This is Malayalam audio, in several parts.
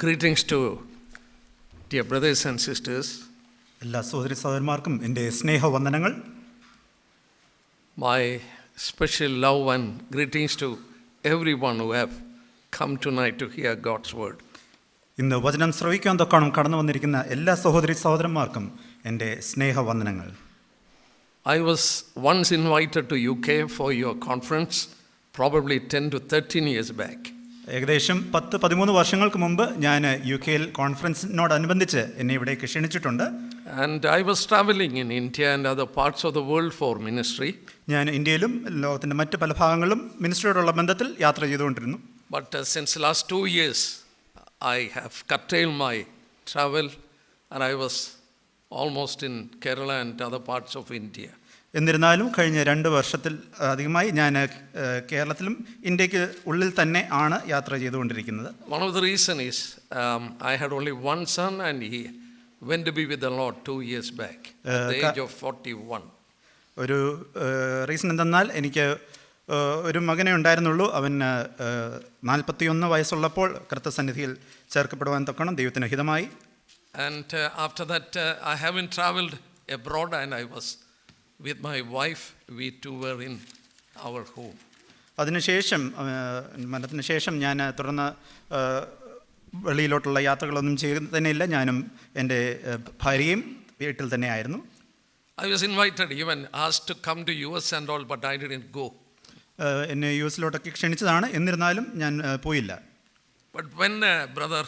Greetings to dear brothers and sisters. എല്ലാ സഹോദരി സഹോദരന്മാർക്കും എൻ്റെ സ്നേഹവന്ദനങ്ങൾ. My special love and greetings to everyone who have come tonight to hear God's word. ഇന്ന് വചനം ശ്രവിക്കാൻ തൊക്കണം കടന്നു വന്നിരിക്കുന്ന എല്ലാ സഹോദരി സഹോദരന്മാർക്കും എൻ്റെ സ്നേഹവന്ദനങ്ങൾ. I was once invited to UK for your conference, probably 10 to 13 years back. ഏകദേശം 10-13 വർഷങ്ങൾക്ക് മുമ്പ് ഞാൻ UK-യിൽ കോൺഫറൻസിനോടനുബന്ധിച്ച് എന്നെ ഇവിടേക്ക് ക്ഷണിച്ചിട്ടുണ്ട്. And I was traveling in India and other parts of the world for ministry. ഞാൻ ഇന്ത്യയിലും ലോകത്തിൻ്റെ മറ്റ് പല ഭാഗങ്ങളിലും മിനിസ്ട്രിയോടുള്ള ബന്ധത്തിൽ യാത്ര ചെയ്തുകൊണ്ടിരുന്നു. But since last 2 years, I have curtailed my travel and I was almost in Kerala and other parts of India. എന്നിരുന്നാലും കഴിഞ്ഞ 2 വർഷത്തിൽ അധികമായി ഞാൻ കേരളത്തിലും ഇന്ത്യക്ക് ഉള്ളിൽ തന്നെ ആണ് യാത്ര ചെയ്തുകൊണ്ടിരിക്കുന്നത്. One of the reason is I had only one son and he went to be with the Lord 2 years back at the age of 41. ഒരു റീസൺ എന്തെന്നാൽ എനിക്ക് ഒരു മകനെ ഉണ്ടായിരുന്നുള്ളൂ. അവൻ 41 വയസ്സുള്ളപ്പോൾ കർത്തൃസന്നിധിയിൽ ചേർക്കപ്പെടുവാൻ തക്കണം ദൈവത്തിന് ഹിതമായി. And after that I haven't traveled abroad and I was with my wife. We two were in our home. അതിനുശേഷം മരണത്തിന് ശേഷം ഞാൻ തുടർന്ന് വെളിയിലോട്ടുള്ള യാത്രകളൊന്നും ചെയ്യുന്നതന്നെയില്ല. ഞാനും എൻ്റെ ഭാര്യയും വീട്ടിൽ തന്നെ ആയിരുന്നു. I was invited, even asked to come to US and all, but I didn't go. എന്നെ US-ലോട്ടൊക്കെ ക്ഷണിച്ചതാണ്, എന്നിരുന്നാലും ഞാൻ പോയില്ല. But when brother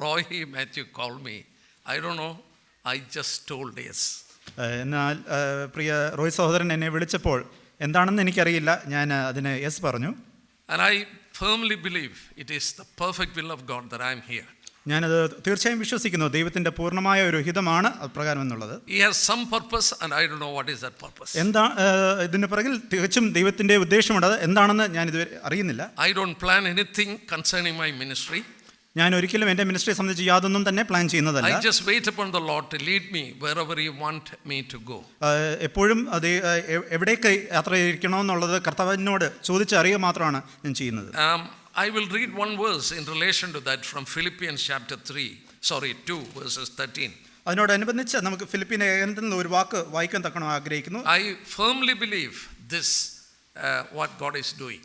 Roy Matthew called me, I don't know, I just told yes. എന്നാൽ പ്രിയ റോയ് സഹോദരൻ എന്നെ വിളിച്ചപ്പോൾ എന്താണെന്ന് എനിക്കറിയില്ല, ഞാൻ അതിന് യെസ് പറഞ്ഞു. And I firmly believe it is the perfect will of God that I am here. ഞാനത് തീർച്ചയായും വിശ്വസിക്കുന്നു, ദൈവത്തിൻ്റെ പൂർണ്ണമായ ഒരു ഹിതമാണ് അപ്രകാരം എന്നുള്ളത്. He has some purpose and I don't know what is that purpose. എന്താ ഇതിന് പിറകിൽ തികച്ചും ദൈവത്തിൻ്റെ ഉദ്ദേശമുണ്ട്, എന്താണെന്ന് ഞാൻ ഇതുവരെ അറിയുന്നില്ല. I don't plan anything concerning my ministry. ഞാൻ ഒരിക്കലും എൻ്റെ മിനിസ്ട്രിയെ സംബന്ധിച്ച് യാതൊന്നും തന്നെ പ്ലാൻ ചെയ്യുന്നതല്ല. I just wait upon the Lord to lead me wherever He want me to go. എപ്പോഴും അത് എവിടേക്ക് യാത്ര ചെയ്യണമെന്നുള്ളത് കർത്താവിനോട് ചോദിച്ചറിയുക മാത്രമാണ് ഞാൻ ചെയ്യുന്നത്. I will read one verse in relation to that from Philippians chapter 2 verses 13. അതിനോടനുബന്ധിച്ച് നമുക്ക് ഫിലിപ്പിയ ലേഖനത്തിൽ നിന്ന് ഒരു വാക്ക് വായിക്കാൻ തക്കണം ആഗ്രഹിക്കുന്നു. I firmly believe this what God is doing.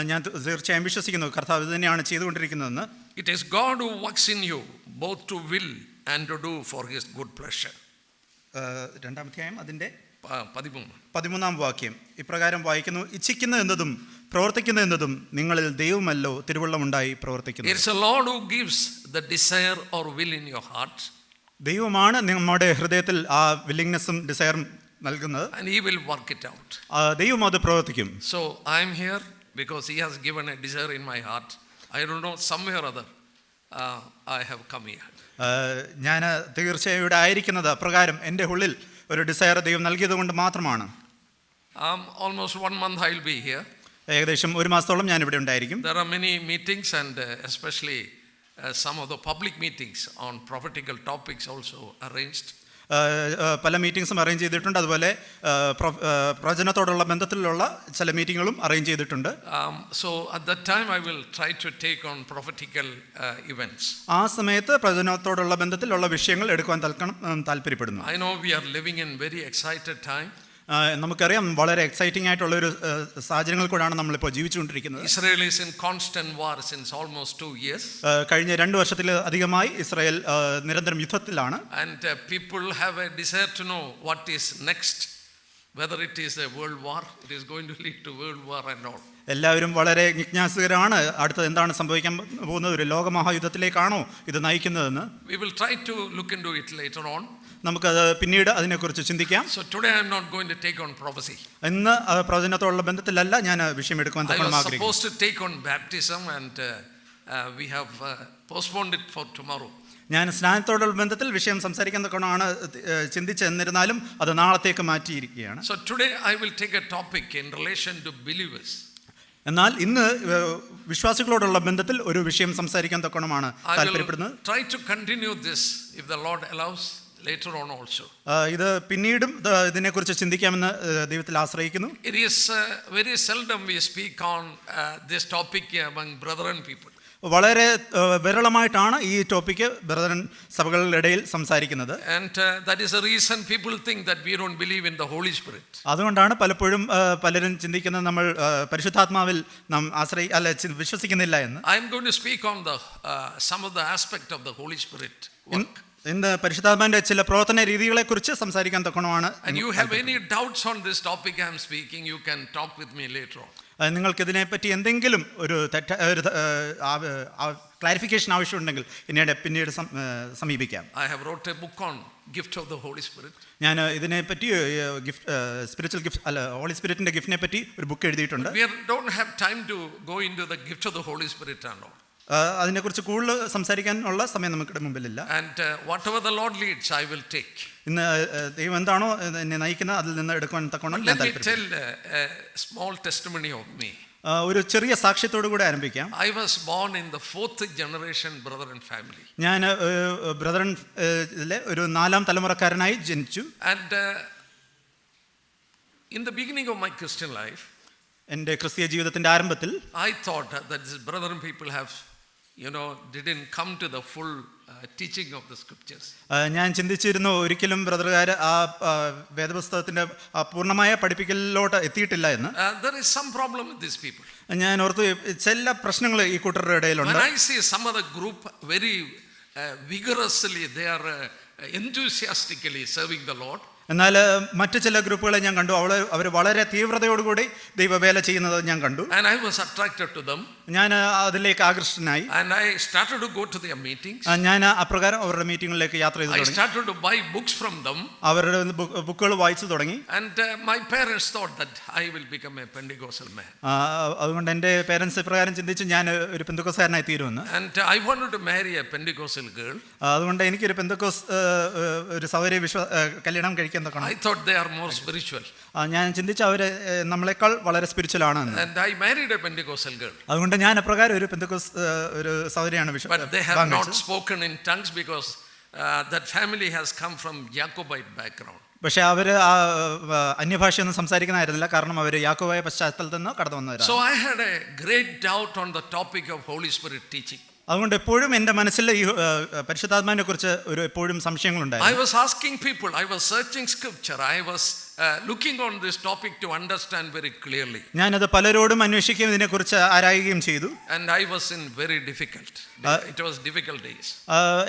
ഞാൻ തീർച്ചയായും വിശ്വസിക്കുന്നു കർത്താവ് ഇത് തന്നെയാണ് ചെയ്തുകൊണ്ടിരിക്കുന്നതെന്ന്. It is God who works in you both to will and to do for His good pleasure. 2-ാം അധ്യായം അതിൻ്റെ 13-ാം വാക്യം ഇപ്രകാരം വായിക്കുന്നു: ഇച്ഛിക്കുന്ന എന്നതും പ്രവർത്തിക്കുന്ന എന്നതും നിങ്ങളിൽ ദൈവമല്ലോ തിരുവുള്ളമുണ്ടായി പ്രവർത്തിക്കുന്നത്. It's a Lord who gives the desire or will in your heart. ദൈവമാണ് നമ്മുടെ ഹൃദയത്തിൽ ആ വില്ലിങ്നെസ്സും ഡിസയറും നൽകുന്നത്. And He will work it out. ദൈവം അത് പ്രവർത്തിക്കും. So I am here because He has given a desire in my heart. I don't know, somewhere or other I have come here. ഞാൻ തീർച്ചയായും ഇവിടെ ആയിരിക്കുന്നത് അപ്രകാരം എൻ്റെ ഉള്ളിൽ ഒരു ഡിസയർ ദൈവം നൽകിയത് കൊണ്ട് മാത്രമാണ്. Almost 1 month I will be here. ഏകദേശം 1 മാസത്തോളം ഞാൻ ഇവിടെ ഉണ്ടായിരിക്കും. There are many meetings and especially some of the public meetings on prophetical topics also arranged. പല മീറ്റിംഗ്സും അറേഞ്ച് ചെയ്തിട്ടുണ്ട്. അതുപോലെ പ്രവചനത്തോടുള്ള ബന്ധത്തിലുള്ള ചില മീറ്റിങ്ങുകളും അറേഞ്ച് ചെയ്തിട്ടുണ്ട്. So at that time I will try to take on prophetical events. ആ സമയത്ത് പ്രവചനത്തോടുള്ള ബന്ധത്തിലുള്ള വിഷയങ്ങൾ എടുക്കുവാൻ താല്പര്യപ്പെടുന്നു. I know we are living in very excited time. നമുക്കറിയാം വളരെ എക്സൈറ്റിംഗ് ആയിട്ടുള്ള ഒരു സാഹചര്യങ്ങൾ കൂടാണ് നമ്മളിപ്പോൾ ജീവിച്ചുകൊണ്ടിരിക്കുന്നത്. Israel is in constant war since almost 2 years. കഴിഞ്ഞ 2 വർഷത്തിൽ അധികമായി ഇസ്രായേൽ നിരന്തരം യുദ്ധത്തിലാണ്. And people have a desire to know what is next, whether it is a world war, it is going to lead to world war and all. എല്ലാവരും വളരെ ജിജ്ഞാസുകരാണ്, അടുത്തത് എന്താണ് സംഭവിക്കാൻ പോകുന്നത്, ഒരു ലോകമഹായുദ്ധത്തിലേക്കാണോ ഇത് നയിക്കുന്നതെന്ന്. We will try to look into it later on. നമുക്കത് പിന്നീട് അതിനെക്കുറിച്ച് ചിന്തിക്കാം. So today I am not going to take on prophecy. ഇന്ന് പ്രവചനത്തോടുള്ള ബന്ധത്തിലല്ല ഞാൻ വിഷയം എടുക്കുവാൻ ആഗ്രഹിക്കുന്നു. I was supposed to take on baptism and we have postponed it for tomorrow. ഞാൻ സ്നാനത്തോടുള്ള ബന്ധത്തിൽ വിഷയം സംസാരിക്കാൻ തക്കണമാണ് ചിന്തിച്ച്, എന്നിരുന്നാലും അത് നാളത്തേക്ക് മാറ്റിയിരിക്കുകയാണ്. So today I will take a topic in relation to believers. എന്നാൽ ഇന്ന് വിശ്വാസികളോടുള്ള ബന്ധത്തിൽ ഒരു വിഷയം സംസാരിക്കാൻ തക്കണമാണ് താല്പര്യപ്പെടുന്നത്. Try to continue this if the Lord allows later on also. ഇത് പിന്നീടും ഇതിനെക്കുറിച്ച് ചിന്തിക്കാമെന്ന് ദൈവത്തിൽ ആശ്രയിക്കുന്നു. It is very seldom we speak on this topic among brethren people. വളരെ വിരളമായിട്ടാണ് ഈ ടോപ്പിക്ക് ബ്രദറൻ സഭകളുടെ ഇടയിൽ സംസാരിക്കുന്നത്. And that is the reason people think that we don't believe in the Holy Spirit. അതുകൊണ്ടാണ് പലപ്പോഴും പലരും ചിന്തിക്കുന്നത് നമ്മൾ പരിശുദ്ധാത്മാവിൽ നാം വിശ്വസിക്കുന്നില്ല എന്ന്. I am going to speak on the some of the aspect of the Holy Spirit work. ഇന്ന് പരിശുദ്ധാത്മാവിന്റെ ചില പ്രവർത്തന രീതികളെ കുറിച്ച് സംസാരിക്കാൻ തക്കണമാണ്. And you have any doubts on this topic I am speaking, you can talk with me later on. നിങ്ങൾക്ക് ഇതിനെപ്പറ്റി എന്തെങ്കിലും ഒരു ക്ലാരിഫിക്കേഷൻ ആവശ്യമുണ്ടെങ്കിൽ പിന്നീട് സമീപിക്കാം. I have wrote a book on gift of the Holy Spirit. ഞാൻ ഇതിനെപ്പറ്റി സ്പിരിച്വൽ ഗിഫ്റ്റ് ഹോളി സ്പിരിറ്റിന്റെ ഗിഫ്റ്റിനെ പറ്റി ഒരു ബുക്ക് എഴുതിയിട്ടുണ്ട്. We don't have time to go into the gift of the Holy Spirit and all. അതിനെക്കുറിച്ച് കൂടുതൽ സംസാരിക്കാനുള്ള സമയം നമുക്ക് മുമ്പിലില്ല. And whatever the Lord leads, I will take. ഇന്ന് ദൈവം എന്താണോ എന്നെ നയിക്കുന്നത് അതിൽ നിന്ന് എടുക്കാൻ തക്കോണം. Let me tell a small testimony of me. ഒരു ചെറിയ സാക്ഷ്യത്തോടു കൂടെ ആരംഭിക്കാം. I was born in the 4th generation Brethren family. ഞാൻ ബ്രദറിലെ ഒരു 4ാം തലമുറക്കാരനായി ജനിച്ചു. And in the beginning of my Christian life, എൻ്റെ ക്രിസ്തീയ ജീവിതത്തിന്റെ ആരംഭത്തിൽ I thought that these Brethren people have, didn't come to the full teaching of the scriptures. ഞാൻ ചിന്തിച്ചിരുന്നു ഒരിക്കലും ബ്രദറുകാർ ആ വേദപുസ്തകത്തിന്റെ പൂർണ്ണമായ പഠിപ്പിക്കലിലോട്ട് എത്തിയിട്ടില്ല എന്ന്. There is some problem with these people. ഞാൻ ഓർത്തു ചില പ്രശ്നങ്ങൾ ഈ കൂട്ടരുടെ ഇടയിലുണ്ട്. When I see some other group very vigorously, they are enthusiastically serving the Lord. എന്നാൽ മറ്റു ചില ഗ്രൂപ്പുകളെ ഞാൻ കണ്ടു, അവർ വളരെ തീവ്രതയോടുകൂടി ദൈവവേല ചെയ്യുന്നത് ഞാൻ കണ്ടു. And I was attracted to them. ഞാൻ അതിലേക്ക് ആകർഷ്ടനായി. And I started to go to their meetings. ഞാൻ അപ്രകാരം അവരുടെ മീറ്റിംഗുകളിലേക്ക് യാത്ര ചെയ്തു തുടങ്ങി. I started to buy books from them. അവരുടെ ബുക്കുകൾ വായിച്ചു തുടങ്ങി. And my parents thought that I will become a Pentecostal man. അതുകൊണ്ട് എൻ്റെ പേരൻസ് ഇപ്രകാരം ചിന്തിച്ചു ഞാൻ ഒരു പെന്തക്കോസ്തുകാരനായി തീരുമെന്ന്. And I wanted to marry a Pentecostal girl. അതുകൊണ്ട് എനിക്കൊരു പെന്തക്കോസ് ഒരു സൗകര്യ കല്യാണം കഴിക്കാൻ. I thought they are more spiritual. ഞാൻ ചിന്തിച്ചു അവര് നമ്മളെക്കാൾ വളരെ സ്പിരിച്വൽ ആണ്. And I married a Pentecostal girl. അതുകൊണ്ട് ഞാൻ അപ്രകാരം ഒരു പെന്തക്കോസ് ഒരു സൗകര്യമാണ്. But they have not spoken in tongues because that family has come from Jacobite background. പക്ഷെ അവര് അന്യഭാഷയൊന്നും സംസാരിക്കുന്നതായിരുന്നില്ല, കാരണം അവർ യാക്കോബായ പശ്ചാത്തലത്തിൽ നിന്ന് കടന്നു വന്നവരാണ്. So I had a great doubt on the topic of Holy Spirit teaching. അതുകൊണ്ട് എപ്പോഴും എൻ്റെ മനസ്സിൽ ഈ പരിശുദ്ധാത്മാവിനെ കുറിച്ച് എപ്പോഴും സംശയങ്ങളുണ്ടായിരുന്നു. I was asking people, I was searching scripture, I was looking on this topic to understand very clearly. ഞാനത് പലരോടും അന്വേഷിക്കുകയും ഇതിനെക്കുറിച്ച് ആരായുകയും ചെയ്തു. And I was in very difficult. It was difficult days.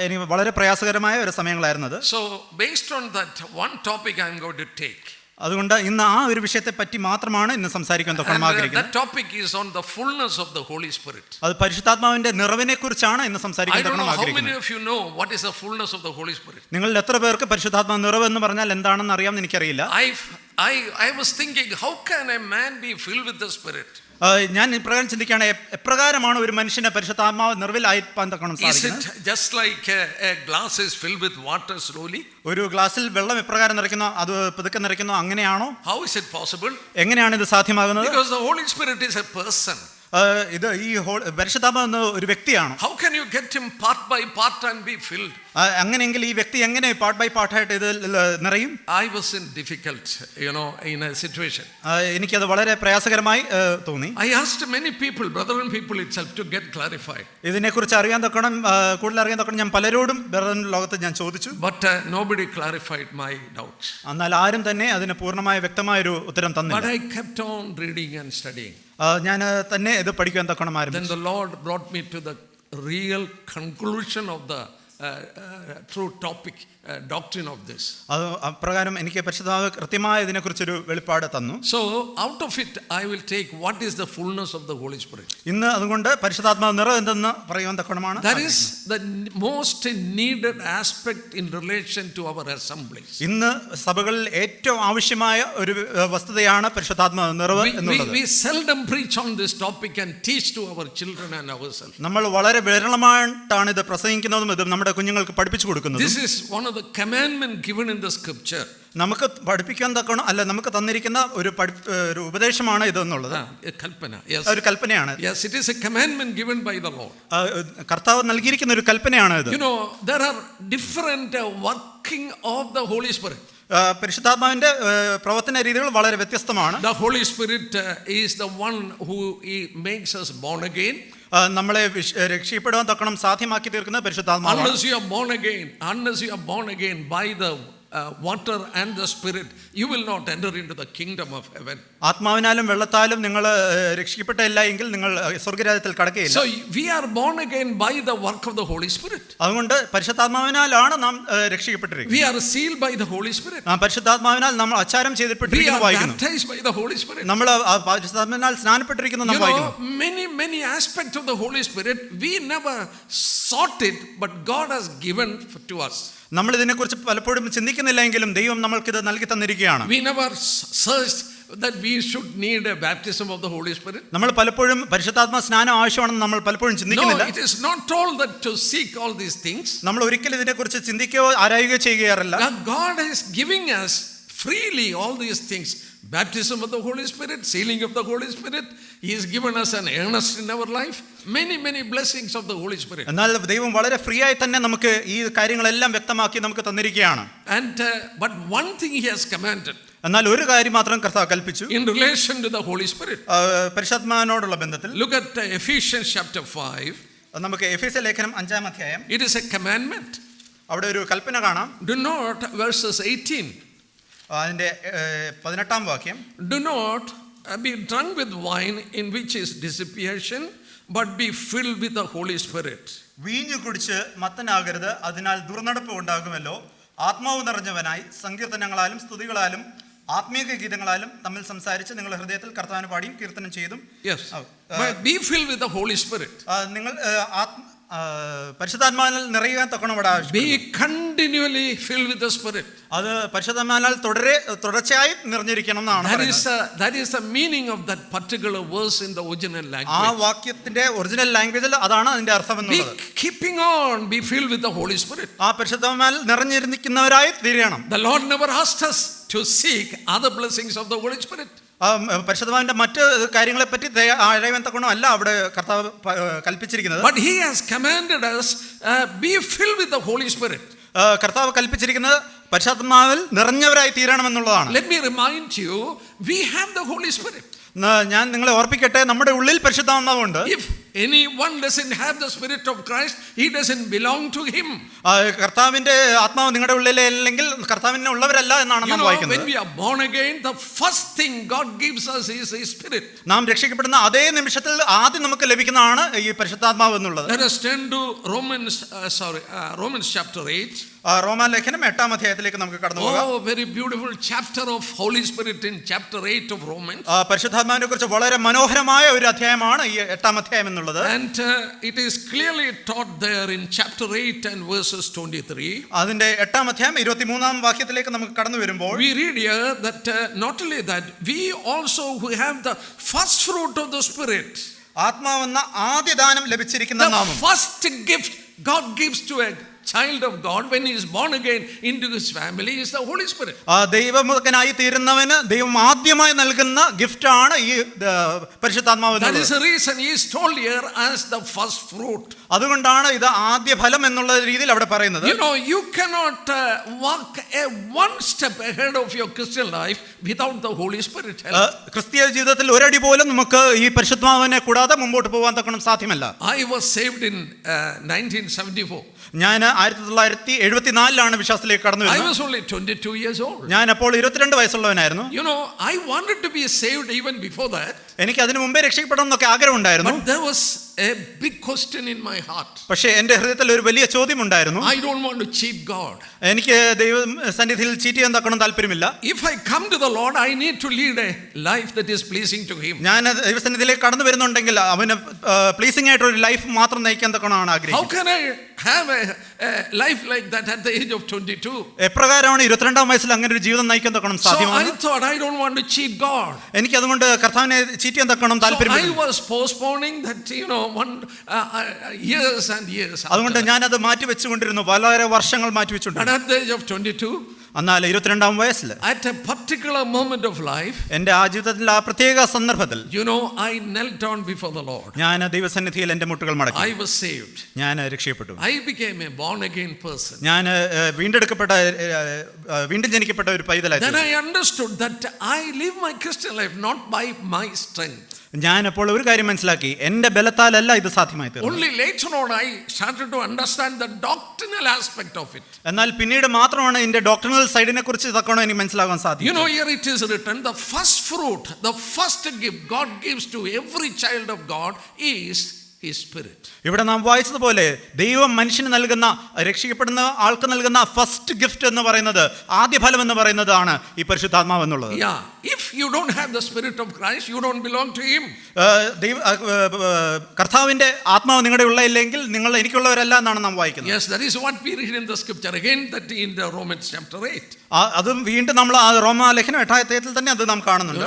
എനിക്ക് വളരെ പ്രയാസകരമായ ഒരു സമയങ്ങളായിരുന്നത്. So based on that one topic I am going to take. അതുകൊണ്ട് ഇന്ന് ആ ഒരു വിഷയത്തെ പറ്റി മാത്രമാണ് ഇന്ന് സംസാരിക്കാൻ ആഗ്രഹിക്കുന്നത്. That topic is on the fullness of the Holy Spirit. അത് പരിശുദ്ധാത്മാവിന്റെ നിറവിനെ കുറിച്ചാണ് ഇന്ന് സംസാരിക്കാൻ ആഗ്രഹിക്കുന്നത്. How many of you know what is the fullness of the Holy Spirit? നിങ്ങളിൽ എത്ര പേർക്ക് പരിശുദ്ധാത്മാ നിറവ് എന്ന് പറഞ്ഞാൽ എന്താണെന്ന് അറിയാമെന്ന് എനിക്കറിയില്ല. I was thinking, how can a man be filled with the Spirit? ഞാൻ ഇപ്രകാരം ചിന്തിക്കുകയാണ്, എപ്രകാരമാണ് ഒരു മനുഷ്യനെ പരിശുദ്ധാത്മാവ് നിറവിലായിപ്പാൻ തക്കണം സാധിക്കുന്നത്? Is it just like a glass is filled with water slowly? ഒരു ഗ്ലാസ്സിൽ വെള്ളം എപ്രകാരം നിറയ്ക്കുന്നോ അത് പതുക്കെ നിറയ്ക്കുന്നോ അങ്ങനെയാണോ? How is it possible? എങ്ങനെയാണ് ഇത് സാധ്യമാകുന്നത്? Because the Holy Spirit is a person. ഇത് ഈ പരിശുദ്ധാത്മാവ് ഒരു വ്യക്തിയാണ്. How can you get him part by part and be filled? അങ്ങനെയെങ്കിൽ ഈ വ്യക്തി എങ്ങനെ പാർട്ട് ബൈ പാർട്ടായിട്ട് ഇത് നിറയും? I was in difficult, in a situation. എനിക്കത് വളരെ പ്രയാസകരമായി തോന്നി. I asked many people, brethren people itself, to get clarified. ഇതിനെക്കുറിച്ച് അറിയാൻ തക്കണം, കൂടുതൽ അറിയാൻ തക്കണം ഞാൻ പലരോടും ബ്രദറൻ ലോകത്ത് ഞാൻ ചോദിച്ചു. But nobody clarified my doubts. എന്നാൽ ആരും തന്നെ അതിന് പൂർണ്ണമായ വ്യക്തമായ ഒരു ഉത്തരം തന്നില്ല. But I kept on reading and studying. ഞാൻ തന്നെ ഇത് പഠിക്കാൻ തക്കണം ആരംഭിച്ചു. Then the Lord brought me to the real conclusion of the true topic, doctrine of this. അത് അപ്രകാരം എനിക്ക് പരിശുദ്ധാത്മാവ് കൃത്യമായ ഇതിനെക്കുറിച്ചൊരു വെളിപ്പാട് തന്നു. So out of it I will take what is the fullness of the Holy Spirit. ഇന്ന് അതുകൊണ്ട് പരിശുദ്ധാത്മാവ് നിറവ് എന്തെന്ന് പറയുവാൻ തക്കണമാണ്. That is the most needed aspect in relation to our assemblies. ഇന്ന് സഭകളിൽ ഏറ്റവും ആവശ്യമായ ഒരു വസ്തുതയാണ് പരിശുദ്ധാത്മാവ് നിറവ് എന്നുള്ളത്. We seldom preach on this topic and teach to our children and ourselves. നമ്മൾ വളരെ വിരളമായിട്ടാണ് ഇത് പ്രസംഗിക്കുന്നതും ഇത് നമ്മുടെ കുഞ്ഞുങ്ങൾക്ക് പഠിപ്പിച്ചു കൊടുക്കുന്നതും. This is one of the commandment given in the scripture. നമുക്ക് പഠിപ്പിക്കാൻ തക്കണം അല്ല നമുക്ക് തന്നിരിക്കുന്ന ഒരു ഉപദേശമാണ് ഇതെന്നുള്ളത്. ഒരു കൽപ്പനയാണ്. Yes, it is a commandment given by the Lord. കർത്താവ് നൽകിയിരിക്കുന്ന ഒരു കൽപ്പനയാണ് ഇത്. There are different working working of the Holy Spirit. പരിശുദ്ധാത്മാവിന്റെ പ്രവർത്തന രീതികൾ വളരെ വ്യത്യസ്തമാണ്. The Holy Spirit is the one who makes us born again. നമ്മളെ രക്ഷിക്കപ്പെടുവാൻ തക്കണം സാധ്യമാക്കി തീർക്കുന്ന പരിശുദ്ധാത്മാവാണ്. Unless you are born again by the water and the Spirit, you will not enter into the kingdom of heaven. ആത്മാവിനാലും വെള്ളത്താലും നിങ്ങൾ രക്ഷിക്കപ്പെട്ടില്ല എങ്കിൽ നിങ്ങൾ സ്വർഗ്ഗരാജ്യത്തിൽ കടക്കുകയില്ല. So we are born again by the work of the Holy Spirit. അതുകൊണ്ട് പരിശുദ്ധാത്മാവിനാലാണ് നാം രക്ഷിക്കപ്പെട്ടിരിക്കുന്നത്. We are sealed by the Holy Spirit. പരിശുദ്ധാത്മാവിനാൽ നമ്മൾ അച്ചാരം ചെയ്തിരിക്കുന്നു വായിക്കുന്നു. We are baptized by the Holy Spirit. നമ്മൾ പരിശുദ്ധാത്മാവിനാൽ സ്നാനപ്പെട്ടിരിക്കുന്നു നാം വായിക്കുന്നു. Many aspects of the Holy Spirit we never sought it, but God has given to us. നമ്മൾ ഇതിനെക്കുറിച്ച് പലപ്പോഴും ചിന്തിക്കുന്നില്ലെങ്കിലും ദൈവം നമ്മൾക്കിത് നൽകി തന്നിരിക്കുകയാണ്. We never searched that we should need a baptism of the Holy Spirit. നമ്മൾ പലപ്പോഴും പരിശുദ്ധാത്മ സ്നാനം ആവശ്യമാണെന്ന് നമ്മൾ പലപ്പോഴും ചിന്തിക്കുന്നില്ല. No, it is not told that to seek all these things. നമ്മൾ ഒരിക്കലും ഇതിനെക്കുറിച്ച് ചിന്തിക്കുകയോ ആരായുകയോ ചെയ്യാറില്ല. God is giving us freely all these things. Baptism of the Holy Spirit, sealing of the Holy Spirit. He has given us an earnest in our life. Many blessings of the Holy Spirit. എന്നാൽ ദൈവം വളരെ ഫ്രീ ആയി തന്നെ നമുക്ക് ഈ കാര്യങ്ങളെല്ലാം വ്യക്തമാക്കി നമുക്ക് തന്നിരിക്കുകയാണ്. And but one thing he has commanded. എന്നാൽ ഒരു കാര്യം മാത്രം കർത്താവ് കൽപ്പിച്ചു. In relation to the Holy Spirit. പരിശുദ്ധാത്മാവിനോടുള്ള ബന്ധത്തിൽ. Look at Ephesians chapter 5. നമുക്ക് എഫേസ്യ ലേഖനം 5-ാം അധ്യായം. It is a commandment. അവിടെ ഒരു കൽപ്പന കാണാം. Do not, verses 18. അതിന്റെ 18-ാം വാക്യം. Do not be drunk with wine in which is dissipation, but be filled with the Holy Spirit. വീഞ്ഞു കുടിച്ച് മത്തനാകരുത്, അതിനാൽ ദുർനടപ്പ് ഉണ്ടാകുമല്ലോ. ആത്മാവ് നിറഞ്ഞവനായി സങ്കീർത്തനങ്ങളാലും സ്തുതികളാലും ആത്മീയ ഗീതങ്ങളാലും തമ്മിൽ സംസാരിച്ച് നിങ്ങൾ ഹൃദയത്തിൽ കർത്താവിനെ പാടിയും കീർത്തനം ചെയ്തും. Yes. Be filled with the Holy Spirit. നിങ്ങൾ പരിശുദ്ധാത്മാവിനാൽ നിറയാൻ തക്കണം. Be continually filled with the Spirit. അത് പരിശുദ്ധാത്മാവിനാൽ തുടർച്ചയായി നിറഞ്ഞിരിക്കണം എന്നാണ്. That is the meaning of that particular verse in the original language. ആ വാക്യത്തിന്റെ ഒറിജിനൽ ലാംഗ്വേജിൽ അതാണ് അതിന്റെ അർത്ഥം എന്നുള്ളത്. Be keeping on, be filled with the Holy Spirit. ആ പരിശുദ്ധാത്മാവിൽ നിറഞ്ഞിരിക്കുന്നവരായി തീരണം. The Lord never asked us to seek other blessings of the Holy Spirit. പരിശുദ്ധാത്മാവിന്റെ മറ്റ് കാര്യങ്ങളെ പറ്റി അറിയാൻ തക്കണം അല്ല അവിടെ കർത്താവ് കൽപ്പിച്ചിരിക്കുന്നത്. But he has commanded us be filled with the Holy Spirit. കർത്താവ് കൽപ്പിച്ചിരിക്കുന്നത് പരിശുദ്ധാത്മാവിൽ നിറഞ്ഞവരായി തീരണമെന്നുള്ളതാണ്. Let me remind you, we have the Holy Spirit. ഞാൻ നിങ്ങളെ ഓർപ്പിക്കട്ടെ, നമ്മുടെ ഉള്ളിൽ പരിശുദ്ധാത്മാവുണ്ട്. If anyone doesn't have the Spirit of Christ, he doesn't belong to him. കർത്താവിന്റെ ആത്മാവ് നിങ്ങളുടെ ഉള്ളിൽ അല്ലെങ്കിൽ കർത്താവിനെ ഉള്ളവരല്ല എന്നാണ് നാം വായിക്കുന്നത്. When we are born again, the first thing God gives us is His Spirit. നാം രക്ഷിക്കപ്പെടുന്ന അതേ നിമിഷത്തിൽ ആദ്യം നമുക്ക് ലഭിക്കുന്നതാണ് ഈ പരിശുദ്ധാത്മാവ് എന്നുള്ളത്. Let us turn to Romans chapter 8. റോമാലേഖനം 8-ാം അധ്യായത്തിലേക്ക് നമുക്ക് കടന്നു പോകാം. Oh, very beautiful chapter of Holy Spirit in chapter 8 of Romans. പരിശുദ്ധാത്മാവിനെ കുറിച്ച് വളരെ മനോഹരമായ ഒരു അധ്യായമാണ് ഈ 8-ാം അധ്യായം എന്നുള്ളത്. And it is clearly taught there in chapter 8 and verses 23. അതിന്റെ 8-ാം അധ്യായം 23-ാം വാക്യത്തിലേക്ക് നമുക്ക് കടന്നു വരുമ്പോൾ we read here that not only that, we also who have the first fruit of the Spirit. ആത്മാവെന്ന ആദ്യദാനം ലഭിച്ചിരിക്കുന്ന നാമം. The first gift God gives to a child of God when he is born again into his family is the Holy Spirit. ദൈവമകനായി തീരുന്നവന് ദൈവം ആദ്യമായി നൽകുന്ന ഗിഫ്റ്റാണ് ഈ പരിശുദ്ധാത്മാവ്. That is the reason he is told here as the first fruit. അതുകൊണ്ടാണ് ഇത് ആദ്യ ഫലം എന്നുള്ള രീതിയിൽ അവിടെ പറയുന്നത്. You cannot walk one step ahead of your Christian life without the Holy Spirit help. ക്രിസ്തീയ ജീവിതത്തിൽ ഒരടി പോലും നമുക്ക് ഈ പരിശുദ്ധാത്മാവിനെ കൂടാതെ മുമ്പോട്ട് പോകാൻ തക്കണം സാധ്യമല്ല. I was saved in 1974. ഞാൻ 1974 വിശ്വാസത്തിലേക്ക് കടന്നു വരുന്നത്. I was only 22 years old. ഞാൻ അപ്പോൾ 22 വയസ്സുള്ളവനായിരുന്നു. I wanted to be saved even before that. എനിക്ക് അതിനു മുമ്പേ രക്ഷിക്കപ്പെടണം എന്നൊക്കെ ആഗ്രഹമുണ്ടായിരുന്നു. But there was a big question in my heart. പക്ഷേ എൻ്റെ ഹൃദയത്തിൽ ഒരു വലിയ ചോദ്യം ഉണ്ടായിരുന്നു. I don't want to cheat God. എനിക്ക് ദൈവ സന്നിധിയിൽ ചീറ്റ് ചെയ്യാൻ തക്കണം താല്പര്യമില്ല. If I come to the Lord, I need to lead a life that is pleasing to Him. ഞാൻ ദൈവസന്നിധിയിലേക്ക് കടന്നു വരുന്നുണ്ടെങ്കിൽ അവന് പ്ലീസിംഗ് ആയിട്ട് ഒരു ലൈഫ് മാത്രം നയിക്കാൻ തക്കണമാണ് ആഗ്രഹിക്കുന്നത്. How can I have a life like that at the age of 22? എപ്രകാരമാണ് 22-ാം വയസ്സിൽ അങ്ങനെ ഒരു ജീവിതം നയിക്കാൻ തക്കണം സാധ്യമാണ്. So I thought I don't want to cheat God. എനിക്ക് അതുകൊണ്ട് കർത്താവിനെ ചീറ്റ് ചെയ്യാൻ തക്കണം താല്പര്യമില്ല. So I was postponing that years and years. അതുകൊണ്ട് ഞാൻ അത് മാറ്റി വെച്ചുകൊണ്ടിരുന്നു, വളരെ വർഷങ്ങൾ മാറ്റി വെച്ചുകൊണ്ടിരുന്നു. But at the age of 22, എന്നാൽ 22-ാം വയസ്സിൽ at a particular moment of life, എൻ്റെ ആ ജീവിതത്തിൽ ആ പ്രത്യേക സന്ദർഭത്തിൽ I knelt down before the Lord. ഞാൻ ദൈവസന്നിധിയിൽ എൻ്റെ മുട്ടുകൾ മടക്കി. I was saved. ഞാൻ രക്ഷപ്പെട്ടു. I became a born again person. ഞാൻ വീണ്ടും ജനിക്കപ്പെട്ട ഒരു പൈതലായി. Then I understood that I live my Christian life not by my strength. ഞാൻ അപ്പോൾ ഒരു കാര്യം മനസ്സിലാക്കി, എൻ്റെ ബലത്താലല്ല ഇത് സാധ്യമായി തീർന്നത്. Only later on I started to understand the doctrinal aspect of it. എന്നാൽ പിന്നീട് മാത്രമാണ് ഇതിന്റെ ഡോക്ടറിനൽ സൈഡിനെ കുറിച്ച് ഇതൊക്കെ എനിക്ക് മനസ്സിലാക്കാൻ സാധിക്കും. Here it is written, the first fruit, the first gift God gives to every child of God is His Spirit. ഇവിടെ നാം വായിച്ചതുപോലെ ദൈവം മനുഷ്യന് നൽകുന്ന, രക്ഷിക്കപ്പെടുന്ന ആൾക്ക് നൽകുന്ന ഫസ്റ്റ് ഗിഫ്റ്റ് എന്ന് പറയുന്നത്, ആദ്യ ഫലം എന്ന് പറയുന്നതാണ് ഈ പരിശുദ്ധാത്മാവ് എന്നുള്ളത്. If you don't have the Spirit of Christ, you don't belong to Him. കർത്താവിന്റെ ആത്മാവ് നിങ്ങളുടെ ഉള്ളില്ലെങ്കിൽ നിങ്ങൾ എനിക്കുള്ളവരല്ല എന്നാണ് നാം വായിക്കുന്നത്. Yes, that is what we read in the scripture again, that in the Romans chapter 8. അതും വീണ്ടും നമ്മൾ ആ റോമാലേഖനം 8-ാം അധ്യായത്തിൽ തന്നെ അത് നാം കാണുന്നുണ്ട്.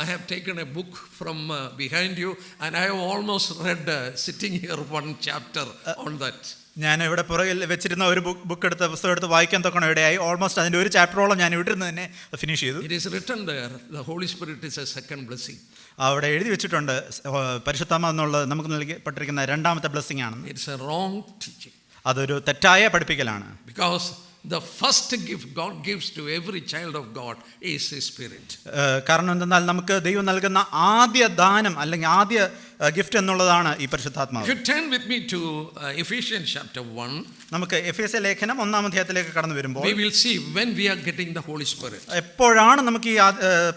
I have taken a book from behind you and I have almost read sitting here one chapter on that. ഞാൻ ഇവിടെ പുറകിൽ വെച്ചിരുന്ന ഒരു പുസ്തകം എടുത്ത് വായിക്കാൻ തൊക്കണം ഇടയായി. ഓൾമോസ്റ്റ് അതിന്റെ ഒരു ചാപ്റ്ററോളം ഞാൻ ഇവിടെ നിന്ന് തന്നെ ഫിനിഷ് ചെയ്തു. It is written there, the Holy Spirit is a second blessing. അവിടെ എഴുതി വെച്ചിട്ടുണ്ട് പരിശുദ്ധാത്മാവ് എന്നുള്ളത് നമുക്ക് നൽകപ്പെട്ടിരിക്കുന്ന രണ്ടാമത്തെ ബ്ലെസ്സിംഗ് ആണ്. It's a wrong teaching. അതൊരു തെറ്റായ പഠിപ്പിക്കലാണ്. Because the first gift God gives to every child of God is His Spirit. കാരണം എന്തെന്നാൽ നമുക്ക് ദൈവം നൽകുന്ന ആദ്യ ദാനം അല്ലെങ്കിൽ ആദ്യ ഗിഫ്റ്റ് എന്നുള്ളതാണ് ഈ പരിശുദ്ധാത്മാവ്. If you turn with me to Ephesians chapter 1, നമുക്ക് എഫേസ്യ ലേഖനം 1-ാം അധ്യായത്തിലേക്ക് കടന്നു വരുമ്പോൾ we will see when we are getting the Holy Spirit. എപ്പോഴാണ് നമുക്ക് ഈ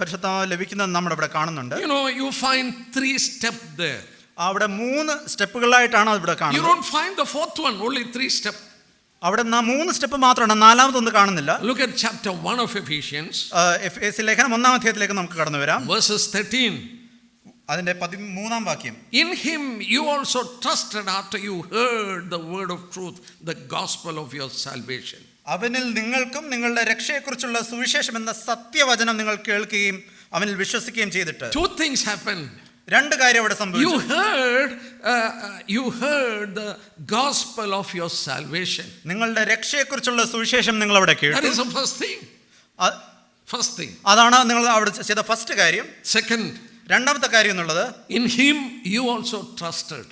പരിശുദ്ധാത്മാവ് ലഭിക്കുന്നത് നമ്മൾ ഇവിടെ കാണുന്നുണ്ട്. You find 3 steps there. അവിടെ 3 സ്റ്റെപ്പുകളായിട്ടാണ് ഇവിടെ കാണുന്നത്. You don't find the 4th one, only 3 steps. അവിടെ 3 സ്റ്റെപ്പ് മാത്രമാണ്, 4ാമതൊന്നും കാണുന്നില്ല. Look at chapter 1 of Ephesians. എഫേസ്യ ലേഖനം 1-ാം അധ്യായത്തിലേക്ക് നമുക്ക് കടന്നു വരാം. Verses 13. അതിന്റെ 13-ാം വാക്യം. In him you also trusted after you heard the word of truth, the gospel of your salvation. അവനിൽ നിങ്ങൾക്കും നിങ്ങളുടെ രക്ഷയെക്കുറിച്ചുള്ള സുവിശേഷം എന്ന സത്യവചനം നിങ്ങൾ കേൾക്കുകയും അവനിൽ വിശ്വസിക്കുകയും ചെയ്തിട്ട്. 2 things happened. 2 കാര്യം അവിടെ സംഭവിച്ചു. You heard the gospel of your salvation. നിങ്ങളുടെ രക്ഷയെക്കുറിച്ചുള്ള സുവിശേഷം നിങ്ങൾ അവിടെ കേട്ടു. That is the first thing. അതാണ് നിങ്ങൾ അവിടെ ചെയ്ത ഫസ്റ്റ് കാര്യം. Second, രണ്ടാമത്തെ കാര്യം എന്നുള്ളത്, in him you also trusted.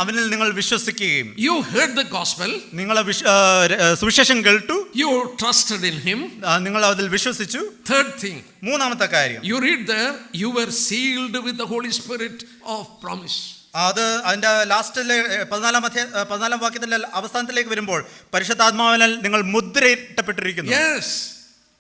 അവനിൽ നിങ്ങൾ വിശ്വസിക്കുകയും. You heard the gospel. നിങ്ങൾ സുവിശേഷം കേട്ടു. You trusted in him. നിങ്ങൾ അതിൽ വിശ്വസിച്ചു. Third thing, 3ാമത്തെ കാര്യം, you read there, you were sealed with the Holy Spirit of promise. അത് അതിന്റെ ലാസ്റ്റിലെ 14-ാം വാക്യത്തിന്റെ അവസാനത്തിലേക്ക് വരുമ്പോൾ പരിശുദ്ധാത്മാവിനാൽ നിങ്ങൾ മുദ്രയിട്ടപ്പെട്ടിരിക്കുന്നു. Yes,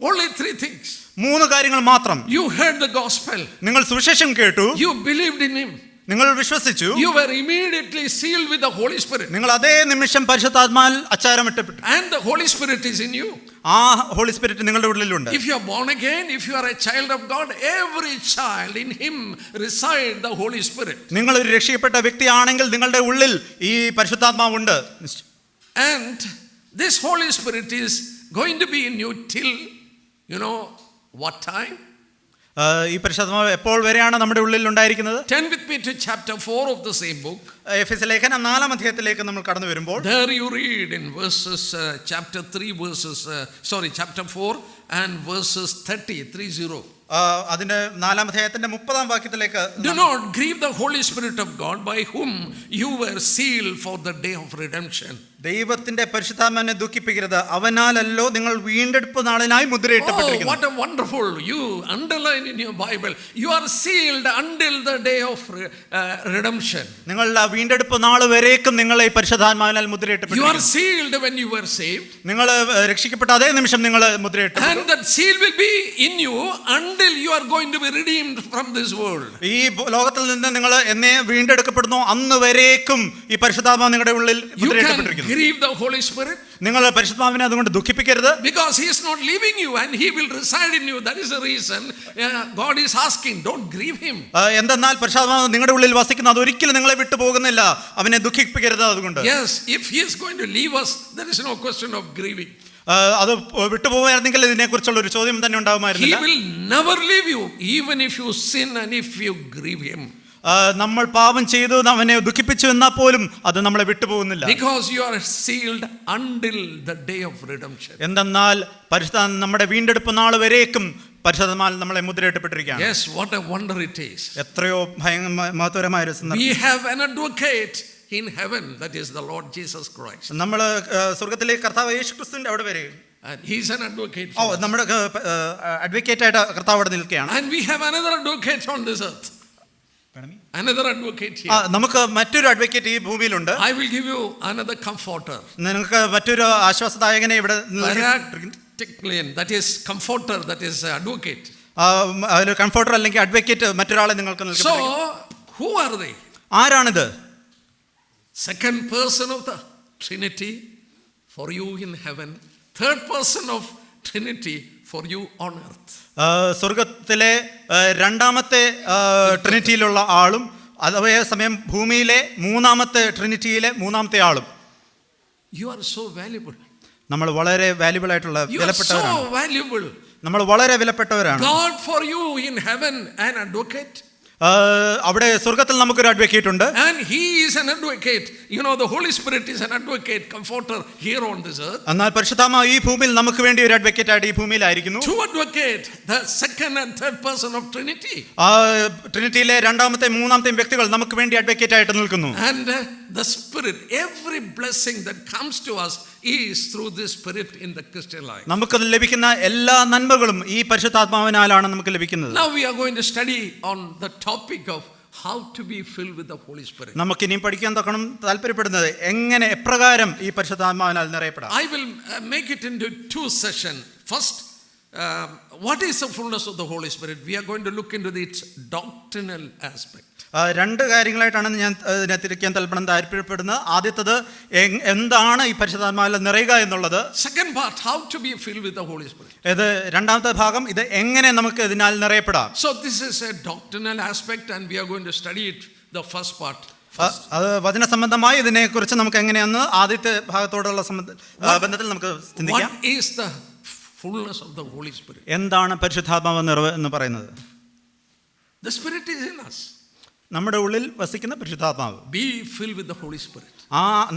only 3 things. 3 കാര്യങ്ങൾ മാത്രം. You heard the gospel. നിങ്ങൾ സുവിശേഷം കേട്ടു. You believed in him. നിങ്ങൾ വിശ്വസിച്ചു. You were immediately sealed with the Holy Spirit. നിങ്ങൾ അതേ നിമിഷം പരിശുദ്ധാത്മാവിൽ അച്ചാരമിട്ടപ്പെട്ടു. And the Holy Spirit is in you. ആ ഹോളി സ്പിരിറ്റ് നിങ്ങളുടെ ഉള്ളിലുണ്ട്. If you are born again, if you are a child of God, every child in him reside the Holy Spirit. നിങ്ങൾ ഒരു രക്ഷിക്കപ്പെട്ട വ്യക്തിയാണെങ്കിൽ നിങ്ങളുടെ ഉള്ളിൽ ഈ പരിശുദ്ധാത്മാവുണ്ട്. And this Holy Spirit is going to be in you till what time? ഈ പരിശുദ്ധാത്മാവ് എപ്പോൾ വരെയാണ് നമ്മുടെ ഉള്ളിൽ ഉണ്ടായിരിക്കുന്നത്? Turn with me to chapter 4 of the same book. എഫേസ്യ ലേഖനം 4-ാം അധ്യായത്തിലേക്ക് നമ്മൾ കടന്നു വരുമ്പോൾ there you read in verses chapter 4 and verses 30. അതിന്റെ 4-ാം അധ്യായത്തിന്റെ 30-ാം വാക്യത്തിലേക്ക്, do not grieve the Holy Spirit of God by whom you were sealed for the day of redemption. ദൈവത്തിന്റെ പരിശുദ്ധാത്മാവിനെ ദുഃഖിപ്പിക്കരുത്, അവനാലല്ലോ നിങ്ങൾ വീണ്ടെടുപ്പ് നാളിനായി മുദ്രയിട്ടപ്പെട്ടിരിക്കുന്നു. What a wonderful, you underline in your Bible, you are sealed until the day of redemption. നിങ്ങൾ വീണ്ടെടുപ്പ് നാൾ വരേക്കും നിങ്ങൾ ഈ പരിശുദ്ധാത്മാവിനാൽ മുദ്രയിട്ടപ്പെട്ടിരിക്കുന്നു. You are sealed when you were saved. നിങ്ങൾ രക്ഷിക്കപ്പെട്ട അതേ നിമിഷം നിങ്ങൾ മുദ്രയിട്ടപ്പെട്ടു. And that seal will be in you until you are going to be redeemed from this world. ഈ ലോകത്തിൽ നിന്ന് നിങ്ങൾ എന്നെ വീണ്ടെടുക്കപ്പെടുന്നു അന്ന് വരേക്കും ഈ പരിശുദ്ധാത്മാവ് നിങ്ങളുടെ ഉള്ളിൽ മുദ്രയിട്ടപ്പെട്ടിരിക്കുന്നു. Grieve the Holy Spirit. നിങ്ങൾ പരിശുദ്ധാത്മാവിനെ അതുകൊണ്ട് ദുഃഖിപ്പിക്കരുത്. Because he is not leaving you and he will reside in you. That is the reason God is asking, don't grieve him. എന്തെന്നാൽ പരിശുദ്ധാത്മാവ് നിങ്ങളുടെ ഉള്ളിൽ വസിക്കുന്നു, അതൊരിക്കലും നിങ്ങളെ വിട്ടു പോകുന്നില്ല, അവനെ ദുഃഖിപ്പിക്കരുത്. അതുകൊണ്ട് yes, if he is going to leave us, there is no question of grieving. അത് വിട്ടുപോകുമായിരുന്നെങ്കിൽ ഇതിനെക്കുറിച്ചുള്ള ഒരു ചോദ്യം തന്നെ ഉണ്ടാകുമായിരുന്നില്ല. He will never leave you even if you sin and if you grieve him. നമ്മൾ പാപം ചെയ്തു അവനെ ദുഃഖിപ്പിച്ചു എന്നാൽ പോലും അത് നമ്മളെ വിട്ടുപോകുന്നില്ല. Because you are sealed until the day of redemption. എന്തെന്നാൽ പരിശുദ്ധ നമ്മുടെ വീണ്ടെടുപ്പ് നാൾ വരേക്കും പരിശുദ്ധമാൽ നമ്മളെ മുദ്രയിട്ടപ്പെട്ടിരിക്കുകയാണ്. Yes, what a wonder it is. എത്രയോ മഹത്വരമായ ഒരു സന്ദർഭം. We have an advocate in heaven, that is the Lord Jesus Christ. നമ്മൾ സ്വർഗ്ഗത്തിലെ കർത്താവ് യേശുക്രിസ്തുവിന്റെ അവിടെ വരെ And he is an advocate. നമ്മുടെ അഡ്വക്കേറ്റ് ആയിട്ട് കർത്താവ് അവിടെ നിൽക്കുകയാണ്. And we have another advocate on this earth. Another advocate here. നമുക്ക് മറ്റൊരു അഡ്വക്കേറ്റ് ഈ ഭൂമിയിലുണ്ട്. I will give you another comforter. നിങ്ങൾക്ക് മറ്റൊരു ആശ്വാസദായകനെ ഇവിടെ Paraclete, that is comforter, that is advocate. Comforter അല്ലെങ്കിൽ അഡ്വക്കേറ്റ് മറ്റൊരാളെ നിങ്ങൾക്ക് നൽകും. So who are they? ആരാണിത്? Second person of the Trinity for you in heaven, third person of Trinity for you on earth. സ്വർഗത്തിലെ രണ്ടാമത്തെ ട്രിനിറ്റിയിലുള്ള ആളും അതേ സമയം ഭൂമിയിലെ മൂന്നാമത്തെ ട്രിനിറ്റിയിലെ മൂന്നാമത്തെ ആളും. You are so valuable. നമ്മൾ വളരെ വാല്യുബിൾ ആയിട്ടുള്ള വിലപ്പെട്ടവരാണ്. So valuable. നമ്മൾ വളരെ വിലപ്പെട്ടവരാണ്. God for you in heaven an advocate. അവിടെ സ്വർഗത്തിൽ നമുക്കൊരു അഡ്വക്കേറ്റ് ഉണ്ട്. And he is an advocate. You know, the Holy Spirit is an advocate, comforter here on this earth. എന്നാൽ പരിശുദ്ധാത്മാവ് ഈ ഭൂമിയിൽ നമുക്ക് വേണ്ടി ഒരു അഡ്വക്കേറ്റ് ആയിട്ട് ഈ ഭൂമിയിലായിരിക്കുന്നു. Two advocate, the second and third person of Trinity. ട്രിനിറ്റിയിലെ രണ്ടാമത്തെ മൂന്നാമത്തെ വ്യക്തികൾ നമുക്ക് വേണ്ടി അഡ്വക്കേറ്റ് ആയിട്ട് നിൽക്കുന്നു. And the Spirit, every blessing that comes to us is through this Spirit in the Christian life. നമുക്ക് ലഭിക്കുന്ന എല്ലാ നന്മകളും ഈ പരിശുദ്ധാത്മാവിനാലാണ് നമുക്ക് ലഭിക്കുന്നത്. Now we are going to study on the topic of how to be filled with the Holy Spirit. നമുക്ക് ഇനിയും പഠിക്കാൻ തക്കണം താല്പര്യപ്പെടുന്നത് എങ്ങനെ എപ്രകാരം ഈ പരിശുദ്ധാത്മാവിനാൽ നിറയപ്പെടാം. I will make it into two sessions. First, what is the fullness of the Holy Spirit? We are going to look into its doctrinal aspect. രണ്ട് കാര്യങ്ങളായിട്ടാണ് ഞാൻ ഇതിനെ തിരിക്കാൻ താല്പര്യപ്പെടുന്നത്. ആദ്യത്തത് എന്താണ് ഈ പരിശുദ്ധാത്മാവിൽ നിറയുക എന്നുള്ളത്. Second part, how to be filled with the Holy Spirit. ഇത് രണ്ടാമത്തെ ഭാഗം, ഇത് എങ്ങനെ നമുക്ക് ഇതിനാൽ നിറയപ്പെടാം. So this is a doctrinal aspect and we are going to study it, the first part. അത് വചന സംബന്ധമായി ഇതിനെക്കുറിച്ച് നമുക്ക് എങ്ങനെയാണെന്ന് ആദ്യത്തെ ഭാഗത്തോടുള്ള ബന്ധത്തിൽ നമുക്ക് ചിന്തിക്കാം. What is the fullness of the Holy Spirit? എന്താണ് പരിശുദ്ധാത്മാവ് നിറവ് എന്ന് പറയുന്നത്? The Spirit is in us. നമ്മുടെ ഉള്ളിൽ വസിക്കുന്ന പരിശുദ്ധാത്മാവ്. Be filled with the Holy Spirit.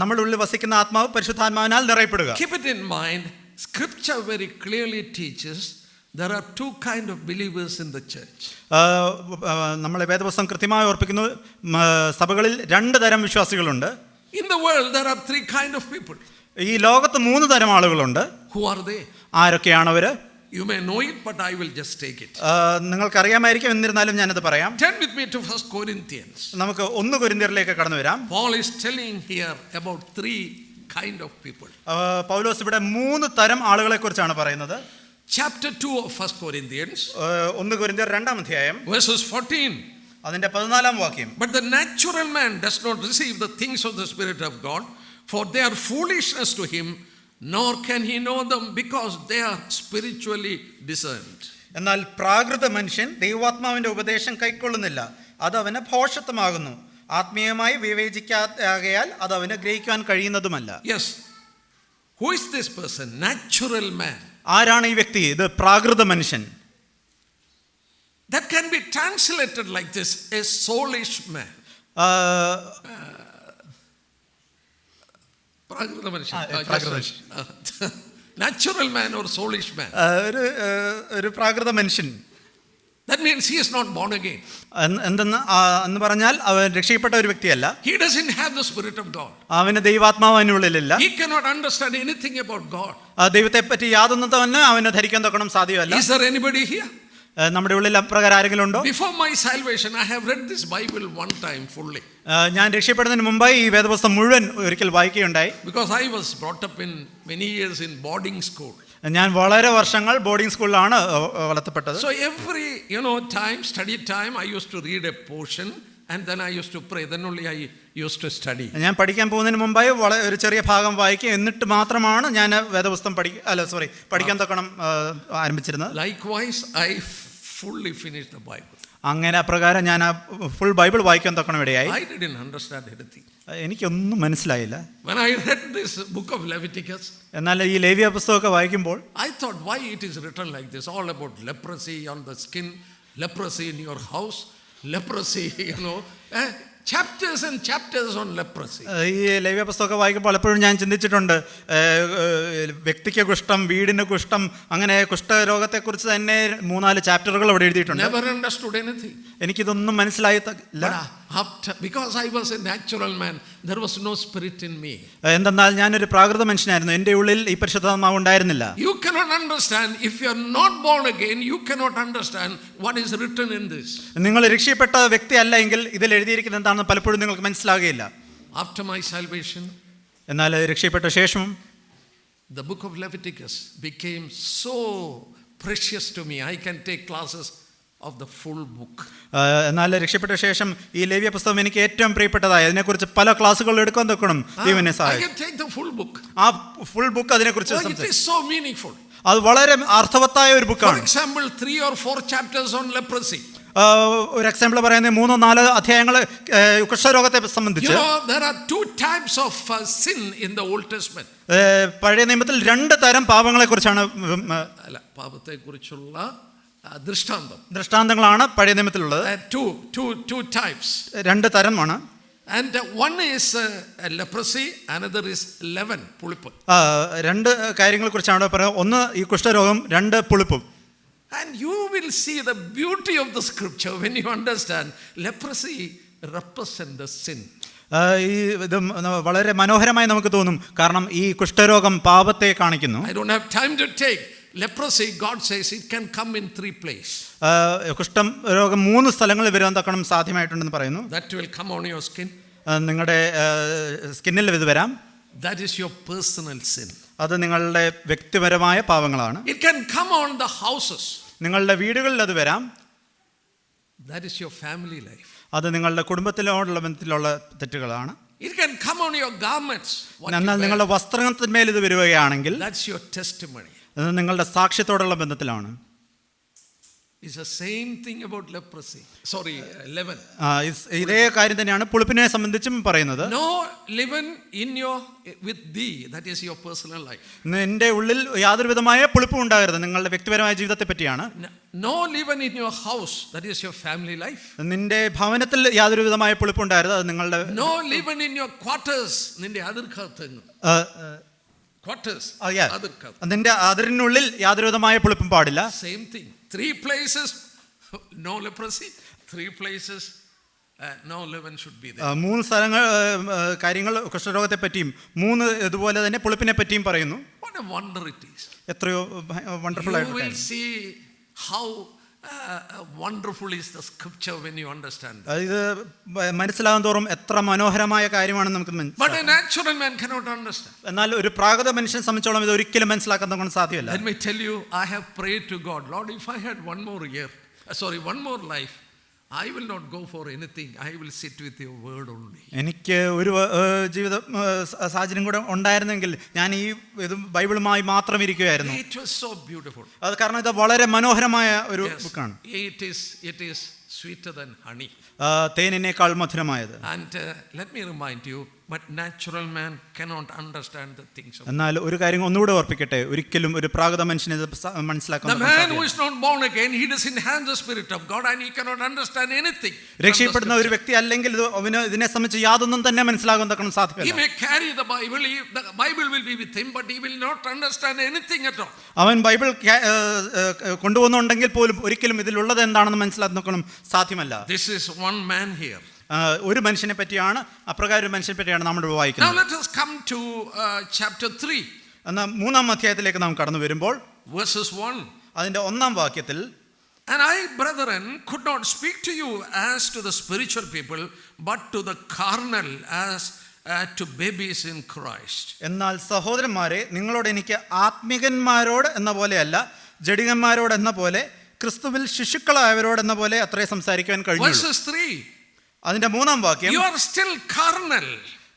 നമ്മുടെ ഉള്ളിൽ വസിക്കുന്ന ആത്മാവ് പരിശുദ്ധാത്മാവിനാൽ നിറയപ്പെടുക. Keep it in mind, Scripture very clearly teaches there are two kind of believers in the church. നമ്മളെ വേദപുസ്തകം കൃത്യമായി ഓർപ്പിക്കുന്നു, സഭകളിൽ രണ്ട് തരം വിശ്വാസികളുണ്ട്. In the world there are three kind of people. ഈ ലോകത്ത് മൂന്ന് തരം ആളുകളുണ്ട്. Who are they? ആരൊക്കെയാണ് അവര്? You may know it, but I will just take it. നിങ്ങൾക്കറിയാമായിരിക്കും, എന്നിരുന്നാലും ഞാനത് പറയാം. Turn with me to 1 Corinthians. നമുക്ക് 1 കൊരിന്ത്യരിലേക്ക് കടന്നു വരാം. Paul is telling here about three kind of people. പൗലോസ് ഇവിടെ മൂന്ന് തരം ആളുകളെ കുറിച്ചാണ് പറയുന്നത്. Chapter 2 of 1 Corinthians. 1 കൊരിന്ത്യർ 2-ാം അധ്യായം verses 14. അതിന്റെ 14-ാം വാക്യം. But the natural man does not receive the things of the Spirit of God, for they are foolishness to him, nor can he know them because they are spiritually discerned. എന്നാൽ പ്രാകൃത മനുഷ്യൻ ദൈവാത്മാവിന്റെ ഉപദേശം കൈക്കൊള്ളുന്നില്ല, അത് അവന് ഭോഷത്വമാകുന്നു. ആത്മീയമായി വിവേചിക്കാതെയാകയാൽ അത് അവന് ഗ്രഹിക്കാൻ കഴിയുന്നതുമല്ല. Yes. Who is this person? Natural man. ആരാണ് ഈ വ്യക്തി? ഇത് പ്രാകൃത മനുഷ്യൻ. That can be translated like this: a soulish man. Natural man or soulish man. ഒരു പ്രാകൃത മനുഷ്യൻ. That means he is not born again. എന്ന് പറഞ്ഞാൽ അവൻ രക്ഷിക്കപ്പെട്ട ഒരു വ്യക്തിയല്ല. He doesn't have the Spirit of God. അവന് ദൈവാത്മാവ് അവനുള്ളിലില്ല. He cannot understand anything about God. ദൈവത്തെ പറ്റി യാതൊന്നും തന്നെ അവന് ധരിക്കാൻ തൊക്കണം സാധ്യമല്ല. Is there anybody here? നമ്മുടെ ഉള്ളിൽ അപ്രകാരം ആരെങ്കിലും ഉണ്ടോ? Before my salvation I have read this Bible one time fully. ഞാൻ രക്ഷപ്പെടുന്നതിന് മുമ്പായി ഈ വേദപുസ്തകം മുഴുവൻ ഒരിക്കൽ വായിക്കുകയുണ്ടായി. Because I was brought up in many years in boarding school. ഞാൻ വളരെ വർഷങ്ങൾ ബോർഡിംഗ് സ്കൂളിലാണ് വളർത്തപ്പെട്ടത്. So every time, study time, I used to read a portion and then I used to pray. Then only I used to study. ഞാൻ പഠിക്കാൻ പോകുന്നതിന് മുമ്പായി ഒരു ചെറിയ ഭാഗം വായിക്കുക, എന്നിട്ട് മാത്രമാണ് ഞാൻ വേദപുസ്തകം പഠിക്കാൻ തക്കണം ആരംഭിച്ചിരുന്നത്. Likewise, I fully finished the Bible. അങ്ങനെ അപ്രകാരം ഞാൻ ഫുൾ ബൈബിൾ വായിക്കാൻ തക്കണം ഇടയായി. I didn't understand anything. എനിക്കൊന്നും മനസ്സിലായില്ല. When I read this book of Leviticus, എന്നാൽ ഈ ലേവ്യ പുസ്തകമൊക്കെ വായിക്കുമ്പോൾ I thought, why it is written like this, all about leprosy on the skin, leprosy in your house, leprosy, chapters and chapters on leprosy. ഈ ലേവ്യ പുസ്തകമൊക്കെ വായിക്കുമ്പോൾ പലപ്പോഴും ഞാൻ ചിന്തിച്ചിട്ടുണ്ട്, വ്യക്തിക്ക് കുഷ്ഠം, വീടിന് കുഷ്ഠം, അങ്ങനെ കുഷ്ഠരോഗത്തെക്കുറിച്ച് തന്നെ 3-4 ചാപ്റ്ററുകൾ അവിടെ എഴുതിയിട്ടുണ്ട്. Never understood anything. എനിക്കിതൊന്നും മനസ്സിലായില്ല. Because I was a natural man, there was no spirit in me. എന്തെന്നാൽ ഞാനൊരു പ്രാകൃത മനുഷ്യനായിരുന്നു, എൻ്റെ ഉള്ളിൽ ഈ പരിശുദ്ധാത്മാവ് ഉണ്ടായിരുന്നില്ല. You cannot understand if you are not born again. You cannot understand what is written in this. നിങ്ങൾ രക്ഷിക്കപ്പെട്ട വ്യക്തി അല്ല എങ്കിൽ ഇതിൽ എഴുതിയിരിക്കുന്നത് എന്താണെന്ന് പലപ്പോഴും നിങ്ങൾക്ക് മനസ്സിലാകുകയില്ല. After my salvation, എന്നാൽ രക്ഷിക്കപ്പെട്ട ശേഷം the book of Leviticus became so precious to me. I can take classes of the full book. എന്നാൽ രക്ഷിക്കപ്പെട്ട ശേഷം ഈ ലേവ്യ പുസ്തകം എനിക്ക് ഏറ്റവും പ്രിയപ്പെട്ടതായി. അതിനെക്കുറിച്ച് പല ക്ലാസ്സുകൾ എടുക്കാൻ തൊക്കണം. ദൈവനെ I സഹായിക്കും. can take the full book. ആ ഫുൾ ബുക്ക് അതിനെക്കുറിച്ച് It is so meaningful. അത് വളരെ അർത്ഥവത്തായ ഒരു For ബുക്കാണ്. example, 3 or 4 chapters on leprosy. ഒരു എക്സാമ്പിൾ പറയുന്നത് 3-4 അധ്യായങ്ങൾ കുഷ്ഠരോഗത്തെ സംബന്ധിച്ച്. There are 2 types of sin in the Old Testament. പഴയ നിയമത്തിൽ 2 തരം പാപങ്ങളെ കുറിച്ചാണ്, അല്ല, പാപത്തെക്കുറിച്ചുള്ള ദൃഷ്ടാന്തങ്ങളാണ് പഴയ നിയമത്തിലുള്ളത്. Two types. 2 തരമാണ്. And one is leprosy, another is leaven, പുളിപ്പ്. 2 കാര്യങ്ങളെ കുറിച്ചാണ് പറയുന്നത്. ഒന്ന് ഈ കുഷ്ഠരോഗം, 2 പുളിപ്പും. And you will see the beauty of the scripture when you understand leprosy represents the sin. ഈ ഇത് വളരെ മനോഹരമായി നമുക്ക് തോന്നും, കാരണം ഈ കുഷ്ഠരോഗം പാപത്തെ കാണിക്കുന്നു. I don't have time to take leprosy. God says it can come in 3 places. കുഷ്ഠം രോഗം 3 സ്ഥലങ്ങളിൽ വരാൻ തക്കണം സാധ്യമായിട്ടുണ്ടെന്ന് പറയുന്നു. That will come on your skin. നിങ്ങളുടെ സ്കിന്നിൽ ഇത് വരാം. That is your personal sin. അത് നിങ്ങളുടെ വ്യക്തിപരമായ പാപങ്ങളാണ്. It can come on the houses. നിങ്ങളുടെ വീടുകളിൽ അത് വരാം. That is your family life. അത് നിങ്ങളുടെ കുടുംബത്തിലോടുള്ള ബന്ധത്തിലുള്ള തെറ്റുകളാണ്. It can come on your garments. എന്നാൽ നിങ്ങളുടെ വസ്ത്രത്തിന്മേൽ ഇത് വരികയാണെങ്കിൽ That's your testimony. അത് നിങ്ങളുടെ സാക്ഷ്യത്തോടുള്ള ബന്ധത്തിലാണ്. It's the same thing about leprosy. Sorry, leaven. ഇതേ കാര്യം തന്നെയാണ് പുളിപ്പിനെ സംബന്ധിച്ചും പറയുന്നത്. No leaven in your with thee, that is your personal life. നിന്റെ ഉള്ളിൽ യാതൊരു വിധമായ പുളിപ്പും ഉണ്ടാകരുത്, നിങ്ങളുടെ വ്യക്തിപരമായ ജീവിതത്തെ പറ്റിയാണ്. No leaven in your house, that is your family life. നിന്റെ ഭവനത്തിൽ യാതൊരു വിധമായ പുളിപ്പും ഉണ്ടാകരുത്, അത് നിങ്ങളുടെ. No leaven in your quarters, നിന്റെ അതിർക്കകത്ത്. Quarters. നിന്റെ അതിരിനുള്ളിൽ യാതൊരു വിധമായ പുളിപ്പും പാടില്ല. Same thing. 3 places no leprosy, 3 places no leaven should be there. 3 സ്ഥലങ്ങൾ കാര്യങ്ങൾ കുഷ്ഠരോഗത്തെ പറ്റിയും 3 ഇതുപോലെ തന്നെ പുളിപ്പിനെ പറ്റിയും പറയുന്നു. What a wonder it is. എത്രയോ വണ്ടർഫുൾ ആയിട്ട്. You will see how wonderful is the scripture when you understand. ഇത് മനസ്സിലാകും തോറും എത്ര മനോഹരമായ കാര്യമാണെന്ന് നമുക്ക് മനസ്സിലാക്കാം. But a natural man cannot understand. എന്നാൽ ഒരു പ്രാകൃത മനുഷ്യനെ സംബന്ധിച്ചോളം ഇത് ഒരിക്കലും മനസ്സിലാക്കാൻ നമുക്ക് സാധ്യമല്ല. Let me tell you, I have prayed to God, Lord, if I had one more life, I will not go for anything. I will sit with your word only. എനിക്ക് ഒരു ജീവിത സാഹചര്യം കൂടെ ഉണ്ടായിരുന്നെങ്കിൽ ഞാൻ ഈ ഇത് ബൈബിളുമായി മാത്രം ഇരിക്കുകയായിരുന്നു. It was so beautiful. അത് കാരണം ഇത് വളരെ മനോഹരമായ ഒരു ബുക്കാണ്. It is sweeter than honey. തേനിനേക്കാൾ മധുരമായത്. And let me remind you, but natural man cannot understand the things of God. എന്നാൽ ഒരു കാര്യം ഒന്നുകൂടെ ഓർപ്പിക്കട്ടെ, ഒരിക്കലും ഒരു പ്രാകൃത മനുഷ്യനെ മനസ്സിലാക്കാൻ. The man who is not born again, he doesn't have the spirit of God and he cannot understand anything. രക്ഷിക്കപ്പെടുന്ന ഒരു വ്യക്തി അല്ലെങ്കിൽ അവന് ഇതിനെ സംബന്ധിച്ച് യാതൊന്നും തന്നെ മനസ്സിലാക്കാൻ തക്കണം സാധ്യമല്ല. He may carry the Bible will be with him, but he will not understand anything at all. അവൻ ബൈബിൾ കൊണ്ടുവന്നുണ്ടെങ്കിൽ പോലും ഒരിക്കലും ഇതിലുള്ളത് എന്താണെന്ന് മനസ്സിലാക്കാൻ നോക്കണം സാധ്യമല്ല. This is one man here. ഒരു മനുഷ്യനെ പറ്റിയാണ്, അപ്രകാരം ഒരു മനുഷ്യനെ പറ്റിയാണ് നമ്മൾ വായിക്കുന്നത്. Now let us come to chapter 3. എന്നാൽ 3-ാം അധ്യായത്തിലേക്ക് നാം കടന്നു വരുമ്പോൾ verses 1. അതിന്റെ 1-ാം വാക്യത്തിൽ, And I, brethren, could not speak to you as to the spiritual people, but to the carnal, as to babies in Christ. എന്നാൽ സഹോദരന്മാരെ, നിങ്ങളോട് എനിക്ക് ആത്മികന്മാരോട് എന്ന പോലെയല്ല, ജഡികന്മാരോട് എന്ന പോലെ, ക്രിസ്തുവിൽ ശിശുക്കളായവരോട് എന്ന പോലെ അത്രേ സംസാരിക്കാൻ കഴിഞ്ഞു. verses 3. അതിന്റെ 3-ാം വാക്യം, You are still carnal.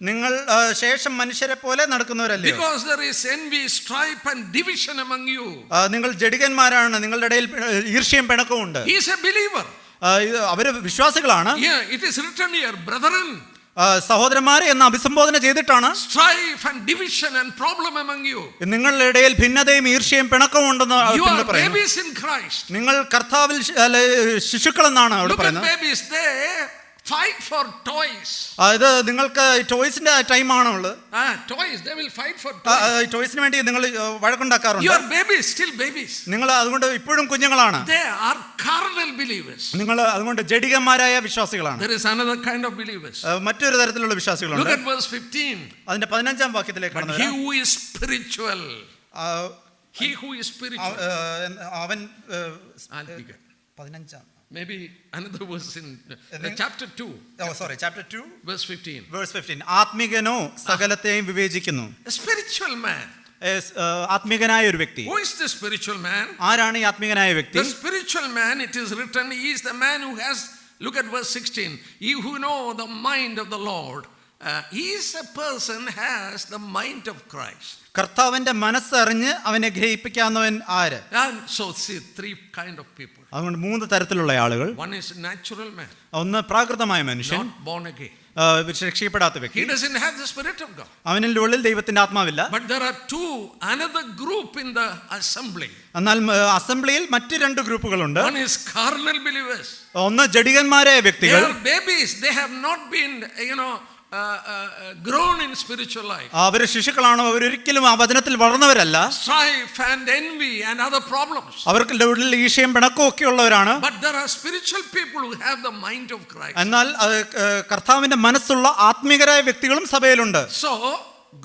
നിങ്ങൾ ശേഷം മനുഷ്യരെ പോലെ നടക്കുന്നവരല്ലേ? Because there is envy, strife and division among you. നിങ്ങൾ ജഡികന്മാരാണ്, നിങ്ങളുടെ ഇടയിൽ ഈർഷ്യയും പിണക്കവും ഉണ്ട്. He is a believer. അവര് വിശ്വാസികളാണ്. Yeah, it is written here, brethren. സഹോദരന്മാരെ എന്ന് അഭിസംബോധന ചെയ്തിട്ടാണ് strife and division and problem among you. നിങ്ങളുടെ ഇടയിൽ ഭിന്നതയും ഈർഷ്യയും പിണക്കവും ഉണ്ടെന്ന് You പിന്നെ are പറയുന്നു. babies in Christ. നിങ്ങൾ കർത്താവിൽ ശിശുക്കളെന്നാണ് അവിടെ Look at പറയുന്നത്. babies, they fight for toys. ഇത് നിങ്ങൾക്ക് ടോയ്സിന്റെ ടൈമാണ് ഉള്ളത്. Toys, they will fight for toys. ടോയ്സിന് വേണ്ടി നിങ്ങൾ You വഴക്കുണ്ടാക്കാറുണ്ട്. are babies, still babies. നിങ്ങൾ അതുകൊണ്ട് ഇപ്പോഴും കുഞ്ഞുങ്ങളാണ്. They are carnal believers. നിങ്ങൾ അതുകൊണ്ട് ജഡികന്മാരായ വിശ്വാസികളാണ്. There is another kind of believers. മറ്റൊരു തരത്തിലുള്ള വിശ്വാസികളുണ്ട്. Look at verse 15. അതിന്റെ 15-ാം വാക്യത്തിലേക്ക് But കടന്നു he വരാം. who is spiritual, he who is spiritual. അവൻ I'll pick it. 15-ാം Maybe another verse in chapter 2, chapter 2 verse 15. verse 15. ആത്മികനോ സകലത്തെയും വിവേചിക്കുന്നു. A spiritual man. ആത്മികനായ ഒരു വ്യക്തി. Who is the spiritual man? ആരാണ് ഈ ആത്മികനായ വ്യക്തി? The spiritual man, it is written, he is the man who has, look at verse 16, he who know the mind of the Lord, he is a person has the mind of Christ. കർത്താവിന്റെ മനസ്സറിഞ്ഞ് അവനെ ഗ്രഹിപ്പിക്കാവുന്നവൻ ആര്? And so see three kind of people. അതുകൊണ്ട് 3 തരത്തിലുള്ള ആളുകൾ. One is natural man, ഒന്ന് പ്രാകൃതമായ മനുഷ്യൻ, not born again. രക്ഷിക്കപ്പെടാത്ത വ്യക്തി. He doesn't have the spirit of God. അവനിൽ ഉള്ളിൽ ദൈവത്തിന്റെ ആത്മാവില്ല. But there are another group in the assembly. എന്നാൽ അസംബ്ലിയിൽ മറ്റു 2 ഗ്രൂപ്പുകളുണ്ട്. One is carnal believers. ഒന്ന് ജഡികന്മാരായ They വ്യക്തികൾ. are babies. They have not been, grown in spiritual life. അവർ ശിശുക്കളാണോ? അവരൊരിക്കലും ആ വചനത്തിൽ വളർന്നവരല്ല. Strife and envy and other problems. അവർക്ക് ഉള്ളിൽ ഈശയും പിണക്കവും ഒക്കെ ഉള്ളവരാണ്. But there are spiritual people who have the mind of Christ. എന്നാൽ കർത്താവിന്റെ മനസ്സുള്ള ആത്മീകരായ വ്യക്തികളും സഭയിലുണ്ട്. So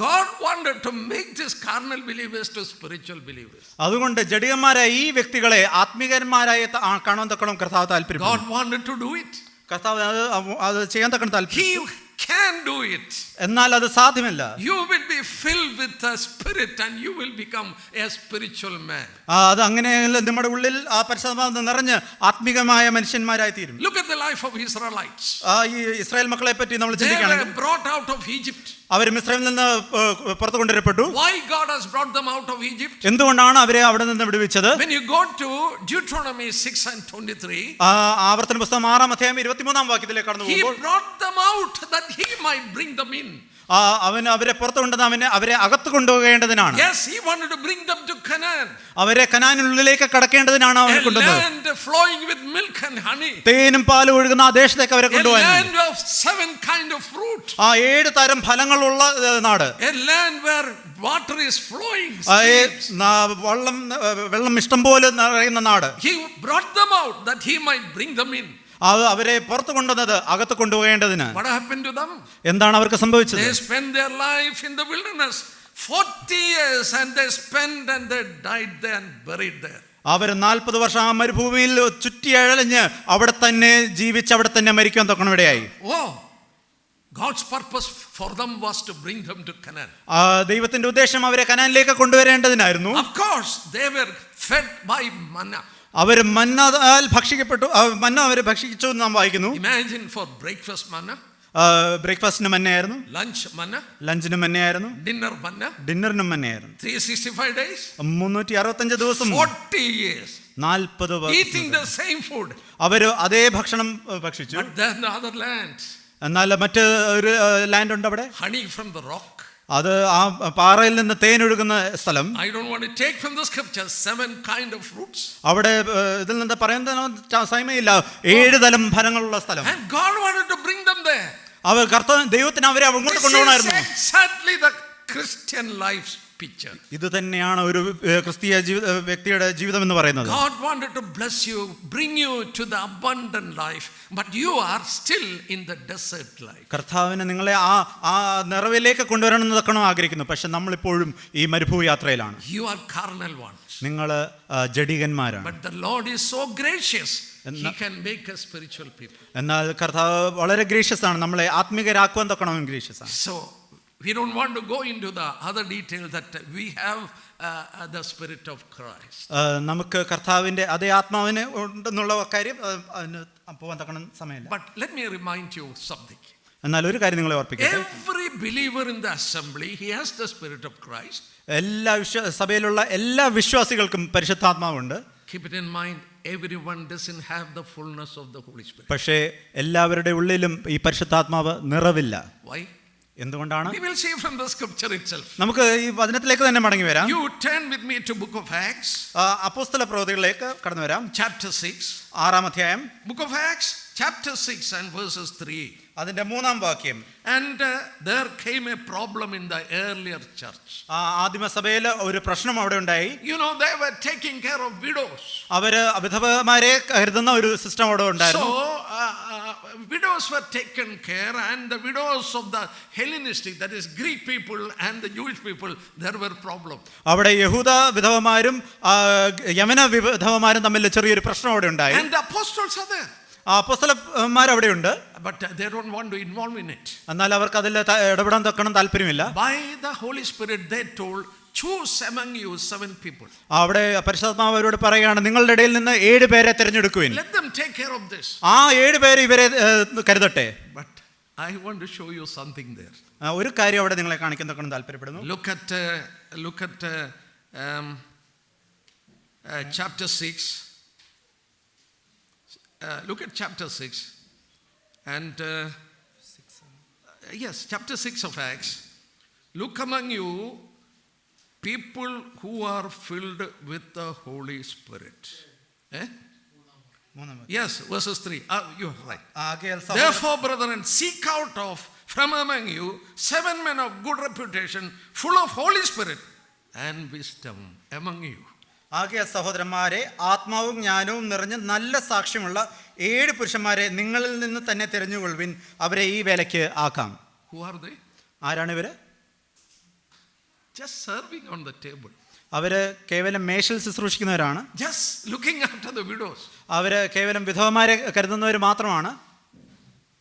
God wanted to make these carnal believers to spiritual believers. അതുകൊണ്ട് ജഡികന്മാരായ ഈ വ്യക്തികളെ ആത്മീകന്മാരായ കാണാൻ തക്കണം കർത്താവ് താല്പര്യം. God wanted to do it. കർത്താവ് അത് ചെയ്യാൻ തക്കണം താല്പര്യം. He can do it. എന്നാൽ അത് സാധ്യമല്ല. You will be filled with the spirit and you will become a spiritual man. അത് അങ്ങനെയല്ല, നമ്മുടെ ഉള്ളിൽ ആ പരിശുദ്ധാത്മാവ് നിറഞ്ഞ് ആത്മീകമായ മനുഷ്യന്മാരായി തീരും. Look at the life of Israelites. ഈ ഇസ്രായേൽ മക്കളെ പറ്റി നമ്മൾ They ചിന്തിക്കുകയാണെങ്കിൽ were brought out of Egypt. അവർ മിസ്രൈമിൽ നിന്ന് പുറത്തു കൊണ്ടുവരപ്പെട്ടു. Why God has brought them out of Egypt? എന്തുകൊണ്ടാണ് അവരെ അവിടെ നിന്ന് വിടുവിച്ചത്? When you go to Deuteronomy 6 and 23, ആവർത്തന പുസ്തകം 6-ാം അധ്യായം 23-ാം വാക്യത്തിലേക്ക് കടന്നു He പോകുമ്പോൾ brought them out that He might bring them in. അവൻ അവരെ പുറത്തു കൊണ്ടുവന്ന് അവരെ അകത്ത് കൊണ്ടുപോകേണ്ടതിനാണ്. Yes, He wanted to bring them to Canaan. അവരെ കനാനിനുള്ളിലേക്ക് കടക്കേണ്ടതിനാണ് അവൻ A കൊണ്ടുവന്നത്. land flowing with milk and honey. തേനും പാലും ഒഴുകുന്ന ആ ദേശത്തേക്ക് അവരെ A കൊണ്ടുപോകാൻ. land of 7 kind of fruit. 7 തരം ഫലങ്ങളുള്ള നാട്. A land where water is flowing. വെള്ളം ഇഷ്ടം പോലെ നിറയുന്ന നാട്. He brought them out that He might bring them in. അവരെ പുറത്തു കൊണ്ടുവന്നത് അകത്ത് കൊണ്ടുപോകേണ്ടതിന്. What happened to them? എന്താണ് അവർക്ക് സംഭവിച്ചത്? They spent their life in the wilderness 40 years and they spent and they died there and buried there. അവർ 40 വർഷം ആ മരുഭൂമിയിൽ ചുറ്റിയഴഞ്ഞ് അവിടെ തന്നെ ജീവിച്ച് അവിടെ തന്നെ മരിക്കാൻ തൊക്കണവിടെയായി. God's purpose for them was to bring them to Canaan. ദൈവത്തിന്റെ ഉദ്ദേശം അവരെ കനാനിലേക്ക് കൊണ്ടുവരേണ്ടതിനായിരുന്നു. Of course, they were fed by manna. അവർ മന്നയാൽ ഭക്ഷിക്കപ്പെട്ടു. മന്ന അവരെ ഭക്ഷിച്ചു എന്ന് നാം വായിക്കുന്നു. Imagine for breakfast manna. ബ്രേക്ക്ഫാസ്റ്റിന് മന്നയായിരുന്നു. Lunch manna. ലഞ്ചിന് മന്നയായിരുന്നു. Dinner manna. ഡിന്നറിനും മന്നയായിരുന്നു. 365 days. 365 ദിവസം 40 years. 40 വർഷം eating the same food. അവർ അതേ ഭക്ഷണം ഭക്ഷിച്ചു. But then the other land. എന്നാൽ മറ്റ് ഒരു ലാൻഡ് ഉണ്ട് അവിടെ. Honey from the rock. അത് ആ പാറയിൽ നിന്ന് തേൻ ഒഴുകുന്ന സ്ഥലം. I don't want to take from the scriptures 7 kind of fruits. അവിടെ ഇതിൽ നിന്ന് പറയുന്ന സമയമില്ല. 7 തരം ഫലങ്ങളുള്ള സ്ഥലം. And God wanted to bring them there. അവർ ദൈവത്തിന് അവരെ അങ്ങോട്ട് കൊണ്ടുപോകണമായിരുന്നു. Exactly the Christian life's picture. ഇത് തന്നെയാണ് ഒരു ക്രിസ്തീയ വ്യക്തിയുടെ ജീവിതം എന്ന് പറയുന്നത്. God wanted to bless you, bring you to the abundant life, but you are still in the desert life. കർത്താവിനെ നിങ്ങളെ ആ നിറവിലേക്ക് കൊണ്ടുവരണം എന്ന് തക്കണം ആഗ്രഹിക്കുന്നു. പക്ഷെ നമ്മളിപ്പോഴും ഈ മരുഭൂമി യാത്രയിലാണ്. You are carnal ones. നിങ്ങൾ ജഡികന്മാരാണ്. But the Lord is so gracious. He can make us spiritual people. എന്നാൽ കർത്താവ് വളരെ ഗ്രേഷ്യസ് ആണ്. നമ്മളെ ആത്മീകരാക്കുവാൻ തക്കണം ഗ്രേഷ്യസ് ആണ്. So we don't want to go into the other detail that we have the spirit of Christ. നമുക്ക് കർത്താവിന്റെ അതേ ആത്മാവിനെ ഉണ്ടെന്നുള്ള കാര്യം അതിന് പോകാൻ തക്കണം സമയമില്ല. But let me remind you something. എന്നാൽ ഒരു കാര്യം നിങ്ങളെ ഓർപ്പിക്കട്ടെ. Every believer in the assembly, he has the spirit of Christ. എല്ലാ സഭയിലുള്ള എല്ലാ വിശ്വാസികൾക്കും പരിശുദ്ധാത്മാവുണ്ട്. Keep it in mind, everyone doesn't have the fullness of the Holy Spirit. പക്ഷേ എല്ലാവരുടെ ഉള്ളിലും ഈ പരിശുദ്ധാത്മാവ് നിറവില്ല. Why? എന്തുകൊണ്ടാണ്? We will see from the scripture itself. നമുക്ക് ഈ വചനത്തിലേക്ക് തന്നെ മടങ്ങി വരാം. You turn with me to book of Acts. അപ്പോസ്തല പ്രവൃത്തികളിലേക്ക് കടന്നു വരാം. Chapter 6. 6-ാം അധ്യായം. Book of Acts, chapter 6 and verses 3. അതിന്റെ 3-ാം വാക്യം. And there came a problem in the earlier church. ആദിമസഭയിൽ ഒരു പ്രശ്നം അവിടെ ഉണ്ടായി. You know, they were taking care of widows. അവര് വിധവമാരെ കരുതുന്ന ഒരു സിസ്റ്റം അവിടെ ഉണ്ടായിരുന്നു. So widows were taken care, and the widows of the Hellenistic, that is Greek people and the Jewish people, there were problems. അവിടെ യഹൂദ വിധവമാരും യമന വിധവമാരും തമ്മിൽ ചെറിയൊരു പ്രശ്നം അവിടെ ഉണ്ടായി. And the apostles are there. അപ്പോസ്തലന്മാർ അവിടെയുണ്ട്. But they don't want to involve in it. എന്നാൽ അവർക്ക് അതിൽ ഇടപെടാൻ തക്കണം താല്പര്യമില്ല. By the Holy Spirit they told, choose among you 7 people. അവിടെ പരിശുദ്ധാത്മാവ് അവരോട് പറയുകയാണ്, നിങ്ങളുടെ ഇടയിൽ നിന്ന് 7 പേരെ തിരഞ്ഞെടുക്കുവിൻ. Let them take care of this. 7 പേര് ഇവരെ കരുതട്ടെ. But I want to show you something there. ഒരു കാര്യം അവിടെ നിങ്ങളെ കാണിക്കാൻ തക്കണം താല്പര്യപ്പെടുന്നു. Look at chapter 6. Look at chapter 6 and yes, chapter 6 of Acts. Look among you people who are filled with the Holy Spirit. Yes, verses 3. You're right. Therefore, brethren, seek out from among you 7 men of good reputation, full of Holy Spirit and wisdom among you. ആകയാൽ സഹോദരന്മാരെ, ആത്മാവും ജ്ഞാനവും നിറഞ്ഞ നല്ല സാക്ഷ്യമുള്ള 7 പുരുഷന്മാരെ നിങ്ങളിൽ നിന്ന് തന്നെ തിരഞ്ഞുകൊള്ളുവിൻ, അവരെ ഈ വേലയ്ക്ക് ആക്കാം. Who are they? ആരാണ് ഇവര്? Just serving on the table. അവര് കേവലം മേശയിൽ ശുശ്രൂഷിക്കുന്നവരാണ്. Just looking after the widows. അവര് കേവലം വിധവമാരെ കരുതുന്നവർ മാത്രമാണ്.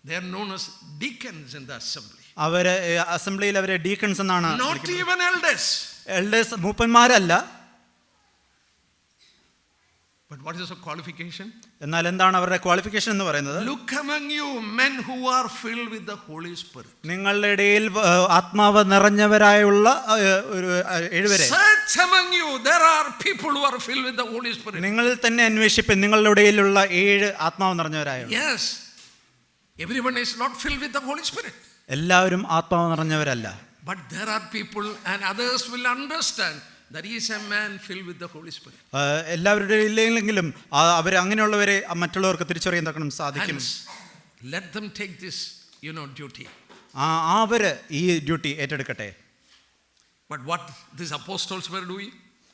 They are known as deacons in the assembly. അവര് അസംബ്ലിയിൽ അവരെ ഡീക്കൺസ് എന്നാണ്. Not even elders. എൽഡേഴ്സ് മൂപ്പന്മാരല്ല. But what is the qualification? എന്നാൽ എന്താണ് അവരുടെ ക്വാളിഫിക്കേഷൻ എന്ന് പറയുന്നത്? Look among you men who are filled with the Holy Spirit. നിങ്ങളുടെ ഇടയിൽ ആത്മാവ് നിറഞ്ഞവരായുള്ള 7 പേരെ. Search among you, there are people who are filled with the Holy Spirit. നിങ്ങളിൽ തന്നെ അന്വേഷിപ്പിൻ, നിങ്ങളുടെ ഇടയിലുള്ള 7 ആത്മാവ് നിറഞ്ഞവരായ. Yes, everyone is not filled with the Holy Spirit. എല്ലാവരും ആത്മാവ് നിറഞ്ഞവരല്ല. But there are people, and others will understand that he is a man filled with the Holy Spirit. എല്ലാവരുടെ ഇല്ലെങ്കിലും അവർ അങ്ങനെയുള്ളവരെ മറ്റുള്ളവർക്ക് തിരിച്ചറിയാൻ തക്കണം സാധിക്കും. Let them take this, duty. അവര് ഈ duty ഏറ്റെടുക്കട്ടെ. But what these apostles were doing?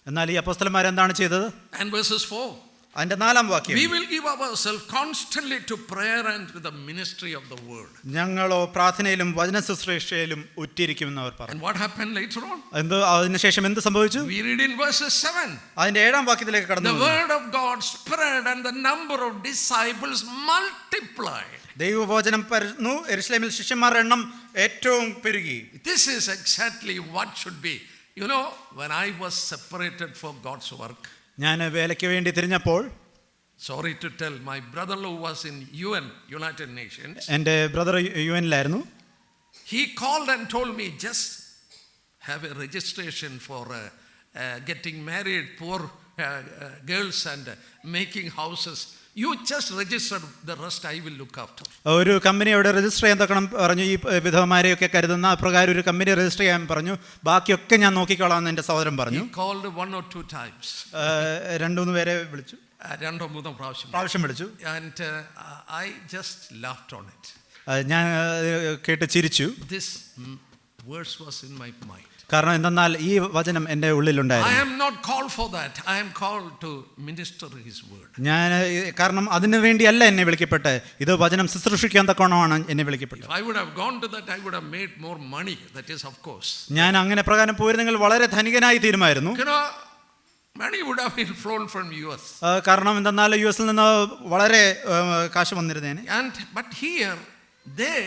എന്നാൽ ഈ അപ്പോസ്തലന്മാർ എന്താണ് ചെയ്തത്? And verses 4. അതിന്റെ 4-ാം വാക്യം. We will give ourselves constantly to prayer and to the ministry of the word. ഞങ്ങളോ പ്രാർത്ഥനയിലും വചന ശുശ്രൂഷയിലും ഉറ്റിരിക്കുമെന്ന് അവർ പറഞ്ഞു. And what happened later on? അതിനുശേഷം എന്ത് സംഭവിച്ചു? We read in verses 7. അതിന്റെ 7-ാം വാക്യത്തിലേക്ക് കടന്നു. The word of God spread and the number of disciples multiplied. ദൈവവചനം പരന്നു, യെരൂശലേമിൽ ശിഷ്യന്മാരുടെ എണ്ണം ഏറ്റവും പെരുകി. This is exactly what should be. When I was separated for God's work, ഞാൻ വേലയ്ക്ക് വേണ്ടി തിരിഞ്ഞപ്പോൾ, sorry to tell, my brother-in-law was in UN, United Nations. എൻ്റെ brother UN-ലായിരുന്നു. He called and told me, just have a registration for getting married, poor girls and making houses. You just register, the rest I will look after. ഒരു കമ്പനി അവിടെ രജിസ്റ്റർ ചെയ്യാൻ തക്കണം പറഞ്ഞു. ഈ വിധവമാരെയൊക്കെ കരുതുന്ന അപ്രകാരം ഒരു കമ്പനി രജിസ്റ്റർ ചെയ്യാൻ പറഞ്ഞു. ബാക്കിയൊക്കെ ഞാൻ നോക്കിക്കോളാം എന്ന് എൻ്റെ സഹോദരൻ പറഞ്ഞു. He called 1 or 2 times. 2-3 പേരെ വിളിച്ചു. 2-3 പ്രാവശ്യം വിളിച്ചു. And I just laughed on it. ഞാൻ കേട്ട് ചിരിച്ചു. This verse was in my mind. കാരണം എന്തെന്നാൽ ഈ വചനം എൻ്റെ ഉള്ളിലുണ്ടായിരുന്നു. I am not called for that. I am called to minister his word. ഞാൻ കാരണം അതിനു വേണ്ടിയല്ല എന്നെ വിളിക്കപ്പെട്ടെ, ഇത് വചനം ശുശ്രൂഷിക്കാൻ തക്കോണമാണ് എന്നെ വിളിക്കപ്പെട്ടത്. If I would have gone to that, I would have made more money. That is, of course. ഞാൻ അങ്ങനെ പ്രകാരം പോയിരുന്നെങ്കിൽ വളരെ ധനികനായി തീരുമായിരുന്നു. Money would have been flown from US. കാരണം എന്തെന്നാൽ US-ൽ നിന്ന് വളരെ കാശ് വന്നിരുന്നേനെ. But here they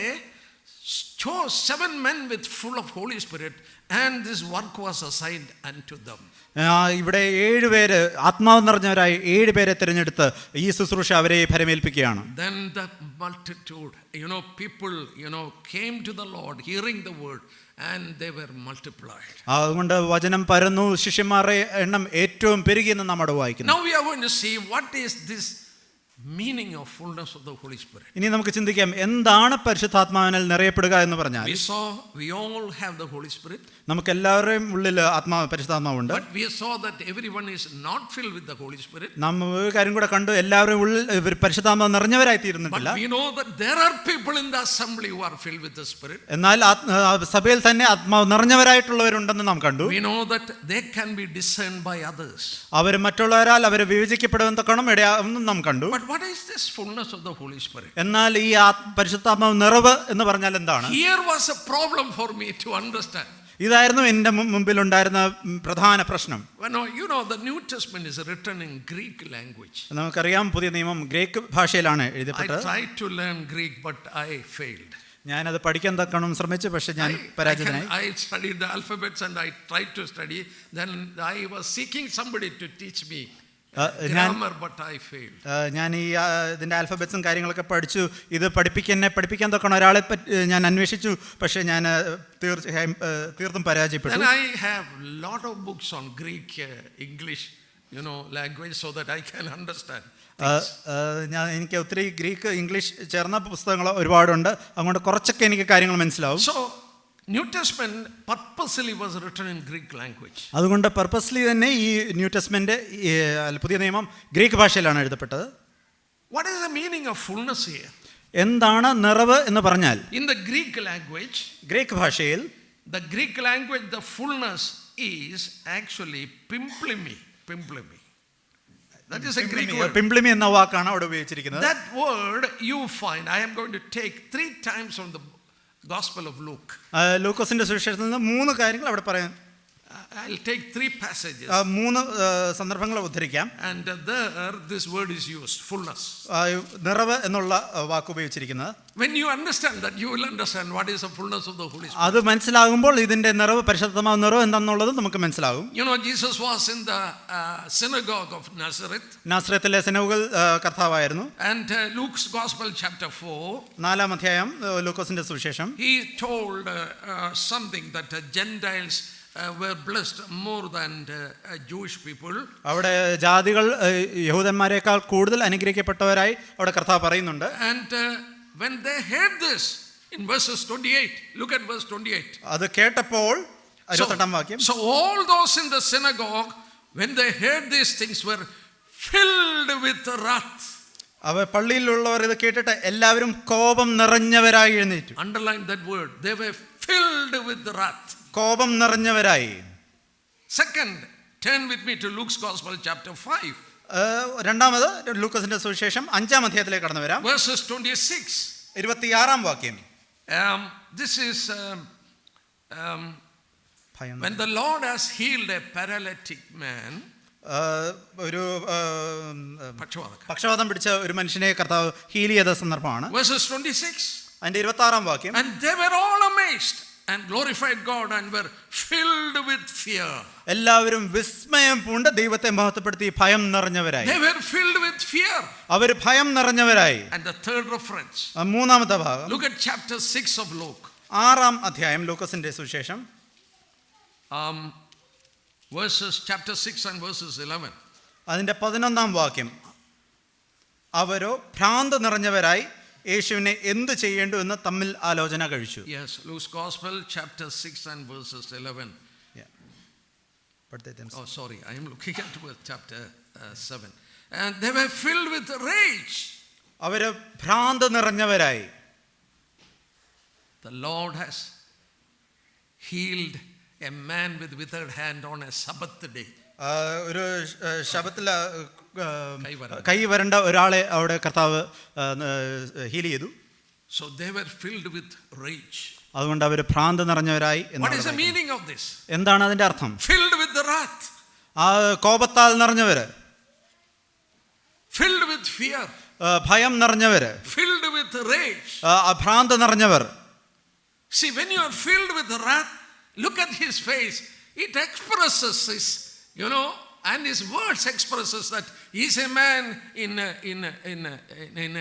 chose 7 men with full of Holy Spirit, and this work was assigned unto them. ഇവിടെ 7 പേര് ആത്മാവ് നിറഞ്ഞവരായി 7 പേരെ തിരഞ്ഞെടുത്ത് ഈ ശുശ്രൂഷ അവരെ ഫലമേൽപ്പിക്കുകയാണ്. Then the multitude, people, came to the Lord, hearing the word, and they were multiplied. അതുകൊണ്ട് വചനം പരന്നു, ശിഷ്യന്മാരുടെ എണ്ണം ഏറ്റവും പെരുകിയെന്ന് നാം അവിടെ വായിക്കുന്നു. Now we are going to see what is this meaning of fullness of the Holy Spirit. ഇനി നമുക്ക് ചിന്തിക്കാം, എന്താണ് പരിശുദ്ധാത്മാവിനാൽ നിറയപ്പെടുക എന്ന് പറഞ്ഞാൽ. We all have the Holy Spirit. നമുക്ക് എല്ലാവരുടെയും ഉള്ളിൽ പരിശുദ്ധാത്മാവുണ്ട്. But we saw that everyone is not filled with the Holy Spirit. നാം ഒരു കാര്യം കൂടെ കണ്ടു, എല്ലാവരുടെയും ഉള്ളിൽ പരിശുദ്ധാത്മാവ് നിറഞ്ഞവരായി തീരുന്നില്ല. But we know that there are people in the assembly who are filled with the Spirit. എന്നാൽ സഭയിൽ തന്നെ ആത്മാവ് നിറഞ്ഞവരായിട്ടുള്ളവരുണ്ടെന്ന് നാം കണ്ടു. We know that they can be discerned by others. അവർ മറ്റുള്ളവരാൽ അവർ വിവേചിക്കപ്പെടുന്ന തക്കണം ഇടയാണെന്നും നാം കണ്ടു. But what is this fullness of the Holy Spirit? എന്നാൽ ഈ പരിശുദ്ധാത്മാവ് നിറവ് എന്ന് പറഞ്ഞാൽ എന്താണ്? Here was a problem for me to understand. ഇതായിരുന്നു എൻ്റെ മുമ്പിൽ ഉണ്ടായിരുന്ന പ്രധാന പ്രശ്നം. You know, the New Testament is written in Greek language. നമുക്കറിയാം, പുതിയ നിയമം ഗ്രീക്ക് ഭാഷയിലാണ് എഴുതപ്പെട്ടത്. I tried to learn Greek, but I failed. ഞാനത് പഠിക്കാൻ തക്കണം ശ്രമിച്ചു, പക്ഷെ ഞാൻ പരാജയനായി. I studied the alphabets and I tried to study. Then I was seeking somebody to teach me grammar, but I failed. ഞാൻ ഈ ഇതിൻ്റെ ആൽഫബറ്റ്സും കാര്യങ്ങളൊക്കെ പഠിച്ചു. ഇത് പഠിപ്പിക്കാൻ തൊക്കണം ഒരാളെ ഞാൻ അന്വേഷിച്ചു, പക്ഷേ ഞാൻ തീർത്തും പരാജയപ്പെട്ടു. And I have lot of books on Greek, English, language, so that I can understand. എനിക്ക് ഒത്തിരി ഗ്രീക്ക് ഇംഗ്ലീഷ് ചേർന്ന പുസ്തകങ്ങൾ ഒരുപാടുണ്ട്, അതുകൊണ്ട് കുറച്ചൊക്കെ എനിക്ക് കാര്യങ്ങൾ മനസ്സിലാവും. So New Testament purposely was written in Greek language. അതുകൊണ്ട് പർപ്പസ്ലി തന്നെ ഈ ന്യൂ ടെസ്റ്റ്മെന്റ് പുതിയ നിയമം ഗ്രീക്ക് ഭാഷയിലാണ് എഴുതപ്പെട്ടത്. What is the meaning of fullness here? എന്താണ് നിറവ് എന്ന് പറഞ്ഞാൽ? In the Greek language, Greek ഭാഷയിൽ the fullness is actually pimplimi. That is a Greek word. പിംപ്ലിമി എന്ന വാക്കാണ് അവിടെ ഉപയോഗിച്ചിരിക്കുന്നത്. That word you find, I am going to take 3 times from the Gospel of Luke. ലൂക്കോസിന്റെ സുവിശേഷത്തിൽ നിന്ന് 3 കാര്യങ്ങൾ അവിടെ പറയാം. I'll take 3 passages. 3 സന്ദർഭങ്ങൾ ഉദ്ധരിക്കാം. And there this word is used, fullness. നിറവ് എന്നുള്ള വാക്ക് ഉപയോഗിച്ചിരിക്കുന്നത്. When you understand that, you will understand what is the fullness of the Holy Spirit. അത് മനസ്സിലാകുമ്പോൾ ഇതിന്റെ നിറവ്, പരിശുദ്ധമായ നിറവ് എന്താണെന്നുള്ളത് നമുക്ക് മനസ്സിലാകും. Jesus was in the synagogue of Nazareth. നാസറത്തിലെ സിനഗോഗിൽ കർത്താവായിരുന്നു. And Luke's Gospel chapter 4, 4-ാം അധ്യായം ലൂക്കോസിന്റെ സുവിശേഷം, he told something that Gentiles were blessed more than Jewish people. അവിടെ ജാതികൾ യഹൂദന്മാരെക്കാൾ കൂടുതൽ അനുഗ്രഹിക്കപ്പെട്ടവരായി അവിടെ കർത്താവ് പറയുന്നുണ്ട്. And when they heard this in verses 28, look at verse 28. അത് കേട്ടപ്പോൾ 28-ാം വാക്യം, so all those in the synagogue, when they heard these things, were filled with wrath. പള്ളിയിലുള്ളവർ ഇത് കേട്ടിട്ട് എല്ലാവരും കോപം നിറഞ്ഞവരായി എഴുന്നേറ്റു. Underline that word. They were filled with wrath. കോപം നിറഞ്ഞവരായി. Second, turn with me to Luke's Gospel chapter 5. രണ്ടാമത് ലൂക്കോസിന്റെ സുവിശേഷം 5-ാം അധ്യായത്തിലേക്ക് കടന്നു വരാം. Verses 26. 26-ാം വാക്യം. This is when the Lord has healed a paralytic man. ഒരു പക്ഷവാതം പിടിച്ച ഒരു മനുഷ്യനെ കർത്താവ് ഹീൽ ചെയ്ത സന്ദർഭമാണ്. Verses 26. അതിന്റെ 26-ാം വാക്യം. And they were all amazed and glorified God and were filled with fear. എല്ലാവരും വിസ്മയം പൂണ്ട് ദൈവത്തെ മഹത്വപ്പെടുത്തി ഭയം നിറഞ്ഞവരായി. They were filled with fear. അവർ ഭയം നിറഞ്ഞവരായി. And the third reference. 3-ാമത്തെ ഭാഗം. Look at chapter 6 of Luke. 6-ാം അധ്യായം ലൂക്കോസിന്റെ സുവിശേഷം. Chapter 6 and verses 11. അതിന്റെ 11-ാം വാക്യം. അവരോ ഭ്രാന്ത് നിറഞ്ഞവരായി യേശുവിനെ എന്ത് ചെയ്യേണ്ടു എന്ന് തമ്മിൽ ആലോചന കഴിച്ചു. Yes, Luke's Gospel chapter 6 and verses 11. Oh, sorry, I am looking at chapter 7. And they were filled with rage. അവര് ഭ്രാന്ത് നിറഞ്ഞവരായി. The Lord has healed a man with withered hand on a Sabbath day. ഒരു ശബത്തിൽ കൈ വരണ്ട ഒരാളെ അവിടെ കർത്താവ് ഹീൽ ചെയ്തു. So they were filled with rage. അതുകൊണ്ട് അവർ ഭ്രാന്ത് നിറഞ്ഞവരായി. What is the meaning of this? എന്താണ് അതിന്റെ അർത്ഥം? Filled with the wrath. കോപത്താൽ നിറഞ്ഞവര്, filled with fear, ഭയം നിറഞ്ഞവര്, filled with rage, ഭ്രാന്ത് നിറഞ്ഞവർ. See, when you are filled with wrath, look at his face. It expresses his, and his words expresses that he's a man in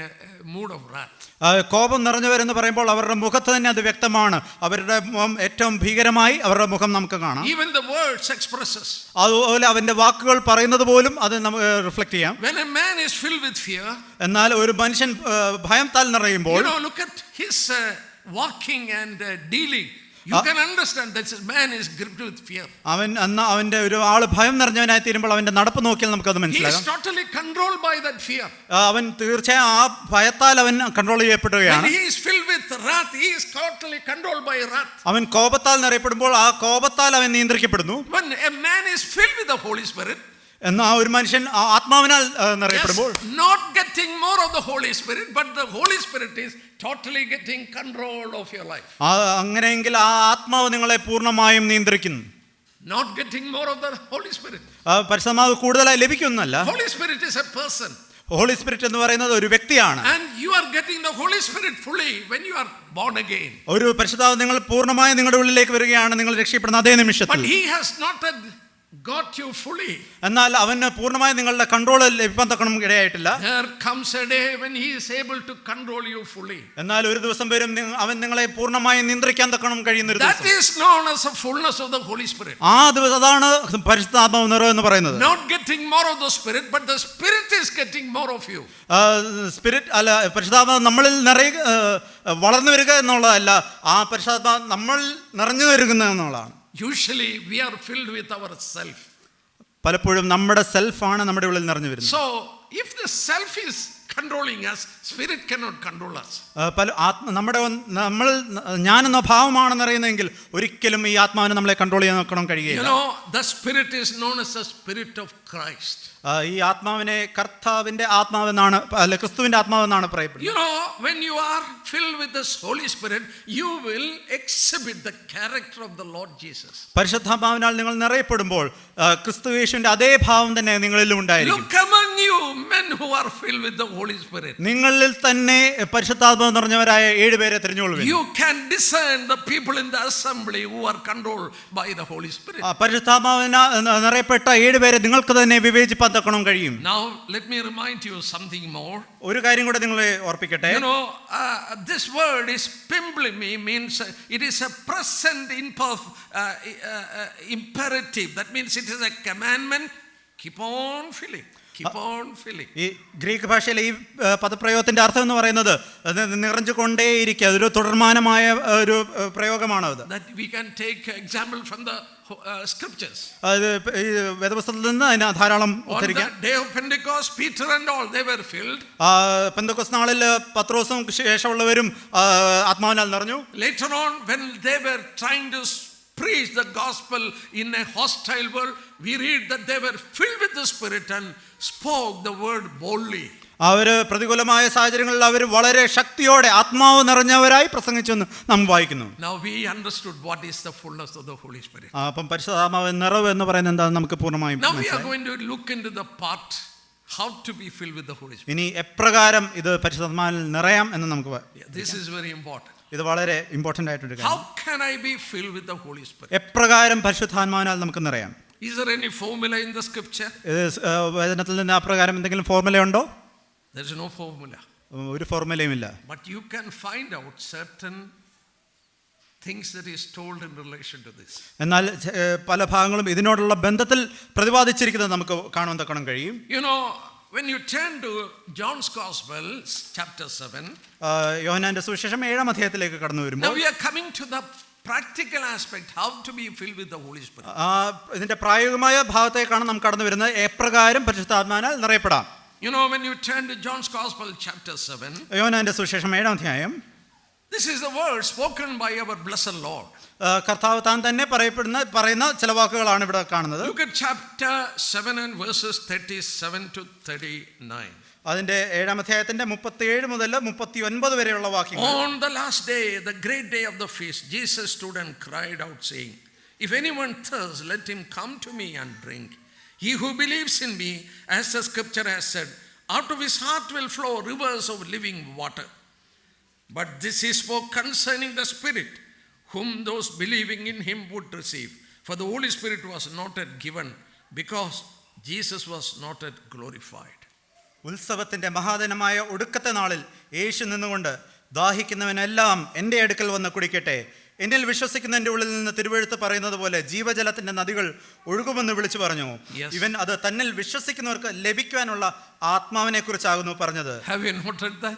a mood of wrath. കോപം നിറഞ്ഞവരെന്ന് പറയുമ്പോൾ അവരുടെ മുഖത്ത് തന്നെ അത് വ്യക്തമാണ്. അവരുടെ മുഖം ഏറ്റവും ഭീകരമായി അവരുടെ മുഖം നമുക്ക് കാണാം. Even the words expresses. അതുപോലെ അവന്റെ വാക്കുകൾ പറയുന്നത് പോലും അത് നമുക്ക് റിഫ്ലക്ട് ചെയ്യാം. When a man is filled with fear, എന്നാൽ ഒരു മനുഷ്യൻ ഭയത്താൽ നിറയുമ്പോൾ, look at his walking and dealing. You can understand that this man is gripped with fear. അവന്റെ ഒരു ആള് ഭയം നിറഞ്ഞവനായി തീരുമ്പോൾ അവന്റെ നടപ്പ് നോക്കിയാൽ നമുക്കത് He മനസ്സിലാകാം. is totally controlled by that fear. അവൻ തീർച്ചയായും ആ ഭയത്താൽ അവൻ കൺട്രോൾ ചെയ്യപ്പെടുകയാണ്. When he is filled with wrath, he is totally controlled by wrath. അവൻ കോപത്താൽ നിറയപ്പെടുമ്പോൾ ആ കോപത്താൽ അവൻ നിയന്ത്രിക്കപ്പെടുന്നു. When a man is filled with the Holy Spirit, എന്നാൽ ഒരു മനുഷ്യൻ ആത്മാവിനാൽ നിറയപ്പെടുമ്പോൾ, not getting more of the Holy Spirit, but the Holy Spirit is totally getting control of your life. അങ്ങനെയെങ്കിൽ ആ ആത്മാവ് നിങ്ങളെ പൂർണ്ണമായും നിയന്ത്രിക്കുന്നു. Not getting more of the Holy Spirit. പരിശുദ്ധാത്മാവ് കൂടുതലായി ലഭിക്കുന്നല്ല. Holy Spirit is a person. Holy spirit എന്ന് പറയുന്നത് ഒരു വ്യക്തിയാണ്. And you are getting the Holy Spirit fully when you are born again. ഒരു പരിശുദ്ധാത്മാവ് നിങ്ങൾ പൂർണ്ണമായും നിങ്ങളുടെ ഉള്ളിലേക്ക് വരികയാണ് നിങ്ങൾ രക്ഷിക്കപ്പെടുന്ന അതേ നിമിഷത്തിൽ. But he has not got you fully. എന്നാൽ അവന് പൂർണ്ണമായി നിങ്ങളുടെ കൺട്രോൾ ലഭിക്കാൻ തക്കണം ഇടയായിട്ടില്ല. There comes a day when he is able to control you fully. എന്നാൽ ഒരു ദിവസം വരും അവൻ നിങ്ങളെ പൂർണ്ണമായി നിയന്ത്രിക്കാൻ തക്കണം കഴിയുന്ന ഒരു ദിവസം. That is known as the fullness of the Holy Spirit. ആ ദിവസം അതാണ് പരിശുദ്ധാത്മാവ് നിറവ് എന്ന് പറയുന്നത്. Not getting more of the Spirit, but the Spirit is getting more of you. Spirit അല്ല, പരിശുദ്ധാത്മാവ് നമ്മളിൽ വളർന്നു വരിക എന്നുള്ളതല്ല, ആ പരിശുദ്ധാത്മാവ് നമ്മൾ നിറഞ്ഞു വരിക എന്നുള്ളതാണ്. Usually we are filled with our self. പലപ്പോഴും നമ്മുടെ സെൽഫാണ് നമ്മുടെ ഉള്ളിൽ നിറഞ്ഞു വരുന്നത്. So if the self is controlling us, Spirit cannot control us. നമ്മൾ ഞാനെന്ന ഭാവമാണെന്ന് അറിയുന്നതെങ്കിൽ ഒരിക്കലും ഈ ആത്മാവിനെ നമ്മളെ കൺട്രോൾ ചെയ്യാൻ നോക്കണം കഴിയുകയില്ല. The Spirit is known as the Spirit of Christ. ഈ ആത്മാവിനെ കർത്താവിന്റെ ആത്മാവെന്നാണ്, അല്ല ക്രിസ്തുവിന്റെ ആത്മാവെന്നാണ് പറയപ്പെടുന്നത്. When you are filled with the Holy Spirit, you will exhibit the character of the Lord Jesus. പരിശുദ്ധാത്മാവിനാൽ നിങ്ങൾ നിറയപ്പെടുമ്പോൾ ക്രിസ്തുയേശുവിന്റെ അതേ ഭാവം തന്നെ നിങ്ങളിലും ഉണ്ടായിരിക്കും. Look among you men who are filled with the Holy Spirit. നിങ്ങളിൽ തന്നെ പരിശുദ്ധാത്മാവ് നിറഞ്ഞവരായ 7 പേരെ തിരഞ്ഞുകൊള്ളുവിൻ. You can discern the people in the assembly who are controlled by the Holy Spirit. പരിശുദ്ധാത്മാവിനാൽ നിറയപ്പെട്ട 7 പേരെ നിങ്ങൾക്ക് തന്നെ വിവേചിപ്പാൻ തക്കണം കഴിയും. Now let me remind you something more. ഒരു കാര്യം കൂടെ നിങ്ങളെ ഓർപ്പിക്കട്ടെ. This word is pimblimi, means it is a present imperative. That means it is a commandment. Keep on filling. Keep on filling. ഈ ഗ്രീക്ക് ഭാഷയിലെ ഈ പദപ്രയോഗത്തിന്റെ അർത്ഥം എന്ന് പറയുന്നത് നിറഞ്ഞുകൊണ്ടേയിരിക്കുക, അതൊരു തുടർമാനമായ ഒരു പ്രയോഗമാണ് അത്. That we can take example from the scriptures. അത് ഈ വേദപുസ്തകത്തിൽ നിന്ന് അതിനെ ധാരാളം ഉദ്ധരിക്കാം. On the day of Pentecost, Peter and all, they were filled. Pentecost നാളിൽ പത്രോസും ശേഷമുള്ളവരും ആത്മാവിനാൽ നിറഞ്ഞു. Later on, when they were trying to preach the gospel in a hostile world, we read that they were filled with the Spirit and spoke the word boldly. അവർ പ്രതികൂലമായ സാഹചര്യങ്ങളിൽ അവർ വളരെ ശക്തിയോടെ ആത്മാവ് നിറഞ്ഞവരായി പ്രസംഗിച്ചെന്ന് നാം വായിക്കുന്നു. Now we understood what is the fullness of the Holy Spirit. അപ്പം പരിശുദ്ധാത്മാവ് നിറവ് എന്ന് പറയുന്നത് എന്താണെന്ന് നമുക്ക് പൂർണ്ണമായും Now we are going to look into the part how to be filled with the Holy Spirit. ഇനി എപ്രകാരം ഇത് പരിശുദ്ധാത്മാവിൽ നിറയാം എന്ന് നമുക്ക് This is very important. ഇത് വളരെ ഇമ്പോർട്ടന്റ് ആയിട്ടൊരു കാര്യം. How can I be filled with the Holy Spirit? എപ്രകാരം പരിശുദ്ധാത്മാവിനാൽ നമുക്ക് നിറയാം? Is there any formula in the scripture? വേദനത്തിൽ നിന്ന് അപ്രകാരം എന്തെങ്കിലും ഫോർമുല ഉണ്ടോ? There is no formula. ഒരു ഫോർമുലയും ഇല്ല. But you can find out certain things that is told in relation to this. എന്നാൽ പല ഭാഗങ്ങളും ഇതിനോടുള്ള ബന്ധത്തിൽ പ്രതിപാദിച്ചിരിക്കുന്നത് നമുക്ക് കാണാൻ തക്കണം കഴിയും. When you turn to John's Gospel, chapter 7, യോഹന്നാന്റെ സുവിശേഷം 7-ാം അധ്യായത്തിലേക്ക് കടന്നു വരുമ്പോൾ, now we are coming to the practical aspect, how to be filled with the Holy Spirit. ഇതിന്റെ പ്രായോഗികമായ ഭാഗത്തേക്കാണ് നാം കടന്നു വരുന്നത്. എപ്രകാരം പരിശുദ്ധാത്മാവിനാൽ നിറയപ്പെടാം. When you turn to John's Gospel, chapter 7, യോഹന്നാന്റെ സുവിശേഷം 7-ാം അധ്യായം, this is the word spoken by our blessed Lord. കർത്താവ് താൻ തന്നെ പറയുന്ന ചില വാക്കുകളാണ് ഇവിടെ കാണുന്നത്. Look at chapter 7 and verses 37 to 39. അതിന്റെ 7-ാം അധ്യായത്തിന്റെ 37 മുതൽ 39 വരെയുള്ള വാക്യങ്ങൾ. On the last day, the great day of the feast, Jesus stood and cried out, saying, "If anyone thirsts, let him come to me and drink. He who believes in me, as the scripture has said, out of his heart will flow rivers of living water." But this he spoke concerning the Spirit, whom those believing in him would receive. For the Holy Spirit was not yet given, because Jesus was not yet glorified. ഉത്സവത്തിന്റെ മഹാദിനമായ ഒടുക്കത്തെ നാളിൽ യേശു നിന്നുകൊണ്ട് ദാഹിക്കുന്നവനെല്ലാം എൻ്റെ അടുക്കൽ വന്ന് കുടിക്കട്ടെ, എന്നിൽ വിശ്വസിക്കുന്നതിൻ്റെ ഉള്ളിൽ നിന്ന് തിരുവെഴുത്ത് പറയുന്നത് പോലെ ജീവജലത്തിന്റെ നദികൾ ഒഴുകുമെന്ന് വിളിച്ചു പറഞ്ഞു. Yes. ഇവൻ അത് തന്നിൽ വിശ്വസിക്കുന്നവർക്ക് ലഭിക്കുവാനുള്ള ആത്മാവിനെ കുറിച്ചാകുന്നു പറഞ്ഞത്. Have you noted that?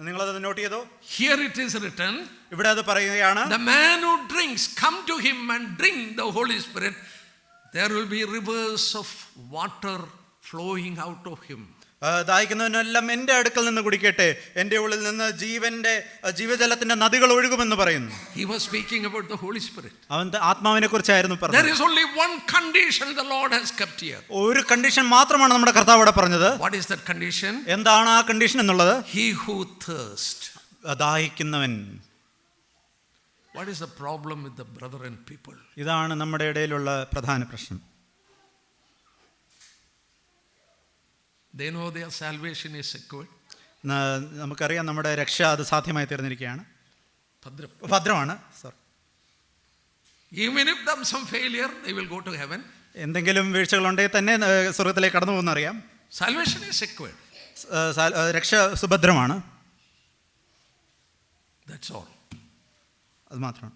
നിങ്ങളത് നോട്ട് ചെയ്തോ? Here it is written, ഇവിടെ അത് പറയുകയാണ്, the man who drinks, come to him and drink the Holy Spirit, there will be rivers of water flowing out of him. ദാഹിക്കുന്നവനെല്ലാം എൻ്റെ അടുക്കൽ നിന്ന് കുടിക്കട്ടെ, എൻ്റെ ഉള്ളിൽ നിന്ന് ജീവജലത്തിന്റെ നദികൾ ഒഴുകുമെന്ന് പറയുന്നു. He was speaking about the Holy Spirit. അവൻ ആത്മാവിനെ കുറിച്ചായിരുന്നു There പറഞ്ഞത്. is only one condition the Lord has kept here. ഒരു കണ്ടീഷൻ മാത്രമാണ് നമ്മുടെ കർത്താവ് അവിടെ പറഞ്ഞത്. What is that condition? എന്താണ് ആ കണ്ടീഷൻ എന്നുള്ളത്? He who thirsts. ദാഹിക്കുന്നവൻ. What is the problem with the brethren people? ഇതാണ് നമ്മുടെ ഇടയിലുള്ള പ്രധാന പ്രശ്നം. They know their salvation is secured. നമുക്കറിയാം നമ്മുടെ രക്ഷ അത് സാധ്യമായി തീർന്നിരിക്കുകയാണ്, Bhadram. ഭദ്രമാണ്. Even if there is some failure, they will go to heaven. എന്തെങ്കിലും വീഴ്ചകളുണ്ടെങ്കിൽ തന്നെ സ്വർഗത്തിലേക്ക് കടന്നു പോകുന്നറിയാം. Salvation is secured. രക്ഷ സുഭദ്രമാണ്. That's all. അത് മാത്രമാണ്.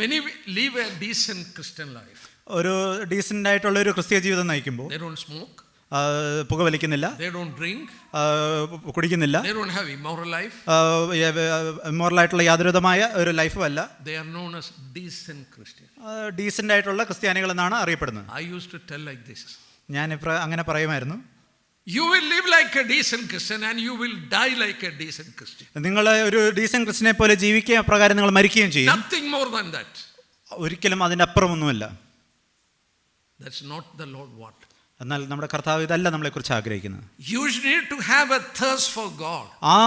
Many live a decent Christian life. ഒരു ഡീസൻ്റ് ആയിട്ടുള്ള ഒരു ക്രിസ്തീയ ജീവിതം നയിക്കുമ്പോൾ They don't smoke. പുകവലിക്കുന്നില്ല, They don't drink. കുടിക്കുന്നില്ല, They don't have immoral life. മോറലായിട്ടുള്ള യാതൊരുവിധമായ ഒരു ലൈഫും അല്ല. They are known as decent Christians. Decent ആയിട്ടുള്ള ക്രിസ്ത്യാനികൾ എന്നാണ് അറിയപ്പെടുന്നത്. I used to tell like this. ഞാൻ അങ്ങനെ പറയുമായിരുന്നു, You will live like a decent Christian and you will die like a decent Christian. നിങ്ങൾ ഒരു ഡീസൻ്റ് ക്രിസ്ത്യനെ പോലെ ജീവിക്കുക പ്രകാരം നിങ്ങൾ മരിക്കുകയും ചെയ്യും. Nothing more than that. ഒരിക്കലും അതിൻ്റെ അപ്പുറമൊന്നുമില്ല. That's not the Lord want. എന്നാൽ നമ്മുടെ കർത്താവ് ഇതല്ല നമ്മളെക്കുറിച്ച് ആഗ്രഹിക്കുന്നത്. You need to have a thirst for God. ആ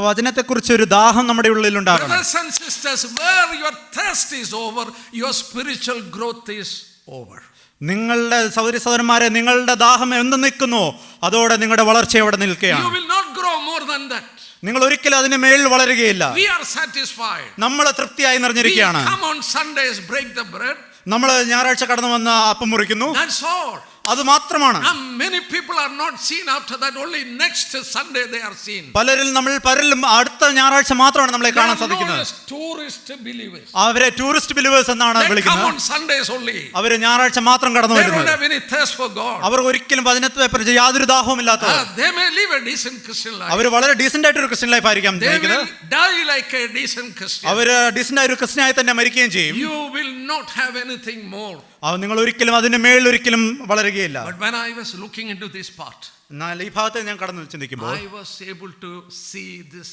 വചനത്തെക്കുറിച്ച് ഒരു ദാഹം നമ്മുടെ ഉള്ളിൽ ഉണ്ടാകണം. Brothers and sisters, where your thirst is over, your spiritual growth is over. നിങ്ങളുടെ സഹോദരി സഹോദരന്മാരെ, നിങ്ങളുടെ ദാഹം എന്ത് നിൽക്കുന്നോ അതോടെ നിങ്ങളുടെ വളർച്ച അവിടെ നിൽക്കുകയാണ്. You will not grow more than that. നിങ്ങൾ ഒരിക്കലും അതിന് മേൽ വളരുകയില്ല. We are satisfied. നമ്മൾ തൃപ്തിയായി We നിറഞ്ഞിരിക്കുകയാണ്. come on Sundays, break the bread. നമ്മൾ ഞായറാഴ്ച കടന്നു വന്ന് അപ്പം മുറിക്കുന്നു, That's all. അത് മാത്രമാണ്. And many people are not seen after that. Only next Sunday they are seen. പലരിലും അടുത്ത ഞായറാഴ്ച മാത്രമാണ് നമ്മളെ കാണാൻ സാധിക്കുന്നത്. Tourist believers. അവരെ ടൂറിസ്റ്റ് ബിലീവേഴ്സ് എന്നാണ് They come വിളിക്കുന്നത്. on Sundays only. അവര് ഞായറാഴ്ച മാത്രം കടന്നു They don't വരുന്നത്. have any thirst for God. അവർ ഒരിക്കലും വചനത്തെ യാതൊരു ദാഹവും ഇല്ലാത്തവർ. They may live a decent Christian life. അവർ വളരെ ഡീസന്റ് ആയിട്ട് ഒരു ക്രിസ്ത്യൻ ലൈഫ് ആയിരിക്കാം They നയിക്കുന്നത്. will die like a decent Christian. അവര് ഡീസന്റ് ആയ ഒരു ക്രിസ്ത്യനായി തന്നെ മരിക്കുകയും ചെയ്യും. You will not have anything more. നിങ്ങൾ ഒരിക്കലും അതിന്റെ മേളിൽ ഒരിക്കലും വളരുകയില്ല. But when I was looking into this part, എന്നാൽ ഈ ഭാഗത്ത് ഞാൻ കടന്നു ചിന്തിക്കുമ്പോൾ I was able to see this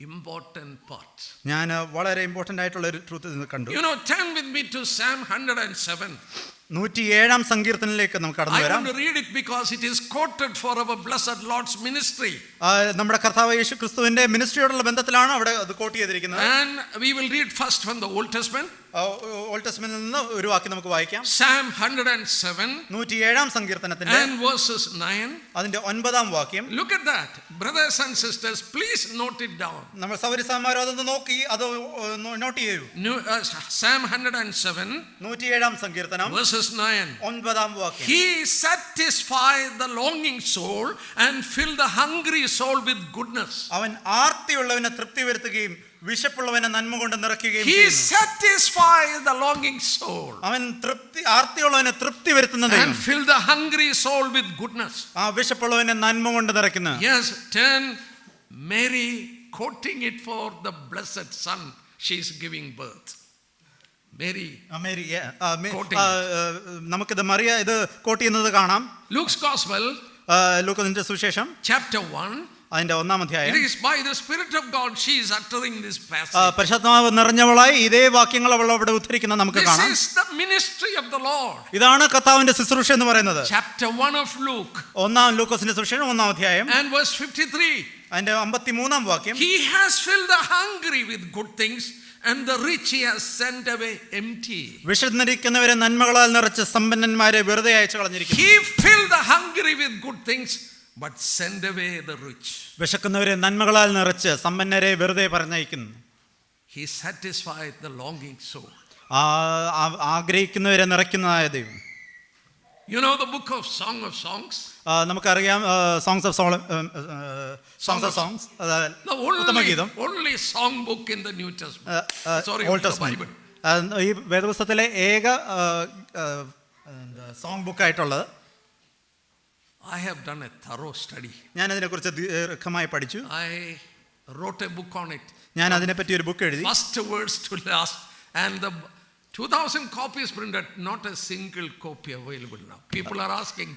important part. ഞാൻ വളരെ ഇമ്പോർട്ടന്റ് ആയിട്ടുള്ള ഒരു ട്രൂത്ത് കണ്ടു. You know, turn with me to Psalm 107. 107 സങ്കീർത്തനത്തിലേക്ക് നമുക്ക് കടന്നു I വരാം. want to read it because it is quoted for our blessed Lord's ministry. നമ്മുടെ കർത്താവ് യേശു ക്രിസ്തുവിന്റെ മിനിസ്ട്രിയോടുള്ള ബന്ധത്തിലാണ് അവിടെ അത് കോട്ട് ചെയ്തിരിക്കുന്നത്. And we will read first from the Old Testament. Old ടെസ്റ്റ്മെന്റിൽ നിന്ന് ഒരു വാക്യം നമുക്ക് വായിക്കാം. Psalm 107 107 സങ്കീർത്തനത്തിന്റെ and verses 9. അതിന്റെ 9-ാം വാക്യം. Look at that. Brothers and sisters, please note it down. നമ്മൾ സഹോദരിമാർ അതൊന്ന് നോക്കി അത് നോട്ട് ചെയ്യൂ. Psalm 107 107 സങ്കീർത്തനം verses 9. 9-ാം വാക്യം. He satisfied the longing soul and filled the hungry soul with goodness. അവൻ ആർത്തിയുള്ളവനെ തൃപ്തി വരുത്തുകയും വിശപ്പുള്ളവനെ നന്മ കൊണ്ട് നിറയ്ക്കുകയും He ചെയ്യുന്നു. satisfied the longing soul അവൻ ആർത്തിയുള്ളവനെ തൃപ്തി വരുത്തുന്ന ദൈവം. and filled the hungry soul with goodness. ആ വിശപ്പുള്ളവനെ നന്മ കൊണ്ട് നിറയ്ക്കുന്ന. Yes, turn Mary quoting it for the blessed son she is giving birth. Mary നമുക്കിത് മറിയ ഇത് കോട്ട് ചെയ്യുന്നത് കാണാം. Luke's Gospel, ലൂക്കോസിന്റെ സുവിശേഷം chapter 1. അതിന്റെ 1-ാം അധ്യായം. It is by the Spirit of God she is uttering this passage. പരിശുദ്ധാത്മാവ് നിറഞ്ഞവളായി ഇതേ വാക്യങ്ങൾ അവൾ അവിടെ ഉദ്ധരിക്കുന്നത് നമുക്ക് കാണാം. This is the ministry of the Lord. ഇതാണ് കർത്താവിന്റെ ശുശ്രൂഷ എന്ന് പറയുന്നത്. Chapter 1 of Luke. 1-ാം ലൂക്കോസിന്റെ സുവിശേഷം 1-ാം അധ്യായം And verse 53. അതിന്റെ 53-ാം വാക്യം. He has filled the hungry with good things and the rich he has sent away empty. വിശന്നിരിക്കുന്നവരെ നന്മകളാൽ നിറച്ച് സമ്പന്നന്മാരെ വെറുതെ അയച്ചു കളഞ്ഞിരിക്കുന്നു. He filled the hungry with good things but send away the rich. വിശക്കുന്നവരെ നന്മകളാൽ നിറച്ച് സമ്പന്നരെ വെറുതെ പറഞ്ഞയക്കുന്നു. He satisfied the longing soul. ആഗ്രഹിക്കുന്നവരെ നിറയ്ക്കുന്നതായ ദൈവം. You know the book of Song of Songs? നമുക്കറിയാം songs of songs The ഉത്തമഗീതം only song book in the New Testament. Sorry, old in the testament Bible. ഈ വേദപുസ്തകത്തിലെ ഏക song ബുക്കായിട്ടുള്ളത്. I have done a thorough study. ഞാൻ അതിനെക്കുറിച്ച് ദീർഘമായി പഠിച്ചു. I wrote a book on it. ഞാൻ അതിനെപ്പറ്റി ഒരു ബുക്ക് എഴുതി. First words to last, and the 2,000 copies printed, not a single copy available now. People are asking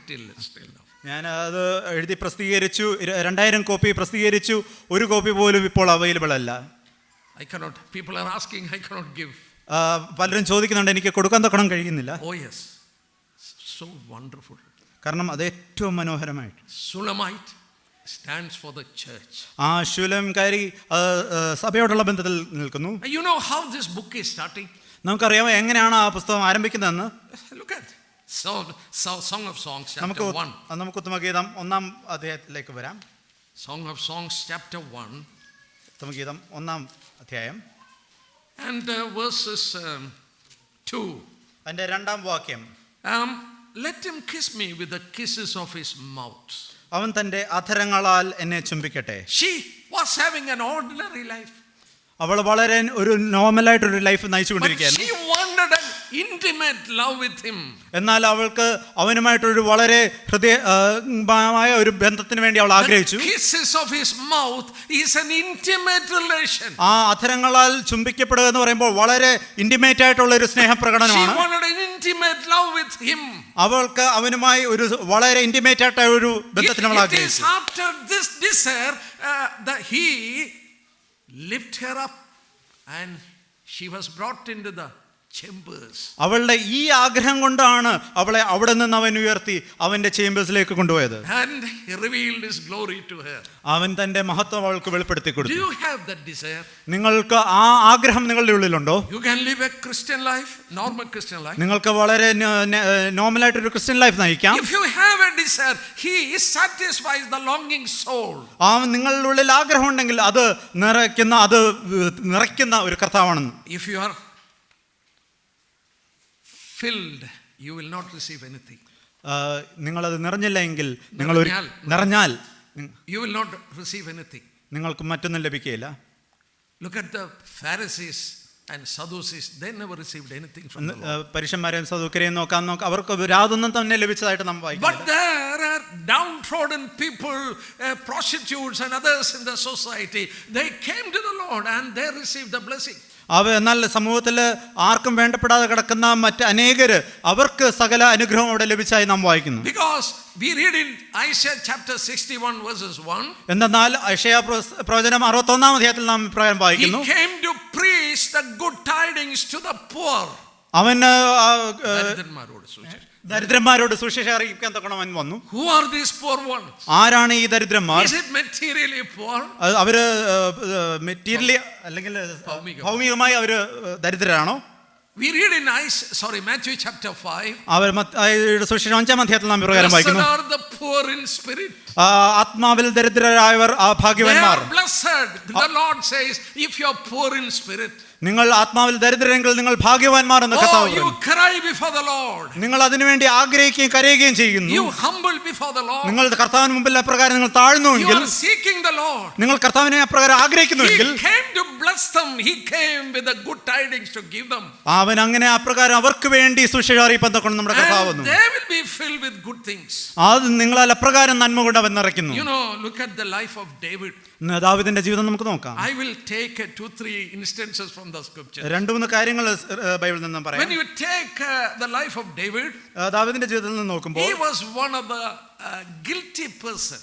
still now. ഞാൻ അത് എഴുതി പ്രസിദ്ധീകരിച്ചു. 2000 കോപ്പി പ്രസിദ്ധീകരിച്ചു. ഒരു കോപ്പി പോലും ഇപ്പോൾ അവൈലബിൾ അല്ല. People are asking, I cannot give. പലരും ചോദിക്കുന്നുണ്ട്, എനിക്ക് കൊടുക്കാൻ തൊക്കണം കഴിയുന്നില്ല. Oh yes, so wonderful. കാരണം അത് ഏറ്റവും മനോഹരമായിട്ട്. Shulamite stands for the church. ആ ശൂലംകാരി സഭയോടുള്ള ബന്ധത്തിൽ നിൽക്കുന്നു. You know how this book is starting? നമുക്കറിയാമോ എങ്ങനെയാണ് ആ പുസ്തകം ആരംഭിക്കുന്നതെന്ന്? Look at Song of Songs chapter 1. നമുക്ക് ഉത്തമഗീതം 1-ാം അധ്യായത്തിലേക്ക് വരാം. Song of Songs chapter 1. ഉത്തമഗീതം 1-ാം അധ്യായം and verses 2. അതിന്റെ 2-ാം വാക്യം. Let him kiss me with the kisses of his mouth. അവൻ തന്റെ അധരങ്ങളാൽ എന്നെ ചുംബിക്കട്ടെ. She was having an ordinary life. അവൾ വളരെ ഒരു നോർമലായിട്ടൊരു life നയിച്ചുകൊണ്ടിരിക്കുകയായിരുന്നു. She wanted an intimate love with him. എന്നാൽ അവൾക്ക് അവനുമായിട്ടൊരു വളരെ ഹൃദയമായ ഒരു ബന്ധത്തിന് വേണ്ടി അവൾ ആഗ്രഹിച്ചു. The kisses of his mouth is an intimate relation. ആ അധരങ്ങളാൽ ചുംബിക്കപ്പെടുക എന്ന് പറയുമ്പോൾ വളരെ ഇന്റിമേറ്റ് ആയിട്ടുള്ള ഒരു സ്നേഹപ്രകടനമാണ്. She wanted an intimate love with him. അവൾക്ക് അവനുമായി ഒരു വളരെ ഇന്റിമേറ്റ് ആയിട്ടുള്ള ഒരു ബന്ധത്തിന് അവൾ ആഗ്രഹിച്ചു. It is after this desire that he lift her up and she was brought into the chambers. അവളുടെ ഈ ആഗ്രഹം കൊണ്ടാണ് അവളെ അവിടെ നിന്ന് അവൻ ഉയർത്തി അവന്റെ ചേമ്പേഴ്സിലേക്ക് കൊണ്ടുപോയത്. And he revealed his glory to her. അവൻ തന്റെ മഹത്വം അവൾക്ക് വെളിപ്പെടുത്തി കൊടുത്തു. Do you have that desire? നിങ്ങൾക്ക് ആ ആഗ്രഹം നിങ്ങളുടെ ഉള്ളിലുണ്ടോ? You can live a Christian life, normal Christian life. നിങ്ങൾക്ക് വളരെ നോർമലായിട്ട് ഒരു ക്രിസ്ത്യൻ ലൈഫ് നയിക്കാം. If you have a desire, he satisfies the longing soul. ആ നിങ്ങളുടെ ഉള്ളിൽ ആഗ്രഹം ഉണ്ടെങ്കിൽ അത് നിറയ്ക്കുന്ന ഒരു കർത്താവാണെന്ന്. If you are filled, you will not receive anything. നിങ്ങളത് നിറഞ്ഞില്ല എങ്കിൽ നിങ്ങൾ നിറഞ്ഞാൽ you will not receive anything. നിങ്ങൾക്ക് മറ്റൊന്നും ലഭിക്കുകയില്ല. Look at the Pharisees and Sadducees. They never received anything from the Lord. പരീശന്മാരെയും സദൂക്കരെയും നോക്കാം, അവർക്ക് യാതൊന്നും തന്നെ ലഭിച്ചതായിട്ട് നമ്മൾ വായിക്കുന്നു. But there are downtrodden people, prostitutes and others in the society. They came to the Lord and they received the blessing. എന്നാൽ സമൂഹത്തിൽ ആർക്കും വേണ്ടപ്പെടാതെ കിടക്കുന്ന മറ്റ് അനേകര് അവർക്ക് സകല അനുഗ്രഹം അവിടെ ലഭിച്ചായി നാം വായിക്കുന്നു. Because we read in Isaiah chapter 61 verses 1. എന്നാൽ യെശയ്യാ പ്രവചനം 61-ാം അധ്യായത്തിൽ നാം ഇപ്രകാരം വായിക്കുന്നു. He came to preach the good tidings to the poor. അവൻ ദരിദ്രന്മാരോട് ദരിദ്രന്മാരോട് സുവിശേഷം അറിയിക്കാൻ തക്കവണ്ണം വന്നു. Who are these poor ones? ആരാണ് ഈ ദരിദ്രന്മാർ? Is it materially poor? അവര് മെറ്റീരിയലി അല്ലെങ്കിൽ ഭൗമികമായി അവര് ദരിദ്രരാണോ? We read in Matthew chapter 5. അവർ സുവിശേഷം 5-ാം അധ്യായത്തിൽ നാം പ്രകാരം വായിക്കുന്നു. Blessed are the poor in spirit. ആത്മാവിൽ ദരിദ്രരായവർ ഭാഗ്യവാന്മാർ. They are blessed. The Lord says, if you are poor in spirit, നിങ്ങൾ ആത്മാവിൽ ദരിദ്രരെങ്കിൽ നിങ്ങൾ ഭാഗ്യവാന്മാർ എന്ന് കർത്താവ് പറയുന്നു. You cry before the Lord. നിങ്ങൾ അതിനുവേണ്ടി ആഗ്രഹിക്കുകയും കരയുകയും ചെയ്യുന്നു. You humble before the Lord. നിങ്ങൾ കർത്താവിന് മുമ്പിൽ അപ്രകാരം നിങ്ങൾ താഴ്ന്നുവെങ്കിൽ, You are seeking the Lord. നിങ്ങൾ കർത്താവിനെ അപ്രകാരം ആഗ്രഹിക്കുന്നുവെങ്കിൽ, He came to bless them. He came with the good tidings to give them. അവൻ അങ്ങനെ അപ്രകാരം അവർക്ക് വേണ്ടി സുവിശേഷം അറിയിപ്പാൻ തക്കണം നമ്മുടെ കർത്താവ് വന്നു. They will be filled with good things. അത് നിങ്ങളാൽ അപ്രകാരം നന്മ കൊണ്ട് അവൻ നിറയ്ക്കുന്നു. You know, look at the life of David. ദാവീദിന്റെ ജീവിതം നമുക്ക് നോക്കാം. I will take 2-3 instances from the scripture. 2-3 കാര്യങ്ങൾ ബൈബിളിൽ നിന്ന് പറയാം. When you take the life of David, ദാവീദിന്റെ ജീവിതത്തിൽ നിന്ന് നോക്കുമ്പോൾ he was one of the guilty person.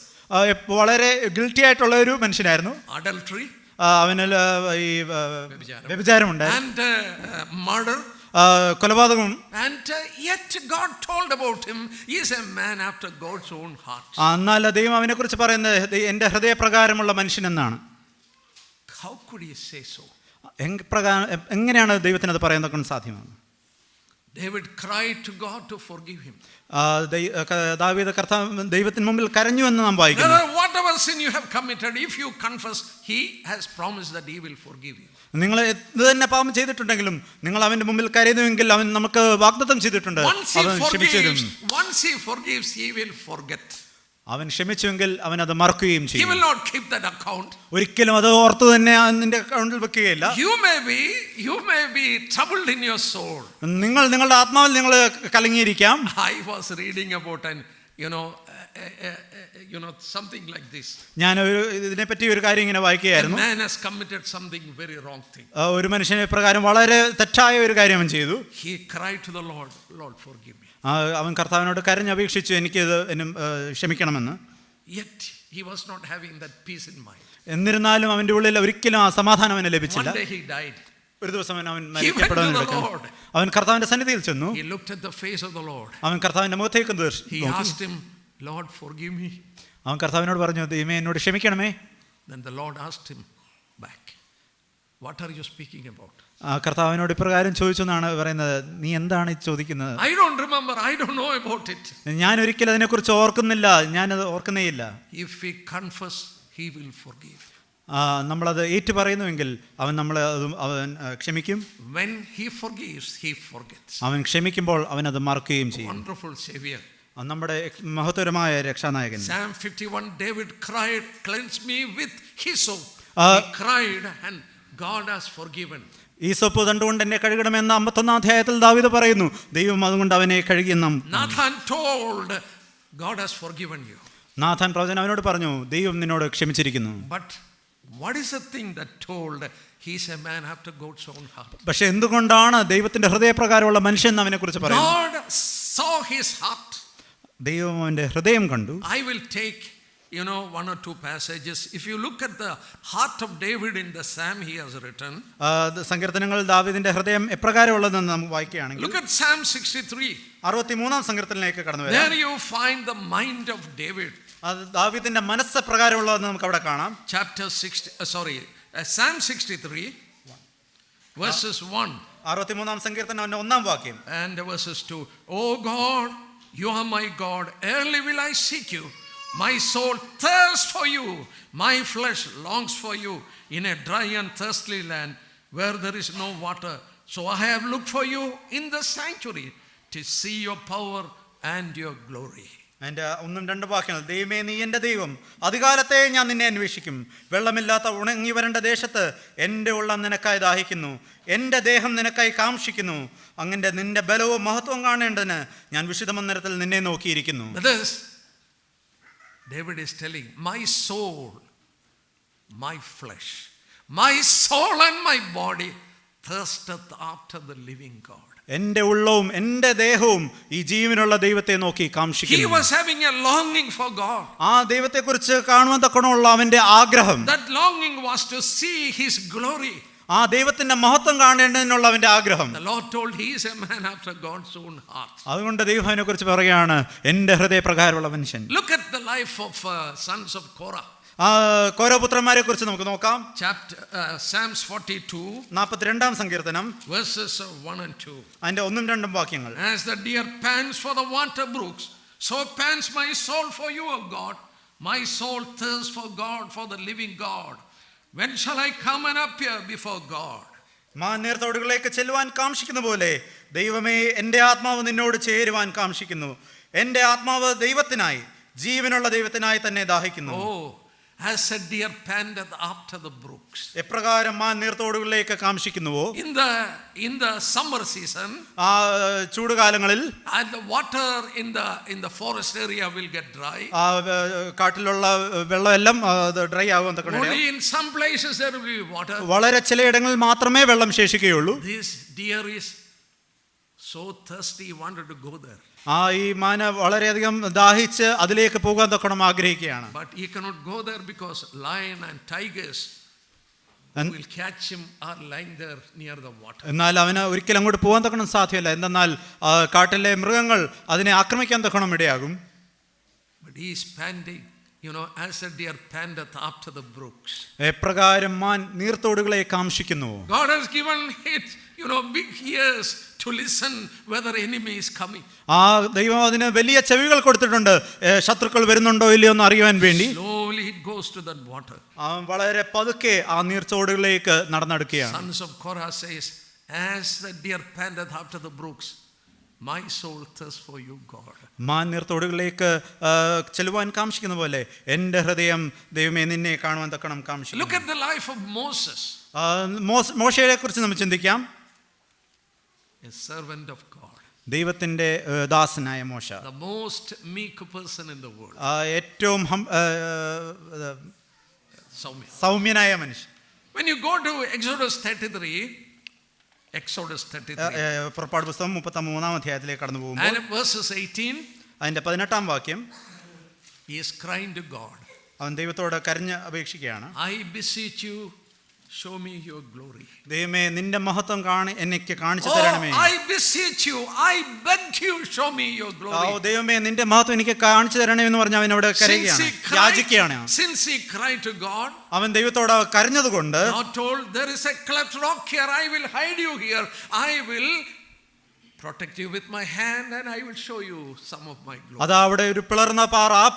വളരെ ഗിൽറ്റി ആയിട്ടുള്ള ഒരു മനുഷ്യനായിരുന്നു. Adultery, അവനിൽ ഈ വ്യഭിചാരമുണ്ടായിരുന്നു, and murder, കൊലപാതകവും. and yet God told about him, he is a man after God's own heart. എന്നാൽ ദൈവം അവനെ കുറിച്ച് പറയുന്നത് എന്റെ ഹൃദയപ്രകാരമുള്ള മനുഷ്യൻ എന്നാണ്. How could he say so? എങ്ങനെയാണ് ദൈവത്തിന് അത് പറയാൻ സാധ്യമാണ്? David cried to God to forgive him. ദാവീദ് ദൈവത്തിന് മുമ്പിൽ കരഞ്ഞു എന്ന് നാം Brother, വായിക്കുന്നു. whatever sin you have committed, if you confess, he has promised that he will forgive you. നിങ്ങൾ എന്ത് തന്നെ പാപം ചെയ്തിട്ടുണ്ടെങ്കിലും നിങ്ങൾ അവന്റെ മുമ്പിൽ കരയുന്നുവെങ്കിൽ അവൻ നമുക്ക് വാഗ്ദത്തം ചെയ്തിട്ടുണ്ട്, അവൻ ക്ഷമിച്ചു തരും. Once he forgives, he will forget. അവൻ ക്ഷമിച്ചുവെങ്കിൽ അവൻ അത് മറക്കുകയും He ചെയ്യും. will not keep that account. ഒരിക്കലും അത് ഓർത്തു തന്നെ നിന്റെ അക്കൗണ്ടിൽ വെക്കുകയില്ല. You may be troubled in your soul. നിങ്ങളുടെ ആത്മാവിൽ നിങ്ങൾ കലങ്ങിയിരിക്കാം. I was reading about an something like this. ഞാൻ ഇതിനെപ്പറ്റി ഒരു കാര്യം ഇങ്ങനെ A വായിക്കുകയായിരുന്നു. man has committed something very wrong thing. ഒരു മനുഷ്യനെ പ്രകാരം വളരെ തെറ്റായ ഒരു കാര്യം അവൻ ചെയ്തു. He cried to the Lord, Lord, forgive me. അവൻ കർത്താവിനോട് കരഞ്ഞപേക്ഷിച്ചു, എനിക്കിത് ക്ഷമിക്കണമെന്ന്. Yet he was not having that peace in mind. എന്നിരുന്നാലും അവന്റെ ഉള്ളിൽ ഒരിക്കലും ആ സമാധാനം അവന് ലഭിച്ചില്ല. One day he died. ഒരു ദിവസം അവൻ He went to മരിക്കപ്പെടുവാൻ the കിടക്കുന്നു. Lord. അവൻ കർത്താവിന്റെ സന്നിധിയിൽ ചെന്നു. He looked at the face of the Lord. അവൻ കർത്താവിന്റെ മുഖത്തേക്ക് He നോക്കി. asked him, Lord, forgive me. അവൻ കർത്താവിനോട് പറഞ്ഞു, ദൈവമേ എന്നോട് ക്ഷമിക്കണമേ. Then the Lord asked him back, what are you speaking about? കർത്താവിനോട് ഇപ്രകാരം ചോദിച്ചു എന്നാണ് പറയുന്നത്, നീ എന്താണ് ചോദിക്കുന്നത്? I don't remember, I don't know about it. ഞാൻ ഒരിക്കലും അതിനെക്കുറിച്ച് ഓർക്കുന്നില്ല, ഞാനത് ഓർക്കുന്നേയില്ല. If we confess, he will forgive. നമ്മളത് ഏറ്റു പറയുന്നുവെങ്കിൽ അവൻ നമ്മളെ അവൻ ക്ഷമിക്കും. When he forgives, he forgets. അവൻ ക്ഷമിക്കുമ്പോൾ അവൻ അത് മറക്കുകയും ചെയ്യും. Wonderful Savior. നമ്മുടെ മഹത്തരമായ രക്ഷാനായകൻ. Psalm 51, David cried, cleanse me with hyssop. He cried and God has forgiven. ഈസോപ്പ് തണ്ടുകൊണ്ട് എന്നെ കഴുകണമെന്ന് 51-ാം അധ്യായത്തിൽ ദാവീദ് പറയുന്നു. ദൈവം അതുകൊണ്ട് അവനെ കഴുകിയെന്നും. Nathan told, God has forgiven you. Nathan പ്രവചൻ അവനോട് പറഞ്ഞു, ദൈവം നിന്നോട് ക്ഷമിച്ചിരിക്കുന്നു. But what is the thing that told he's a man after God's own heart? പക്ഷെ എന്തുകൊണ്ടാണ് ദൈവത്തിന്റെ ഹൃദയപ്രകാരമുള്ള മനുഷ്യൻ അവനെ കുറിച്ച് പറയുന്നത്? God saw his heart. ദൈവം അവന്റെ ഹൃദയം കണ്ടു. I will take one or two passages. If you look at the heart of David in the Psalm he has written, സങ്കീർത്തനങ്ങൾ ദാവീദിന്റെ ഹൃദയം എപ്രകാരമുള്ളതെന്ന് നമുക്ക് വായിക്കുകയാണെങ്കിൽ, look at Psalm 63. 63-ാം സങ്കീർത്തനത്തിലേക്ക് കടന്നു വരാം. There you find the mind of David. അത് ദാവീദിന്റെ മനസ്സ് പ്രകാരമുള്ളതെന്ന് നമുക്ക് അവിടെ കാണാം. Psalm 63 verses 1. 63-ാം സങ്കീർത്തനം 1-ാം വാക്യം And verses 2. Oh God, you are my God. Early will I seek you. My soul thirsts for you. My flesh longs for you in a dry and thirsty land where there is no water. So I have looked for you in the sanctuary to see your power and your glory. അതിൻ്റെ 1-2 വാക്യങ്ങൾ. ദൈവമേ, നീ എൻ്റെ ദൈവം, അധികാലത്തെ ഞാൻ നിന്നെ അന്വേഷിക്കും. വെള്ളമില്ലാത്ത ഉണങ്ങി വരേണ്ട ദേശത്ത് എൻ്റെ ഉള്ളം നിനക്കായി ദാഹിക്കുന്നു, എൻ്റെ ദേഹം നിനക്കായി കാംക്ഷിക്കുന്നു. അങ്ങനെ നിന്റെ ബലവും മഹത്വവും കാണേണ്ടതിന് ഞാൻ വിശുദ്ധ മന്ദിരത്തിൽ നിന്നെ നോക്കിയിരിക്കുന്നു. David is telling, my soul, my flesh, my soul and my body thirsteth after the living God. എൻ്റെ ഉള്ളവും എൻ്റെ ദേഹവും ഈ ജീവനുള്ള ദൈവത്തെ നോക്കി കാംക്ഷിക്കുന്നു. He was having a longing for God. ആ ദൈവത്തെക്കുറിച്ച് കാണുവാൻ തക്കണമുള്ള അവന്റെ ആഗ്രഹം. That longing was to see his glory. ആ ദൈവത്തിന്റെ മഹത്വം കാണേണ്ടതിനുള്ള അവന്റെ ആഗ്രഹം. The Lord told he is a man after God's own heart. അതുകൊണ്ട് ദൈവം അവനെ കുറിച്ച് പറയുകയാണ്, എൻ്റെ ഹൃദയപ്രകാരമുള്ള മനുഷ്യൻ. Look at the life of sons of Korah. കോരപുത്രന്മാരെ കുറിച്ച് നമുക്ക് നോക്കാം. Psalms 42 42-ാം സങ്കീർത്തനം verses 1 and 2. അതിന്റെ 1-2 വാക്യങ്ങൾ. As the deer pants for the water brooks, so pants my soul for you, O God. My soul thirsts for God, for the living God. When shall I come and appear before God? നീർത്തോടുകളിലേക്ക് ചെല്ലുവാൻ കാംക്ഷിക്കുന്ന പോലെ ദൈവമേ, എൻ്റെ ആത്മാവ് നിന്നോട് ചേരുവാൻ കാംക്ഷിക്കുന്നു. എൻ്റെ ആത്മാവ് ദൈവത്തിനായി, ജീവനുള്ള ദൈവത്തിനായി തന്നെ ദാഹിക്കുന്നു. As a deer panteth after the brooks. എപ്രകാരം നീർത്തോടുകളിലേക്ക് കാംക്ഷിക്കുന്നുവോ, in the summer season, ചൂടുകാലങ്ങളിൽ, and the water in the forest area will get dry. കാട്ടിലുള്ള വെള്ളമെല്ലാം ഡ്രൈ ആകും. Only in some places there will be water. വളരെ ചിലയിടങ്ങളിൽ മാത്രമേ വെള്ളം ശേഷിക്കുകയുള്ളൂ. This deer is so thirsty, he wanted to go there. ഈ മാന വളരെയധികം ദാഹിച്ച് അതിലേക്ക് പോകാൻ തക്കണം ആഗ്രഹിക്കുകയാണ്. But he cannot go there because lion and tigers will catch him or lying there near the water. എന്നാൽ അവന് ഒരിക്കലും അങ്ങോട്ട് പോകാൻ തക്കണം സാധ്യമല്ല. എന്തെന്നാൽ കാട്ടിലെ മൃഗങ്ങൾ അതിനെ ആക്രമിക്കാൻ തക്കണം ഇടയാകും. But he is panting, as a deer panteth after the brooks. എപ്രകാരം മാൻ നീർത്തോടുകളെ കാംക്ഷിക്കുന്നു. God has given it, big ears to listen whether enemy is coming. ആ ദൈവം അതിന് വലിയ ചെവികൾ കൊടുത്തിട്ടുണ്ട്, ശത്രുക്കൾ വരുന്നുണ്ടോ ഇല്ലയോ എന്ന് അറിയുവാൻ വേണ്ടി. Slowly it goes to that water. അവൻ വളരെ പതുക്കെ ആ നീർച്ചോടുകളിലേക്ക് നടന്നെടുക്കുകയാണ്. Sons of Korah says, as the deer panteth after the brooks, my soul thirsts for you, God. മാൻ നീർത്തോടുകളിലേക്ക് ചെല്ലുവാൻ കാംക്ഷിക്കുന്ന പോലെ എൻ്റെ ഹൃദയം ദൈവമേ നിന്നെ കാണുവാൻ തക്കണം കാംക്ഷിക്കുന്നു. Look at the life of Moses, മോശയെ കുറിച്ച് നമുക്ക് ചിന്തിക്കാം. a servant of God, ദൈവത്തിൻ്റെ ദാസനായ മോശ, the most meek person in the world. ഏറ്റവും Soumya. സൗമ്യനായ മനുഷ്യൻ. When you go to Exodus 33, പുറപ്പാട് പുസ്തകം 33-ാം അധ്യായത്തിലേക്ക് കടന്നു പോകുമ്പോൾ and verses 18, അതിൻ്റെ 18-ാം വാക്യം, he is crying to God, അവൻ ദൈവത്തോട് കരഞ്ഞ് അപേക്ഷിക്കുകയാണ്. I beseech you, show me your glory. ദൈവമേ നിന്റെ മഹത്വം എനിക്ക് കാണിച്ചു Oh, തരണമേ. I beseech you, I beg you, show me your glory. ദൈവമേ നിന്റെ മഹത്വം എനിക്ക് കാണിച്ചു തരണമേ എന്ന് പറഞ്ഞ് അവൻ അവിടെ കരയുകയാണ്, യാചിക്കുകയാണ്. Since he cried to God, അവൻ ദൈവത്തോട് കരഞ്ഞതുകൊണ്ട് not told, there is a cleft rock here, I will hide you here, I will protect you with my hand and I will show you some of my glory. അതാ അവിടെ ഒരു പിളർന്ന പാറ, ആ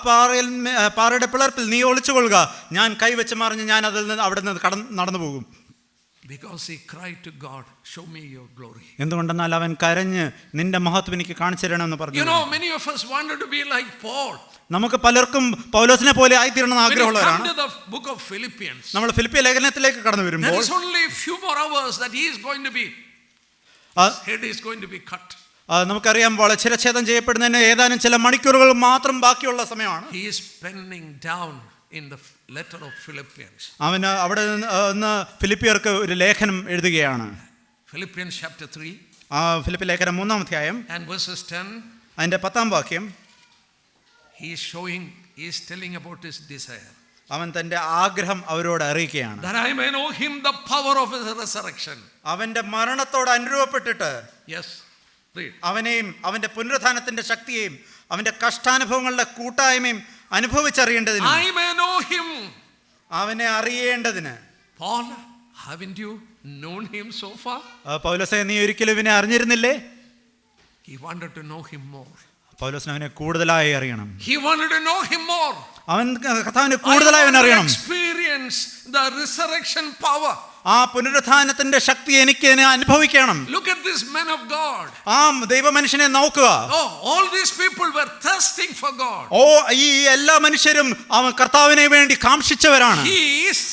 പാറയുടെ പിളർപ്പിൽ നീ ഒളിച്ചുകൊള്ളുക, ഞാൻ കൈവച്ച് മറിഞ്ഞ് ഞാൻ അതിൽ നിന്ന് അവിടെ നിന്ന് നടന്നു പോകും. Because he cried to God, show me your glory. എന്തുകൊണ്ടെന്നാൽ അവൻ കരഞ്ഞ് നിന്റെ മഹത്വം എനിക്ക് കാണിച്ചു തരണമെന്ന് പറഞ്ഞു. You know, many of us wanted to be like Paul. നമുക്ക് പലർക്കും പൗലോസിനെ പോലെ ആയിത്തീരണമെന്ന് ആഗ്രഹമുള്ളവരാണ്. When you come to the book of Philippians, നമ്മൾ ഫിലിപ്പിയ ലേഖനത്തിലേക്ക് കടന്നു there വരുമ്പോൾ is only a few more hours that he is going to be, head is going to be cut. നമുക്കറിയാം ശിരച്ഛേദം ചെയ്യപ്പെടുന്നതിന് ഏതാനും ചില മണിക്കൂറുകൾ മാത്രം ബാക്കിയുള്ള സമയമാണ്. He is penning down in the letter of Philippians. അവൻ അവിടെ നിന്ന് ഫിലിപ്പിയർക്ക് ഒരു ലേഖനം എഴുതുകയാണ്. Philippians chapter 3 ഫിലിപ്പി ലേഖനം 3-ാം അധ്യായം and verses 10. അതിൻ്റെ 10-ാം വാക്യം, He is telling about his desire. അവൻ തൻ്റെ ആഗ്രഹം അവരോട് അറിയിക്കുകയാണ്. That I may know him, the power of his resurrection. അവൻ്റെ മരണത്തോട് അനുരൂപപ്പെട്ടിട്ട് Yes, read. അവനെയും അവൻ്റെ പുനരുത്ഥാനത്തിൻ്റെ ശക്തിയെയും അവൻ്റെ കഷ്ടാനുഭവങ്ങളുടെ കൂട്ടായ്മയും അനുഭവിച്ചറിയേണ്ടതിന്, I may know him. അവനെ അറിയേണ്ടതിന്. Paul, haven't you known him so far? പൗലോസേ നീ ഒരിക്കലും ഇവനെ അറിഞ്ഞിരുന്നില്ലേ? He wanted to know him more. പൗലോസിന് അവനെ കൂടുതലായി അറിയണം. He wanted to know him more. അവൻ കർത്താവിനെ കൂടുതലായി അവൻ അറിയണം. Experience the resurrection power. ആ പുനരുത്ഥാനത്തിന്റെ ശക്തി എനിക്ക് അനുഭവിക്കണം. Look at this man of God. ആ ദൈവമനുഷ്യനെ നോക്കുക. Oh, all these people were thirsting for God. ഈ എല്ലാ മനുഷ്യരും അവൻ കർത്താവിനെ വേണ്ടി കാംക്ഷിച്ചവരാണ്. He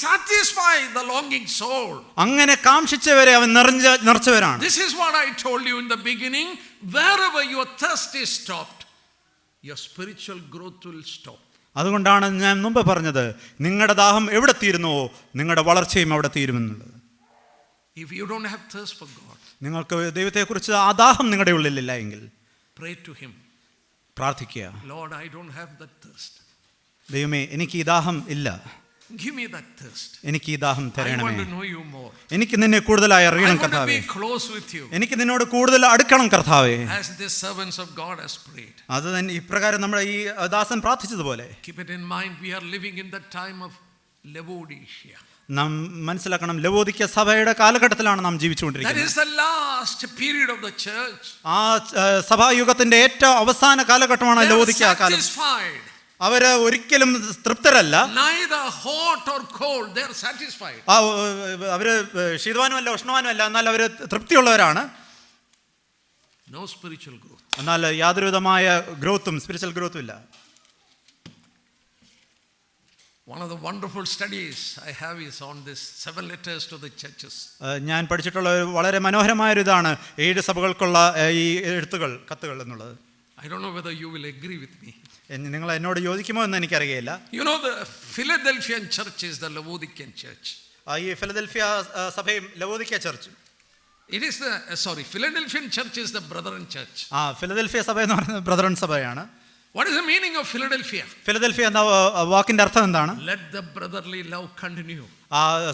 satisfied the longing soul. അങ്ങനെ കാംക്ഷിച്ചവരെ അവൻ നിറച്ചവരാണ്. This is what I told you in the beginning. Wherever your thirst is stopped, your spiritual growth will stop. അതുകൊണ്ടാണ് ഞാൻ മുമ്പ് പറഞ്ഞത്, നിങ്ങളുടെ ദാഹം എവിടെ തീരുന്നുവോ നിങ്ങളുടെ വളർച്ചയും അവിടെ തീരുമെന്നുള്ളത്. If you don't have thirst for God, നിങ്ങൾക്ക് ദൈവത്തെക്കുറിച്ച് ആ ദാഹം നിങ്ങളുടെ ഉള്ളിലില്ല എങ്കിൽ pray to him. പ്രാർത്ഥിക്കുക, Lord, I don't have that thirst. ദൈവമേ എനിക്ക് ഈ ദാഹം ഇല്ല, Give me that thirst. എനിക്ക് ഈ ദാഹം I തരണമേ. want to know you more. എനിക്ക് നിന്നെ കൂടുതലായി I അറിയണം want to കർത്താവേ. be close with you. എനിക്ക് നിന്നോട് കൂടുതൽ അടുക്കണം കർത്താവേ. As the servants of God has prayed. അത് തന്നെ ഇപ്രകാരം നമ്മുടെ ഈ ദാസൻ പ്രാർത്ഥിച്ചതുപോലെ. Keep it in mind, we are living in the time of Laodicea. നാം മനസ്സിലാക്കണം, ലവോദിക്ക സഭയുടെ കാലഘട്ടത്തിലാണ് നാം That ജീവിച്ചുകൊണ്ടിരിക്കുന്നത്. is the last period of the church. ആ സഭായുഗത്തിന്റെ ഏറ്റവും അവസാന കാലഘട്ടമാണ് They are ലവോദിക്ക കാലം. satisfied. അവര് ഒരിക്കലും തൃപ്തരല്ല. Neither hot or cold, they are satisfied. അവര് ശീതവാനും അല്ല ഉഷ്ണവാനും അല്ല, എന്നാൽ അവര് തൃപ്തിയുള്ളവരാണ്. No spiritual growth. എന്നാൽ യാതൊരുവിധമായ ഗ്രോത്തും സ്പിരിച്വൽ ഗ്രോത്തും ഇല്ല. One of the wonderful studies I have is on this 7 letters to the churches. ഞാൻ പഠിച്ചിട്ടുള്ള വളരെ മനോഹരമായ ഒരു ഇതാണ് 7 സഭകൾക്കുള്ള ഈ കത്തുകൾ എന്നുള്ളത്. I don't know whether you will agree with me. നിങ്ങൾ എന്നോട് യോജിക്കുമോ എന്ന് എനിക്കറിയില്ല. You know, the Philadelphian church is the Laodicean church. ഈ ഫിലദൽഫിയ സഭയും ലവോദിക്ക ചർച്ചും. It is the Philadelphian church is the brethren church. Philadelphia സഭ എന്ന് പറയുന്നത് ബ്രദറൻ സഭയാണ്. What is the meaning of Philadelphia? Philadelphia എന്ന വാക്കിന്റെ അർത്ഥം എന്താണ്? Let the brotherly love continue.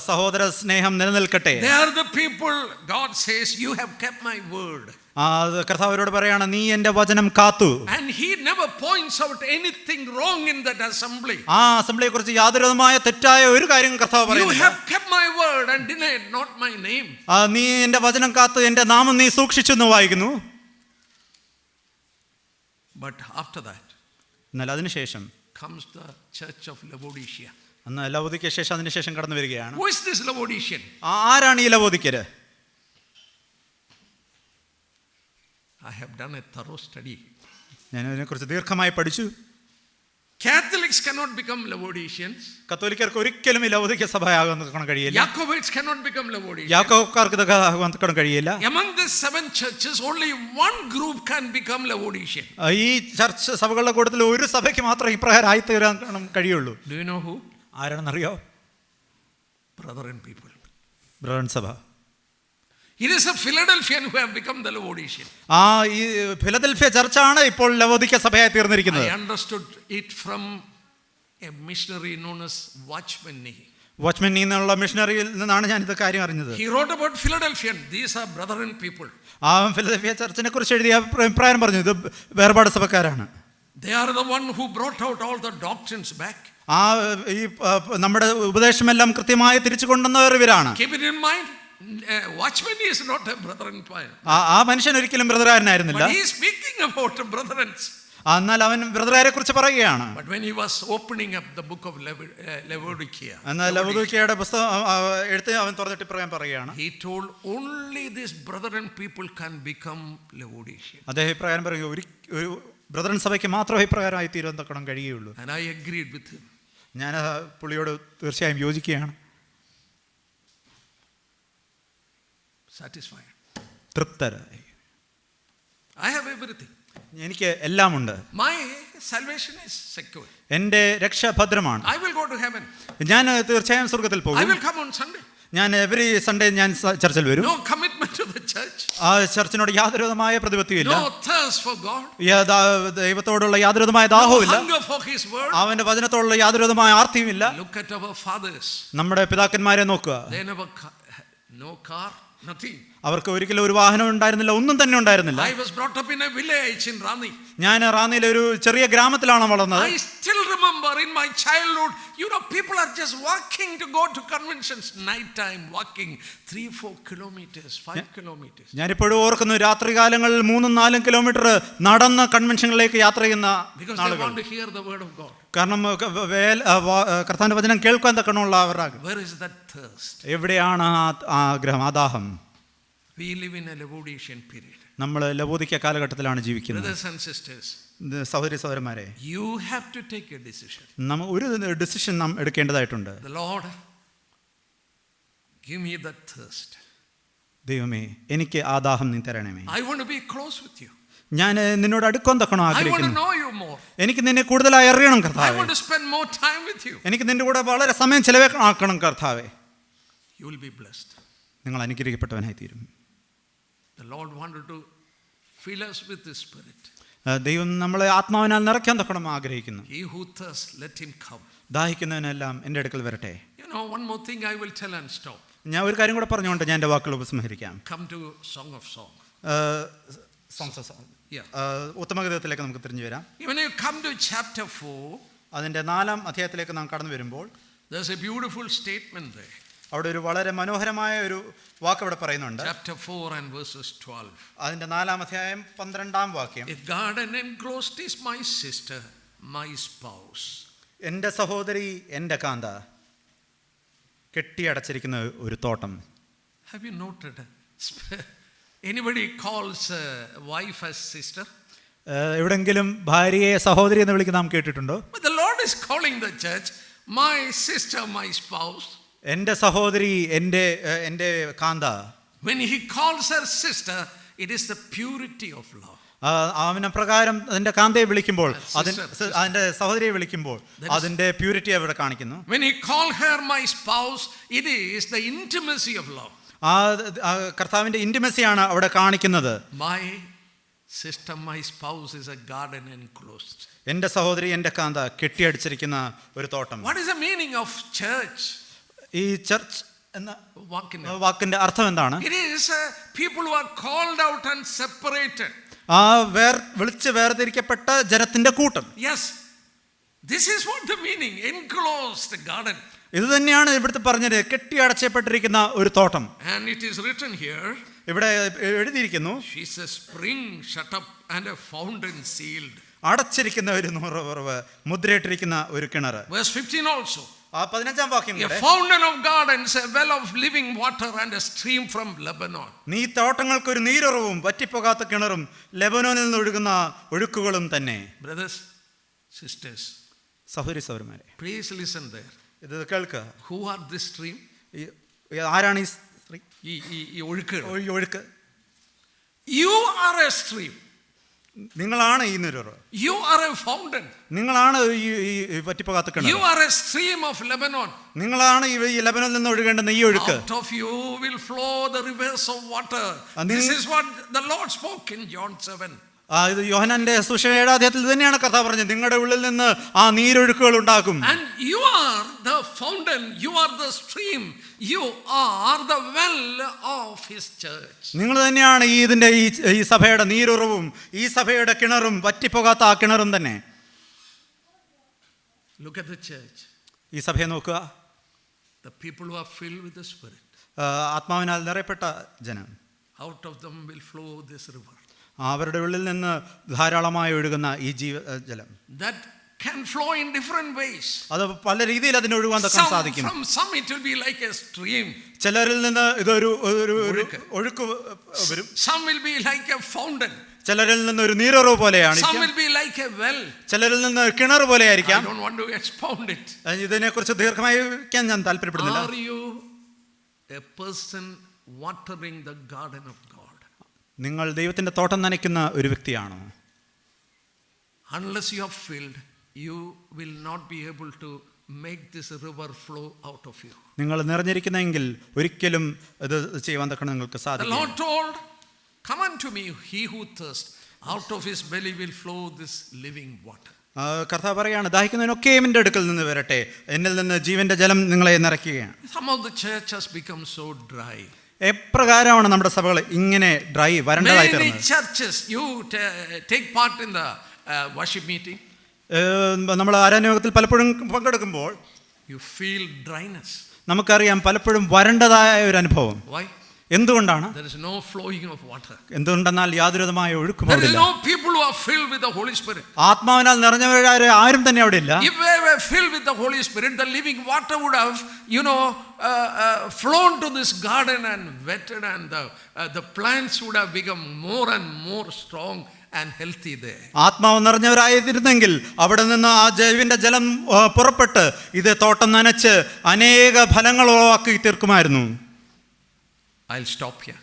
സഹോദര സ്നേഹം നിലനിൽക്കട്ടെ. They are the people God says, you have kept my word. അത് കർത്താവ് അവരോട് പറയാണ്, നീ എൻ്റെ വചനം കാത്തു. And he never points out anything wrong in that assembly. ആ അസംബ്ലിയെ കുറിച്ച് യാതൊരുവിധമായ തെറ്റായ ഒരു കാര്യം കർത്താവ് You പറയുന്നില്ല. have kept my word and denied not my name. നീ എൻ്റെ വചനം കാത്ത് എൻ്റെ നാമം നീ സൂക്ഷിച്ചു എന്ന് വായിക്കുന്നു. But after that എന്നാൽ അതിനുശേഷം comes the church of Laodicea. അന്ന് ലവോദിക്ക ശേഷം അതിനുശേഷം കടന്നു വരികയാണ്. Who is this Laodicean? ആരാണ് ഈ ലവോദിക്കര്? I have done a thorough study. ഞാൻ ഇതിനെക്കുറിച്ച് ദീർഘമായി പഠിച്ചു. Catholics cannot become Laodiceans. കത്തോലിക്കർക്ക് ഒരിക്കലും ഈ ലവോദിക്ക സഭയാകാൻ കഴിയില്ല. Jacobites cannot become Laodiceans. യാക്കോബുകാർക്ക് ഇതൊക്കെ ആകാൻ കഴിയില്ല. Among the 7 churches, only one group can become Laodicean. ഈ ചർച്ച് സഭകളുടെ കൂട്ടത്തിൽ ഒരു സഭയ്ക്ക് മാത്രമേ ഇപ്രകാരം ആയിത്തീരാൻ കഴിയുള്ളൂ. Do you know who? ആരാണെന്നറിയോ? Brethren people. Brethren സഭ. It is a Philadelphian who have become the Laodicean. ഈ ഫിലദൽഫിയ ചർച്ചാണ് ഇപ്പോൾ ലവോദിക്ക സഭയായി തീർന്നിരിക്കുന്നത്. I understood it from a missionary known as Watchman Nee. Watchman എന്നുള്ള മിഷണറിയിൽ നിന്നാണ് ഞാൻ ഇത് കാര്യം അറിഞ്ഞത്. He wrote about Philadelphian. These are brethren people. Philadelphia ചർച്ചിനെ കുറിച്ച് എഴുതിയ അഭിപ്രായം പറഞ്ഞു, ഇത് വേർപാട് സഭക്കാരാണ്. They are the one who brought out all the doctrines back. ഈ നമ്മുടെ ഉപദേശമെല്ലാം കൃത്യമായി തിരിച്ചു കൊണ്ടുവന്നവർ ഇവരാണ്. Keep it in mind. Watchman is not a brethren. ആ മനുഷ്യൻ ഒരിക്കലും ബ്രദറാരനായിരുന്നില്ല. But he is speaking about brethren. എന്നാൽ അവൻ ബ്രദറാരെ കുറിച്ച് പറയുകയാണ്. But when he was opening up the book of Laodicea, എന്നാൽ ലവോദിക്കയുടെ പുസ്തകം എടുത്ത് അവൻ തുറന്നിട്ട് പറയുകയാണ്, he told only these brethren people can become Laodicean. അദ്ദേഹം ഇപ്രകാരം പറയുക, ഒരു ബ്രദറൻ സഭയ്ക്ക് മാത്രമേ ഇപ്രകാരമായി തീരുന്നക്കണം കഴിയുള്ളൂ. And I agreed with him. ഞാൻ പുള്ളിയോട് തീർച്ചയായും യോജിക്കുകയാണ്. Satisfied. തൃപ്തരായി. I have everything. എനിക്ക് എല്ലാമുണ്ട്. My salvation is secure. എൻ്റെ രക്ഷ ഭദ്രമാണ്. I will go to heaven. ഞാൻ തീർച്ചയായും സ്വർഗ്ഗത്തിൽ I പോകും. will come on Sunday. ഞാൻ എവരി സൺഡേ ഞാൻ ചർച്ചിൽ വരും. No commitment to the church. ആ ചർച്ചിനോട് യാതൊരുവിധമായ പ്രതിബദ്ധതയില്ല. No thirst for God. ദൈവത്തോടുള്ള യാതൊരുവിധമായ ദാഹവുമില്ല. No hunger for His word. അവന്റെ വചനത്തോടുള്ള യാതൊരുവിധമായ ആർത്തിയുമില്ല. Look at our fathers. നമ്മുടെ പിതാക്കന്മാരെ നോക്കുക. They never no car, nothing. അവർക്ക് ഒരിക്കലും ഒരു വാഹനം ഉണ്ടായിരുന്നില്ല, ഒന്നും തന്നെ ഉണ്ടായിരുന്നില്ല. I was brought up in a village in Rani. ഞാൻ റാന്നിയിലെ ഒരു ചെറിയ ഗ്രാമത്തിലാണ് വളർന്നത്. I still remember in my childhood, people are just walking to go to conventions, night time walking 3-4 kilometers, 5 kilometers. ഞാനിപ്പോഴും ഓർക്കുന്നു, രാത്രികാലങ്ങളിൽ 3-4 കിലോമീറ്റർ നടന്ന് കൺവെൻഷനുകളിലേക്ക് യാത്ര ചെയ്യുന്ന Because they want to hear the word of God. കാരണം കർത്താവിന്റെ വചനം കേൾക്കാൻ തക്കണമുള്ള അവരുടെ ആഗ്രഹം. Where is that thirst? എവിടെയാണ് ആ ആഗ്രഹം, ആ ദാഹം? We live in a Laodicean period. നമ്മൾ ലവോദിക്ക കാലഘട്ടത്തിലാണ് ജീവിക്കുന്നത്. Brothers and sisters, സഹോദരി സഹോദരന്മാരെ, you have to take a decision. നമ്മൾ ഒരു ഡിസിഷൻ നാം എടുക്കേണ്ടതായിട്ടുണ്ട്. The Lord, give me that thirst. ദൈവമേ, എനിക്ക് ആ ദാഹം നീ തരണമേ. I want to be close with you. ഞാൻ നിന്നോട് അടുക്കാൻ തക്കണോ I want to ആഗ്രഹിക്കുന്നു. know you more. എനിക്ക് നിന്നെ കൂടുതലായി അറിയണം I കർത്താവേ. want to spend more time with you. എനിക്ക് നിന്റെ കൂടെ വളരെ സമയം ചെലവാക്കണം കർത്താവേ. You will be blessed. നിങ്ങൾ അനുഗ്രഹിക്കപ്പെട്ടവനായി തീരും. The Lord wanted to fill us with His Spirit. ദൈവം നമ്മളെ ആത്മാവിനാൽ നിറയ്ക്കാൻ തക്കണം ആഗ്രഹിക്കുന്നു. He who thirsts, let him come. ദാഹിക്കുന്നവനെല്ലാം എൻ്റെ അടുക്കൽ വരട്ടെ. One more thing I will tell and stop. ഞാൻ ഒരു കാര്യം കൂടെ പറഞ്ഞുകൊണ്ട് ഞാൻ എൻ്റെ വാക്കുകൾ ഉപസംഹരിക്കാം. Come to Song of Songs. Yeah. ഉത്തമഗീതത്തിലേക്ക് നമുക്ക് തിരിഞ്ഞു വരാം. When you come to chapter 4, അതിൻ്റെ 4-ാം അധ്യായത്തിലേക്ക് നാം കടന്നു വരുമ്പോൾ there's a beautiful statement there. അവിടെ ഒരു വളരെ മനോഹരമായ ഒരു വാക്ക് അവിടെ പറയുന്നുണ്ട്. Chapter 4 and verses 12. അതിൻ്റെ 4-ാം അധ്യായം 12-ാം വാക്യം. A garden enclosed is my sister, my spouse. എൻ്റെ സഹോദരി, എൻ്റെ കാന്ത, കെട്ടിയടച്ചിരിക്കുന്ന ഒരു തോട്ടം. Have you noted? Anybody calls a wife as sister? എവിടെങ്കിലും ഭാര്യയെ സഹോദരി എന്ന് വിളിക്കുന്ന നാം കേട്ടിട്ടുണ്ടോ? But the Lord is calling the church, my sister, my spouse. എൻ്റെ സഹോദരി, എൻ്റെ കാന്ത. When he calls her sister, it is the purity of love. അവനെ പ്രകാരം അതിൻ്റെ കാന്തയെ വിളിക്കുമ്പോൾ, അതിൻ്റെ സഹോദരിയെ വിളിക്കുമ്പോൾ അതിൻ്റെ പ്യൂരിറ്റി അവിടെ കാണിക്കുന്നു. When he called her my spouse, it is the intimacy of love. കർത്താവിൻ്റെ ഇൻറ്റിമസിയാണ് അവിടെ കാണിക്കുന്നത്. My sister, my spouse is a garden enclosed. എൻ്റെ സഹോദരി, എൻ്റെ കാന്ത, കെട്ടിയടിച്ചിരിക്കുന്ന ഒരു തോട്ടം. What is the meaning of church? ഈ ചർച്ച് എന്ന വാക്കിന് വാക്കിന്റെ അർത്ഥം എന്താണ്? It is people who are called out and separated. ആ വിളിച്ച് വേർതിരിക്കപ്പെട്ട ജനത്തിന്റെ കൂട്ടം. Yes, this is what the meaning, enclosed garden. ഇത് തന്നെയാണ് ഇവിടുത്തെ പറഞ്ഞത്, കെട്ടിയടച്ചപ്പെട്ടിരിക്കുന്ന ഒരു തോട്ടം. And it is written here, ഇവിടെ എഴുതിയിരിക്കുന്നു, she's a spring shut up and a fountain sealed. അടച്ചിരിക്കുന്ന ഒരു ഉറവ്, മുദ്രയിട്ടിരിക്കുന്ന ഒരു കിണർ. Verse 15 also. ആ 15-ാം വാക്യം, A fountain of gardens, a well of living water and a stream from Lebanon. നീ തോട്ടങ്ങൾക്ക് ഒരു നീരുറവും വറ്റിപ്പോകാത്ത കിണറും ലെബനോനിൽ നിന്ന് ഒഴുകുന്ന ഒഴുക്കുകളും തന്നെ. Brothers, sisters, സഹോദരി സഹോദരന്മാരെ, please listen there. ഇത് കേൾക്കുക. Who are this stream? ആരാണ് ഈ സ്ത്രീ? ഈ ഒഴുക്ക്. You are a stream. നിങ്ങളാണ് ഈ നീരുറവ്. You are a fountain. നിങ്ങളാണ് ഈ വറ്റിപ്പോകാത്ത കിണർ. You are a stream of Lebanon. നിങ്ങളാണ് ഈ ലെബനോനിൽ നിന്ന് ഒഴുകേണ്ടുന്ന ഈ ഒഴുക്ക്. Out of you will flow the rivers of water. This is what the Lord spoke in John 7. ഇത് യോഹന്നാന്റെ സുവിശേഷം 7-ാം അധ്യായത്തിൽ തന്നെയാണ് കർത്താവ് പറഞ്ഞത്, നിങ്ങളുടെ ഉള്ളിൽ നിന്ന് ആ നീരൊഴുക്കുകൾ ഉണ്ടാകും. And you are the fountain, you are the stream, you are the well of his church. നിങ്ങൾ തന്നെയാണ് ഇതിന്റെ ഈ സഭയുടെ നീരുറവും ഈ സഭയുടെ കിണറും വറ്റിപ്പോകാത്ത ആ കിണറും തന്നെ. Look at the church. ഈ സഭയെ നോക്കുക. The people who are filled with the Spirit. ആത്മാവിനാൽ നിറയപ്പെട്ട ജനം. Out of them will flow this river. അവരുടെ ഉള്ളിൽ നിന്ന് ധാരാളമായി ഒഴുകുന്ന ഈ ജലം. That can flow in different ways. അത് പല രീതിയിൽ അതിന് ഒഴുകാൻ സാധിക്കും. From some it will be like a stream. ചിലരിൽ നിന്ന് ഇതൊരു ഒഴുക്ക് വരും. Some will be like a fountain. ചിലരിൽ നിന്ന് ഒരു നീരുറവ് പോലെയാണ്. Some will be like a well. ചിലരിൽ നിന്ന് കിണർ പോലെയായിരിക്കാം. I don't want to expound it. ഇതിനെക്കുറിച്ച് ദീർഘമായിരിക്കാൻ ഞാൻ താല്പര്യപ്പെടുന്നില്ല. Are you a person watering the garden of God? നിങ്ങൾ ദൈവത്തിന്റെ തോട്ടം നനയ്ക്കുന്ന ഒരു വ്യക്തിയാണോ? Unless you are filled, you will not be able to make this river flow out of you. നിങ്ങൾ നിറഞ്ഞിരിക്കുന്നെങ്കിൽ ഒരിക്കലും ഇത് ചെയ്യാൻ തക്കണം നിങ്ങൾക്ക് The സാധിക്കില്ല. Lord told, come unto me, he who thirsts, out of his belly will flow this living water. കർത്താവ് പറയാണ്, ദാഹിക്കുന്നവനൊക്കെ എൻ്റെ അടുക്കൽ നിന്ന് വരട്ടെ, എന്നിൽ നിന്ന് ജീവന്റെ ജലം നിങ്ങളെ നിറയ്ക്കുകയാണ്. Some of the church has become so dry. എപ്രകാരമാണ് നമ്മുടെ സഭകൾ ഇങ്ങനെ ഡ്രൈ വരണ്ടതായി തീർന്നത്? Many churches, you take part in the worship meeting. നമ്മൾ ആരാധനായോഗത്തിൽ പലപ്പോഴും പങ്കെടുക്കുമ്പോൾ You feel dryness. നമുക്കറിയാം പലപ്പോഴും വരണ്ടതായ ഒരു അനുഭവം. Why? എന്തുകൊണ്ടാണ്? There is no flowing of water. എന്തുകൊണ്ടെന്നാൽ യാതൊരുവിധമായ ഒഴുക്കും There is അവിടെയില്ല. no people who are filled with the Holy Spirit. ആത്മാവിനാൽ നിറഞ്ഞവരാരും ആരും തന്നെ അവിടെ ഇല്ല. If they were filled with the Holy Spirit, the living water would have, flown to this garden and wetted, and the plants would have become more and more strong and healthy there. ആത്മാവ് നിറഞ്ഞവരായിരുന്നെങ്കിൽ അവിടെ നിന്ന് ആ ജൈവിന്റെ ജലം പുറപ്പെട്ട് ഇത് തോട്ടം നനച്ച് അനേക ഫലങ്ങളാക്കി തീർക്കുമായിരുന്നു. I'll stop here.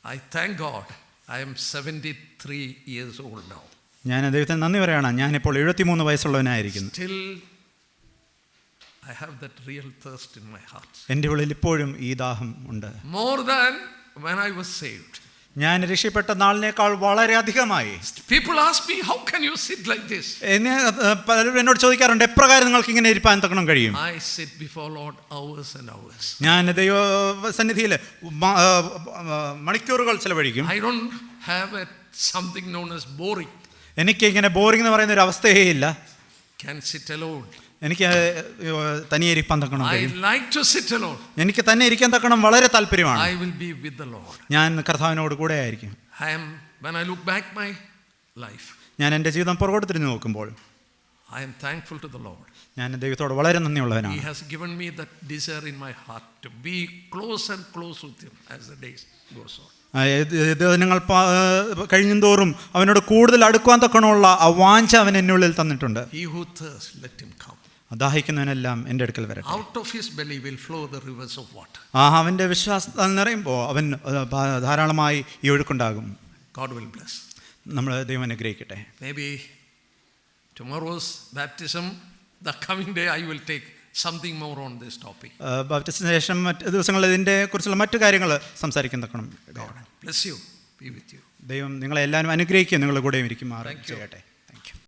I thank God I am 73 years old now. ഞാൻ ദൈവത്തിന് നന്ദി പറയാണ്, ഞാനിപ്പോൾ 73 വയസ്സുള്ളവനായിരിക്കുന്നു. Still I have that real thirst in my heart. എൻ്റെ ഉള്ളിൽ ഇപ്പോഴും ഈ ദാഹം ഉണ്ട്. More than when I was saved. ഞാൻ രക്ഷപ്പെട്ട നാളിനേക്കാൾ വളരെ അധികമായി. People ask me, how can you sit like this? പലരും എന്നോട് ചോദിക്കാറുണ്ട്, എപ്രകാരം നിങ്ങൾക്ക് ഇങ്ങനെ ഇരിപ്പാൻ തക്കണം കഴിയും? I sit before Lord hours and hours. ഞാൻ ദൈവ സന്നിധിയിൽ മണിക്കൂറുകൾ ചെലവഴിക്കും. I don't have something known as boring. എനിക്ക് ഇങ്ങനെ ബോറിംഗ് എന്ന് പറയുന്ന ഒരു അവസ്ഥയേ ഇല്ല. Can sit alone. എനിക്ക് തനിയെ ഇരിക്കാൻ തക്കണം. I like to sit alone. എനിക്ക് തന്നെ ഇരിക്കാൻ തക്കണം വളരെ താല്പര്യമാണ്. I will be with the Lord. ഞാൻ കർത്താവിനോട് കൂടെ ആയിരിക്കും. When I look back my life, ഞാൻ എൻ്റെ ജീവിതം പുറകോട്ട് തിരിഞ്ഞു നോക്കുമ്പോൾ I am thankful to the Lord. ഞാൻ ദൈവത്തോട് വളരെ നന്ദിയുള്ളവനാണ്. He has given me that desire in my heart to be close and close with Him as the days goes on. നിങ്ങൾ കഴിയുന്തോറും അവനോട് കൂടുതൽ അടുക്കുവാൻ തക്കണമുള്ള ആ വാഞ്ച അവൻ എന്നുള്ളിൽ തന്നിട്ടുണ്ട്. He who thirsts, let him come. ദാഹിക്കുന്നവനെല്ലാം എൻ്റെ അടുക്കൽ വരട്ടെ. Out of his belly will flow the rivers of water. അവൻ്റെ വിശ്വാസം നിറയുമ്പോൾ അവൻ ധാരാളമായി ഈ ഒഴുക്കുണ്ടാകും. God will bless. നമ്മൾ ദൈവം അനുഗ്രഹിക്കട്ടെ. Maybe tomorrow's baptism, the coming day I will take something more on this topic. ബാപ്റ്റിസത്തിന് ശേഷം മറ്റ് ദിവസങ്ങളിൽ ഇതിൻ്റെ കുറിച്ചുള്ള മറ്റു കാര്യങ്ങൾ സംസാരിക്കാൻ തക്കണം. God bless you, be with you. ദൈവം നിങ്ങളെ എല്ലാവരും അനുഗ്രഹിക്കുക, നിങ്ങളുടെ കൂടെയും ഇരിക്കുമാറ് ചെയ്യട്ടെ.